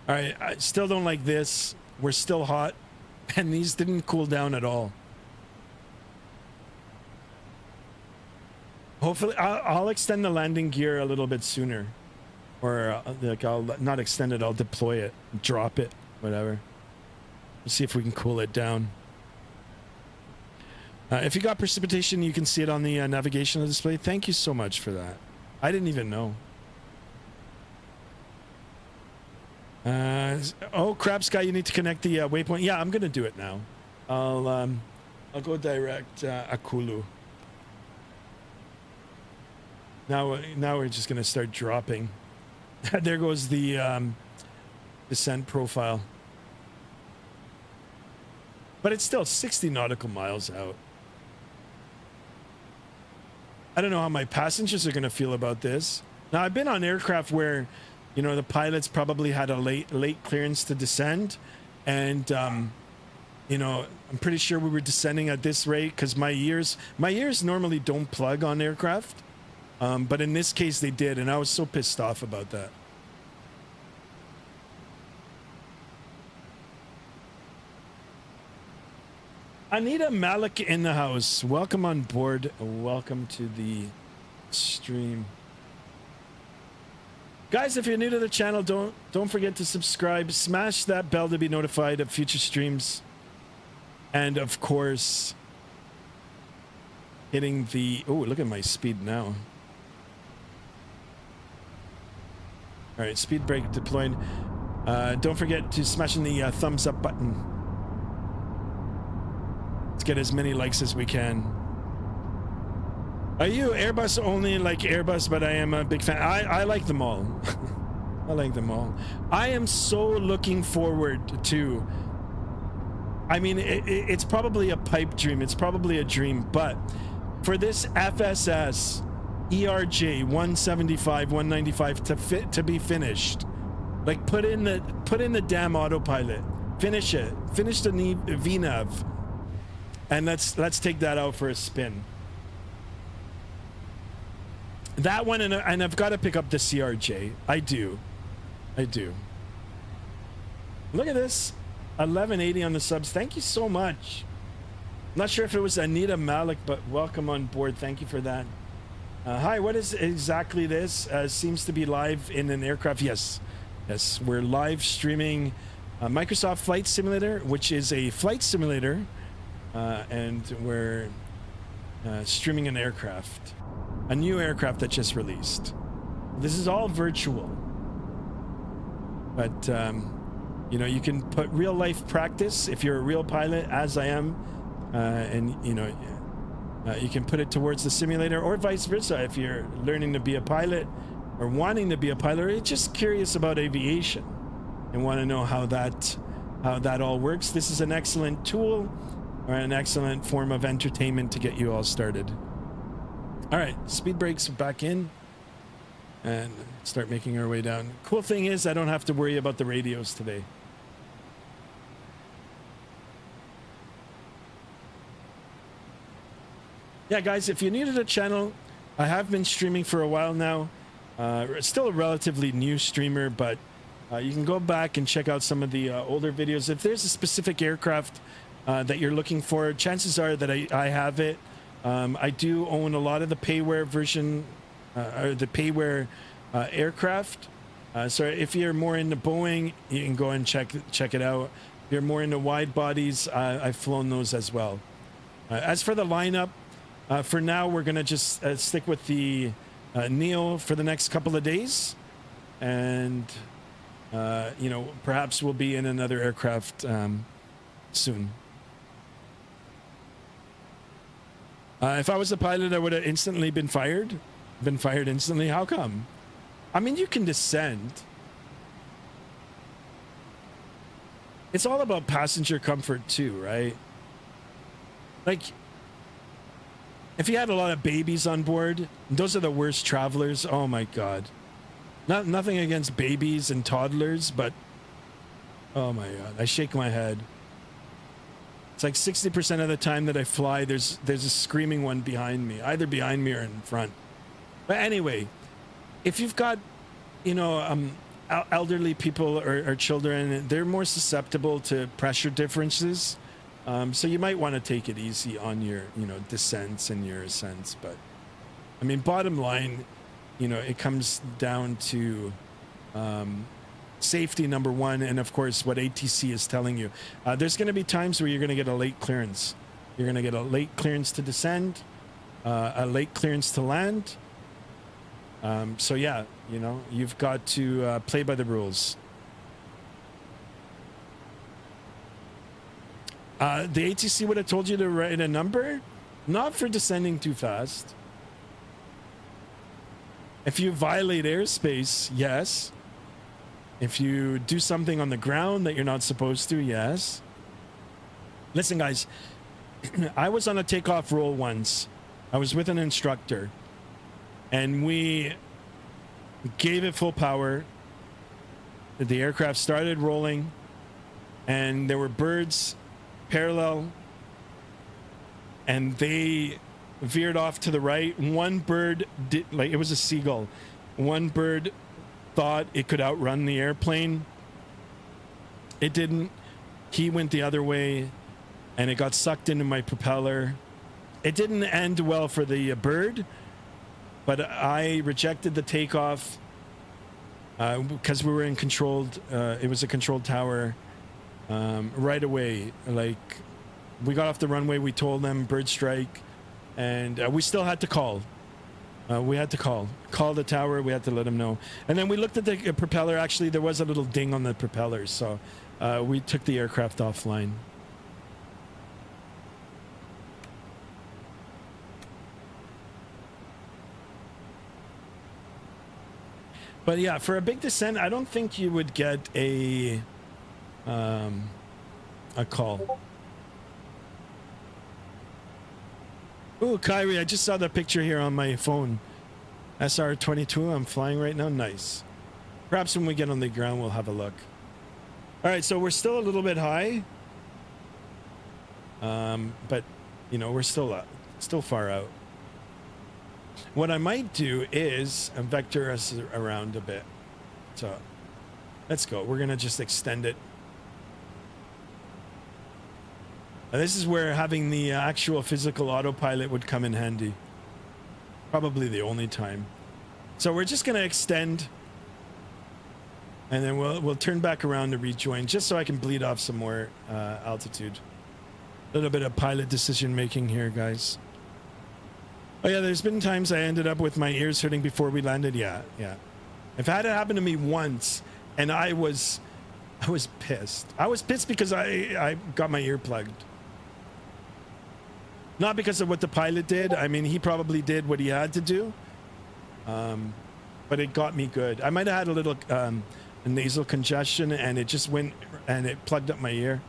All right, I still don't like this. We're still hot, and these didn't cool down at all. Hopefully, I'll extend the landing gear a little bit sooner, or like I'll not extend it. I'll deploy it, drop it, whatever. Let's see if we can cool it down. If you got precipitation, you can see it on the navigational display. Thank you so much for that. I didn't even know. Oh, Crab Sky, you need to connect the waypoint. Yeah, I'm gonna do it now. I'll go direct Akulu. Now we're just gonna start dropping. There goes the descent profile. But it's still 60 nautical miles out. I don't know how my passengers are going to feel about this. Now, I've been on aircraft where, you know, the pilots probably had a late clearance to descend. And, you know, I'm pretty sure we were descending at this rate because my ears normally don't plug on aircraft. But in this case, they did. And I was so pissed off about that. Anita Malik in the house. Welcome on board. Welcome to the stream. Guys, if you're new to the channel, don't forget to subscribe. Smash that bell to be notified of future streams. And of course, hitting the... Oh, look at my speed now. All right, speed brake deployed. Don't forget to smash in the thumbs up button. Let's get as many likes as we can. Are you Airbus only? Like Airbus, but I am a big fan. I like them all. I like them all. I am so looking forward to. I mean, it's probably a pipe dream. It's probably a dream, but for this FSS ERJ 175, 195 to be finished, like put in the damn autopilot, finish it, finish the VNAV, and let's take that out for a spin. That one, and I've got to pick up the CRJ. I do. Look at this, 1180 on the subs. Thank you so much. I'm not sure if it was Anita Malik, but welcome on board. Thank you for that. Hi, what is exactly this? Seems to be live in an aircraft. Yes, we're live streaming Microsoft Flight Simulator, which is a flight simulator, and we're streaming an aircraft, a new aircraft that just released. This is all virtual, but you know, you can put real life practice if you're a real pilot, as I am, and you know, you can put it towards the simulator, or vice versa if you're learning to be a pilot or wanting to be a pilot, or just curious about aviation and want to know how that all works. This is an excellent tool, or an excellent form of entertainment to get you all started. All right, speed brakes back in and start making our way down. Cool thing is I don't have to worry about the radios today. Yeah, guys, if you needed a channel, I have been streaming for a while now. Still a relatively new streamer, but you can go back and check out some of the older videos. If there's a specific aircraft that you're looking for, chances are that I have it. I do own a lot of the payware version, or the payware aircraft. So if you're more into Boeing, you can go and check it out. If you're more into wide bodies, I've flown those as well. As for the lineup, for now, we're going to just stick with the Neo for the next couple of days. And, you know, perhaps we'll be in another aircraft soon. If I was a pilot, I would have instantly been fired. Been fired instantly. How come? I mean, you can descend. It's all about passenger comfort too, right? Like, if you had a lot of babies on board, those are the worst travelers. Oh my God. Nothing against babies and toddlers, but oh my God, I shake my head. It's like 60% of the time that I fly, there's a screaming one behind me, either behind me or in front. But anyway, if you've got, you know, elderly people or children, they're more susceptible to pressure differences. So you might want to take it easy on your, you know, descents and your ascents. But I mean, bottom line, you know, it comes down to safety, number one, and of course what ATC is telling you. There's going to be times where you're going to get a late clearance. You're going to get a late clearance to descend, a late clearance to land. So yeah, you know, you've got to play by the rules. The ATC would have told you to write a number, not for descending too fast. If you violate airspace, yes. If you do something on the ground that you're not supposed to, yes. Listen, guys, I was on a takeoff roll once. I was with an instructor, and we gave it full power. The aircraft started rolling, and there were birds parallel, and they veered off to the right. One bird did, like, it was a seagull. One bird thought it could outrun the airplane. It didn't. He went the other way, and it got sucked into my propeller. It didn't end well for the bird, but I rejected the takeoff because we were in controlled. It was a controlled tower. Right away, like, we got off the runway, we told them bird strike, and we still had to call. We had to call the tower. We had to let them know. And then we looked at the propeller. Actually, there was a little ding on the propeller, so we took the aircraft offline. But yeah, for a big descent, I don't think you would get a call. Ooh, Kyrie, I just saw the picture here on my phone. SR-22, I'm flying right now. Nice. Perhaps when we get on the ground, we'll have a look. All right, so we're still a little bit high. But, you know, we're still far out. What I might do is vector us around a bit. So let's go. We're going to just extend it. And this is where having the actual physical autopilot would come in handy. Probably the only time. So we're just going to extend. And then we'll turn back around to rejoin just so I can bleed off some more altitude. A little bit of pilot decision making here, guys. Oh yeah, there's been times I ended up with my ears hurting before we landed. Yeah. If it had happened to me once, and I was pissed. I was pissed because I got my ear plugged. Not because of what the pilot did. I mean, he probably did what he had to do. But it got me good. I might have had a little nasal congestion, and it just went and it plugged up my ear.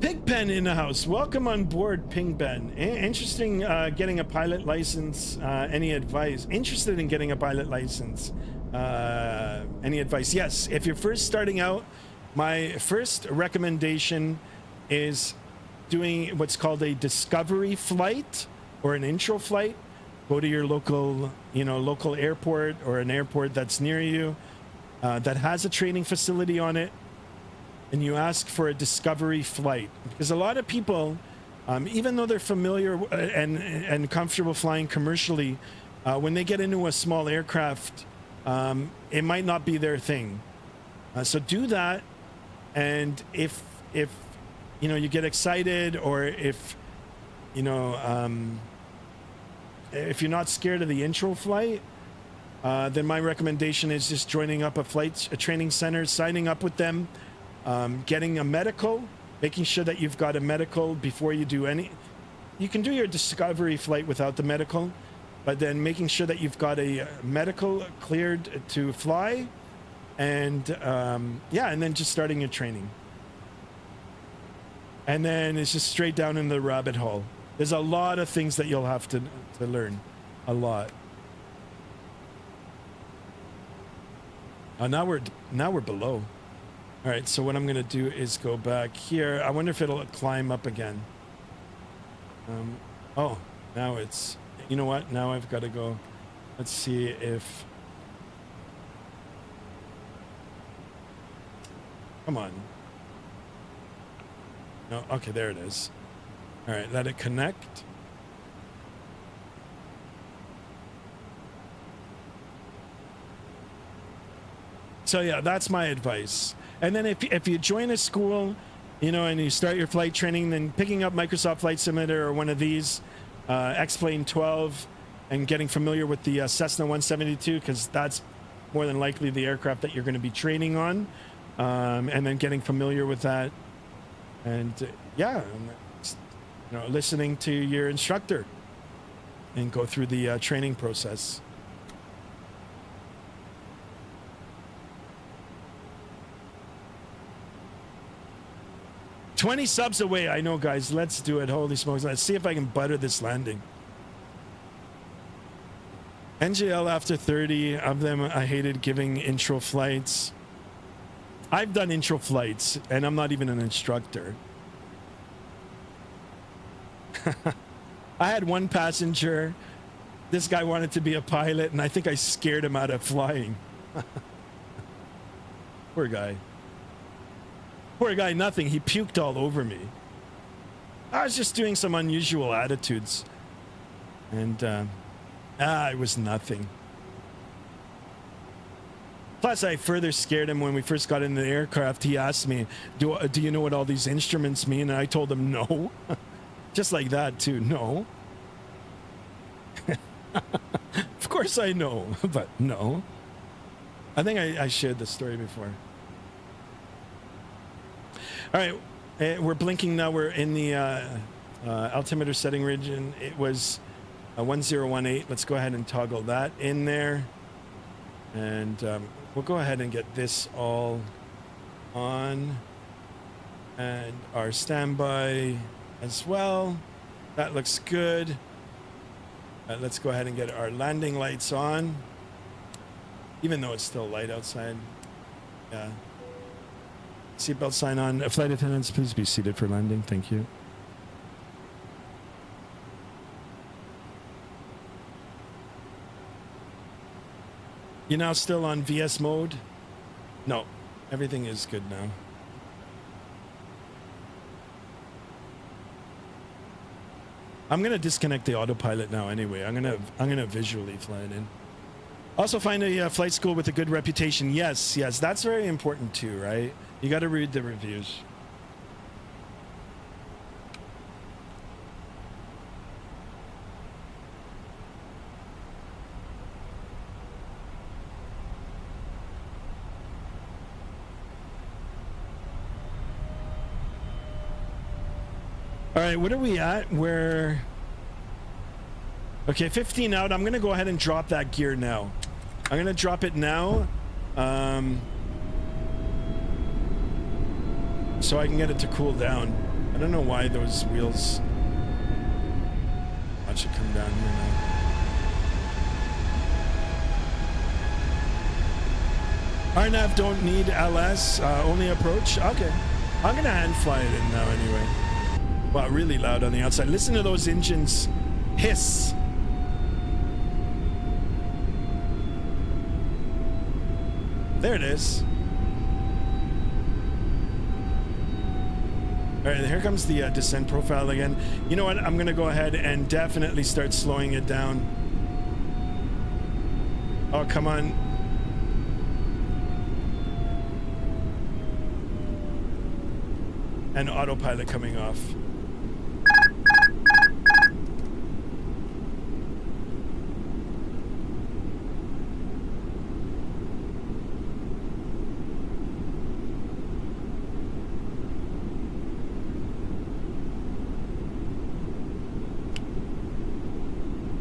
Pigpen in the house. Welcome on board, Pingben. Interesting getting a pilot license. Any advice? Interested in getting a pilot license? Any advice? Yes. If you're first starting out, my first recommendation is doing what's called a discovery flight or an intro flight. Go to your local airport or an airport that's near you that has a training facility on it. And you ask for a discovery flight, because a lot of people, even though they're familiar and comfortable flying commercially, when they get into a small aircraft, it might not be their thing. So do that, and if you get excited, or if you're not scared of the intro flight, then my recommendation is just joining up a training center, signing up with them. Getting a medical, making sure that you've got a medical before you do any. You can do your discovery flight without the medical, but then making sure that you've got a medical cleared to fly, and and then just starting your training. And then it's just straight down in the rabbit hole. There's a lot of things that you'll have to learn, a lot. Oh, now we're below. All right, so what I'm going to do is go back here. I wonder if it'll climb up again. Oh, now it's... You know what? Now I've got to go... Let's see if... Come on. No, okay, there it is. All right, let it connect. So yeah, that's my advice. And then if you join a school, and you start your flight training, then picking up Microsoft Flight Simulator or one of these, X-Plane 12, and getting familiar with the Cessna 172, because that's more than likely the aircraft that you're going to be training on, and then getting familiar with that, and listening to your instructor, and go through the training process. $20 subs away. I know, guys. Let's do it. Holy smokes. Let's see if I can butter this landing. NGL after 30 of them, I hated giving intro flights. I've done intro flights, and I'm not even an instructor. I had one passenger. This guy wanted to be a pilot, and I think I scared him out of flying. Poor guy. Poor guy, nothing. He puked all over me. I was just doing some unusual attitudes. And, it was nothing. Plus, I further scared him when we first got in the aircraft. He asked me, do you know what all these instruments mean? And I told him no. Just like that, too. No. Of course I know, but no. I think I shared this story before. All right, we're blinking now. We're in the altimeter setting region. It was 1018. Let's go ahead and toggle that in there. And we'll go ahead and get this all on. And our standby as well. That looks good. Let's go ahead and get our landing lights on. Even though it's still light outside. Yeah. Seatbelt sign on. Flight attendants, please be seated for landing. Thank you. You're now still on VS mode? No. Everything is good now. I'm gonna disconnect the autopilot now anyway. I'm gonna visually fly it in. Also find a flight school with a good reputation. Yes, that's very important too, right? You got to read the reviews. All right, what are we at? We're okay, 15 out. I'm going to go ahead and drop that gear now. I'm going to drop it now. So I can get it to cool down. I don't know why those wheels... I should come down here now. RNAV don't need LS, only approach. Okay. I'm going to hand fly it in now anyway. Wow, really loud on the outside. Listen to those engines hiss. There it is. All right, here comes the descent profile again. You know what? I'm going to go ahead and definitely start slowing it down. Oh, come on. And autopilot coming off.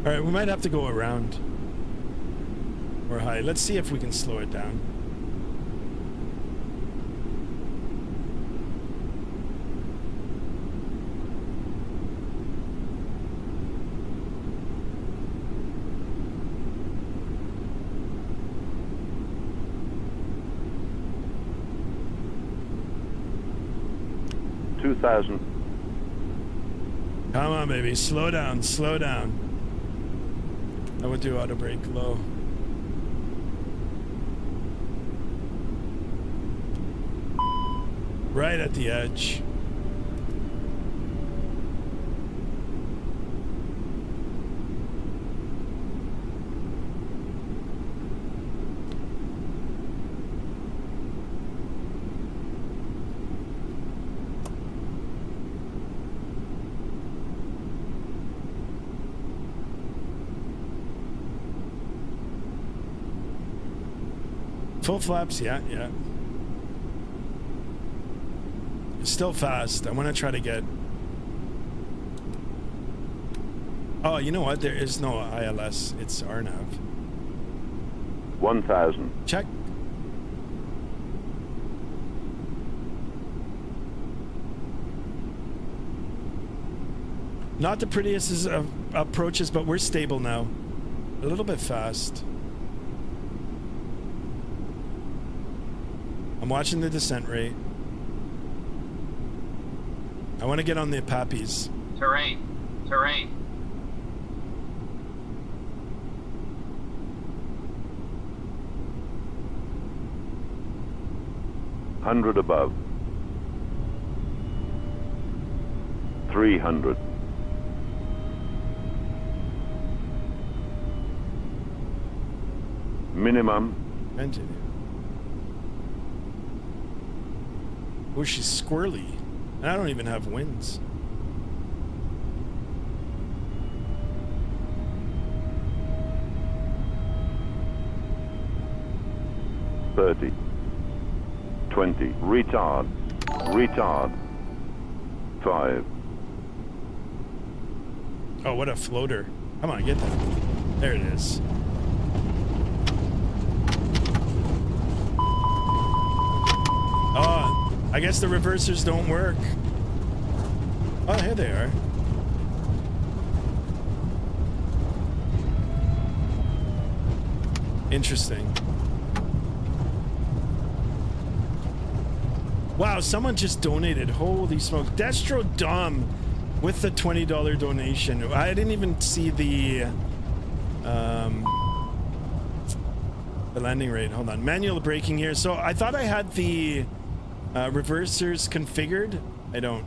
All right, we might have to go around or high. Let's see if we can slow it down. Come on, baby. Slow down. Slow down. I would do auto brake low. Right at the edge. Full flaps, yeah. It's still fast. I want to try to get... Oh, you know what? There is no ILS. It's RNAV. 1,000. Check. Not the prettiest of approaches, but we're stable now. A little bit fast. I'm watching the descent rate. I want to get on the pappies. Terrain. 100 above. 300. Minimum. Continue. Oh, she's squirrely. And I don't even have wings. 30, 20, retard, 5. Oh, what a floater. Come on, get that. There it is. Oh, I guess the reversers don't work. Oh, here they are. Interesting. Wow, someone just donated. Holy smoke. Destro Dom with the $20 donation. I didn't even see the landing rate. Hold on. Manual braking here. So I thought I had the reversers configured. I don't.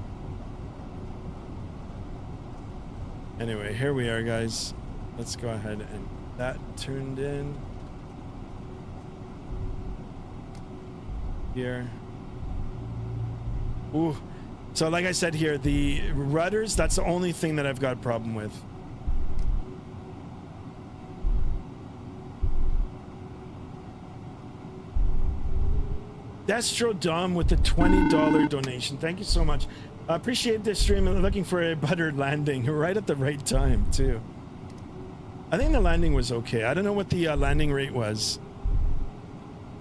Anyway, here we are, guys. Let's go ahead and that turned in. Here. Ooh. So like I said here, the rudders, that's the only thing that I've got a problem with. Destro Dom with the $20 donation. Thank you so much. I appreciate this stream. I'm looking for a buttered landing right at the right time too. I think the landing was okay. I don't know what the landing rate was.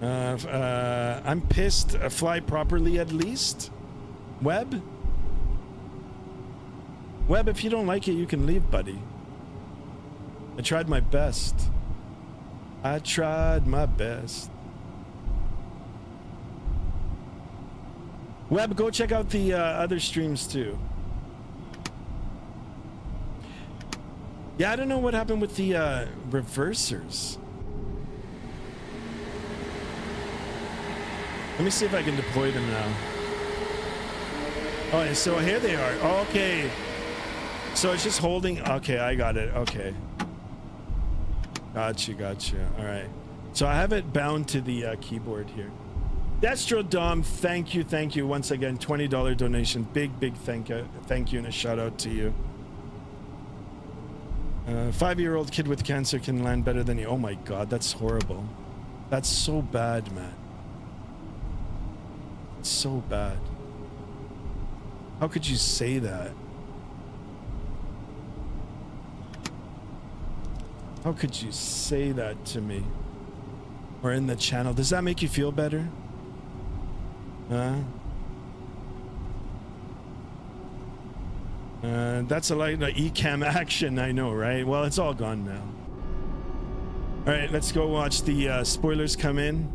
I'm pissed. Fly properly at least. Webb? Webb, if you don't like it, you can leave, buddy. I tried my best. I tried my best. Webb, go check out the other streams too. Yeah, I don't know what happened with the reversers. Let me see if I can deploy them now. Oh, so here they are. Okay. So it's just holding. Okay, I got it. Okay. Gotcha. All right. So I have it bound to the keyboard here. Destro Dom, thank you once again. $20 donation. Big thank you and a shout out to you. 5-year-old kid with cancer can land better than you. Oh my God, that's horrible. That's so bad, man. It's so bad. How could you say that? How could you say that to me? Or in the channel? Does that make you feel better? That's a like eCam action, I know, right? Well, it's all gone now. All right, let's go watch the spoilers come in.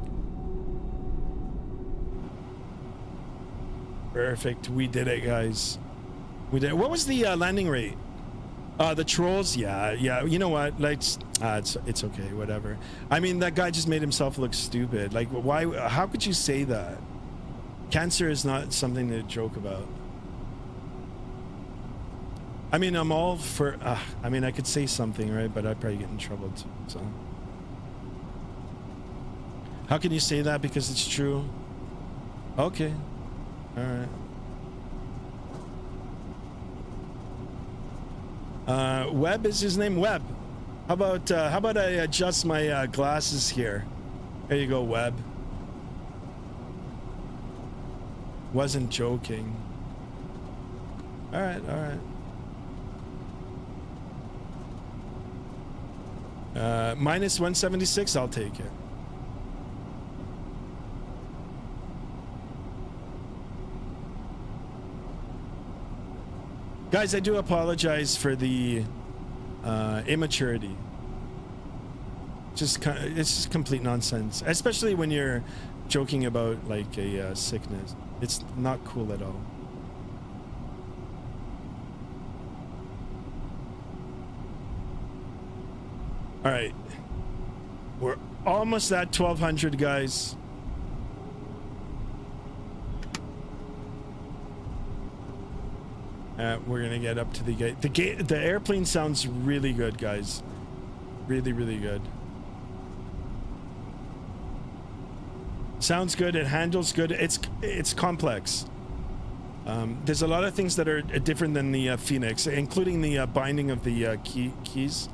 Perfect, we did it, guys. We did it. What was the landing rate? The trolls, yeah. You know what? Like, it's okay, whatever. I mean, that guy just made himself look stupid. Like, why? How could you say that? Cancer is not something to joke about. I mean, I'm all for. I mean, I could say something, right? But I'd probably get in trouble too. So, how can you say that? Because it's true. Okay. All right. Webb is his name. Webb. How about I adjust my glasses here? There you go, Webb. Wasn't joking. All right. Minus 176. I'll take it. Guys, I do apologize for the immaturity. It's just complete nonsense, especially when you're joking about like a sickness. It's not cool at all. All right, we're almost at 1200, guys. We're gonna get up to the gate. The airplane sounds really good, guys. Really good. Sounds good. It handles good. It's complex. There's a lot of things that are different than the Phoenix, including the binding of the keys.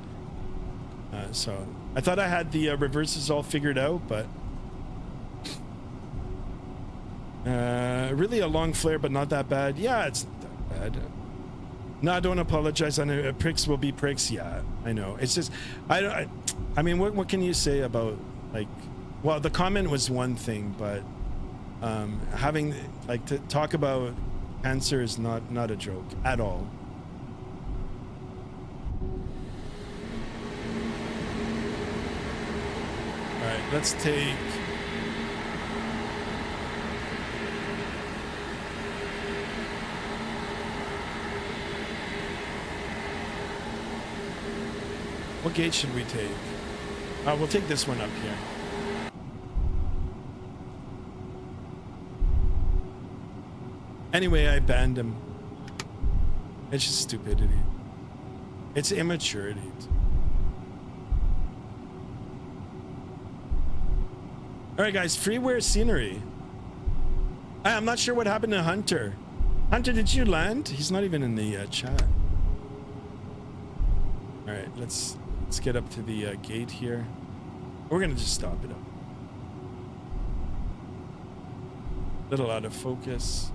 So I thought I had the reverses all figured out, but Really a long flare, but not that bad. Yeah, it's not that bad. No, I don't apologize. On pricks will be pricks. Yeah, I know. It's just, I mean, what can you say about, like, well, the comment was one thing, but having, like, to talk about cancer is not a joke at all. All right, let's take. What gate should we take? We'll take this one up here. Anyway, I banned him. It's just stupidity. It's immaturity. All right, guys, freeware scenery. I'm not sure what happened to Hunter. Hunter, did you land? He's not even in the chat. All right, let's get up to the gate here. We're gonna just stop it up. Little out of focus.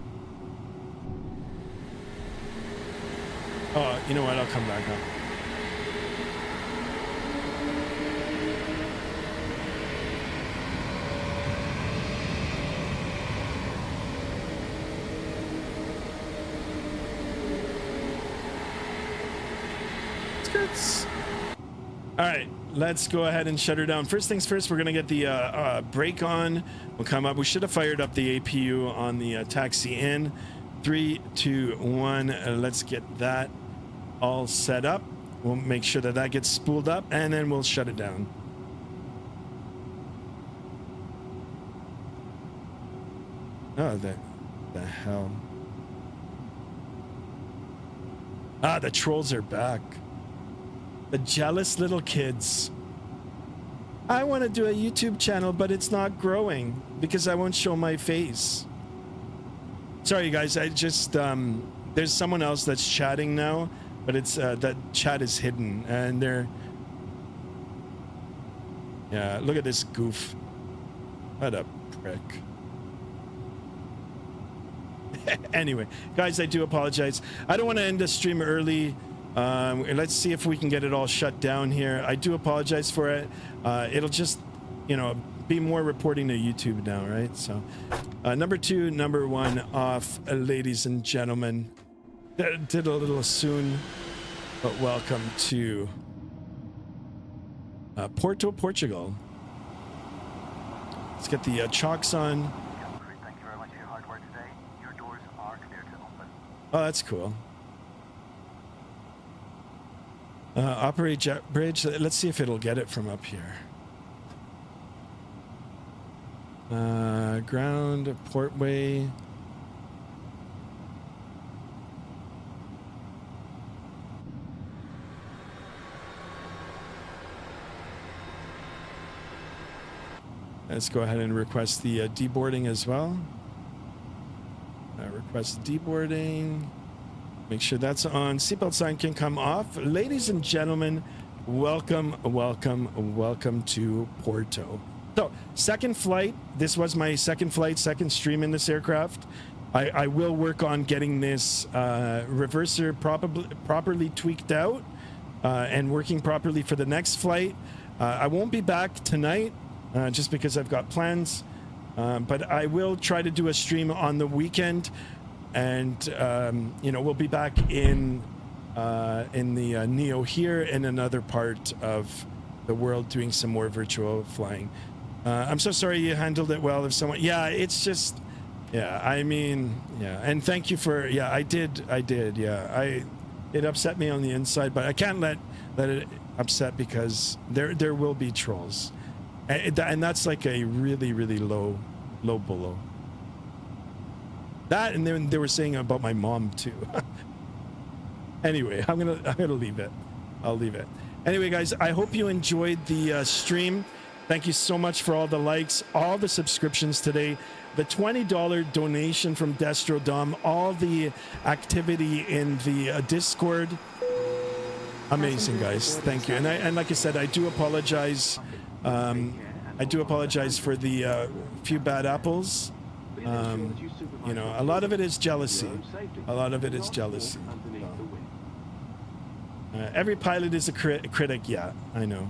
Oh, you know what? I'll come back up. Skirts. All right, let's go ahead and shut her down. First things first, we're gonna get the brake on. We'll come up. We should have fired up the APU on the taxi in. 3, 2, 1. Let's get that all set up. We'll make sure that gets spooled up, and then we'll shut it down. Oh, the hell. Ah, the trolls are back. The jealous little kids. I want to do a YouTube channel, but it's not growing because I won't show my face. Sorry, guys. I just, there's someone else that's chatting now, but it's, that chat is hidden, and they're, yeah, look at this goof. What a prick. Anyway, guys, I do apologize. I don't want to end the stream early. Let's see if we can get it all shut down here. I do apologize for it. It'll just, you know, be more reporting to YouTube now, right? So, number 2, number 1 off, ladies and gentlemen. Did a little soon, but welcome to Porto, Portugal. Let's get the chocks on. Thank you very much for your hard work today. Your doors are clear to open. Oh, that's cool. Operate jet bridge. Let's see if it'll get it from up here. Ground, portway. Let's go ahead and request the deboarding as well. Request deboarding. Make sure that's on. Seatbelt sign can come off. Ladies and gentlemen, welcome, welcome, welcome to Porto. So, second flight. This was my second flight, second stream in this aircraft. I will work on getting this reverser properly tweaked out and working properly for the next flight. I won't be back tonight just because I've got plans, but I will try to do a stream on the weekend. And you know, we'll be back in the Neo here in another part of the world doing some more virtual flying. I'm so sorry you handled it well. If someone, yeah, it's just, yeah, I mean, yeah, and thank you for, yeah, I did, yeah, it upset me on the inside, but I can't let it upset because there will be trolls, and that's like a really low blow. That, and then they were saying about my mom too. Anyway, I'm gonna leave it. I'll leave it. Anyway, guys, I hope you enjoyed the stream. Thank you so much for all the likes, all the subscriptions today, the $20 donation from Destro Dom, all the activity in the Discord. Amazing, guys. Thank you. And like I said, I do apologize. I do apologize for the few bad apples. You know, a lot of it is jealousy. A lot of it is jealousy. Every pilot is a critic. Yeah, I know.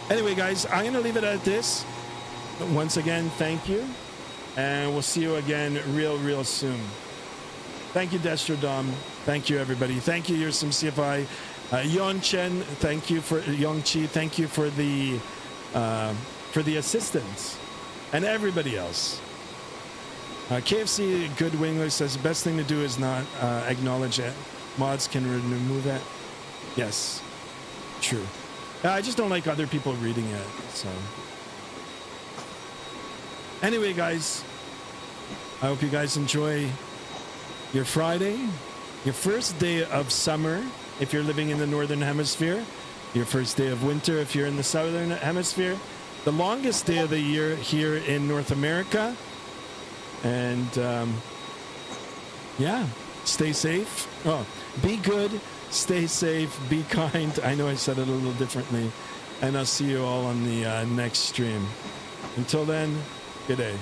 Anyway, guys, I'm going to leave it at this. Once again, thank you. And we'll see you again real soon. Thank you, Destrodom. Thank you, everybody. Thank you, Yursum CFI. Yon Chen, thank you for Yongchi. Thank you for the assistance. And everybody else. KFC Good Wingler says the best thing to do is not acknowledge it. Mods can remove it. Yes, true. I just don't like other people reading it. So anyway, guys, I hope you guys enjoy your Friday, your first day of summer if you're living in the Northern Hemisphere, your first day of winter if you're in the Southern Hemisphere, the longest day of the year here in North America. And yeah, stay safe. Oh, be good, stay safe, be kind. I know I said it a little differently. And I'll see you all on the next stream. Until then, good day.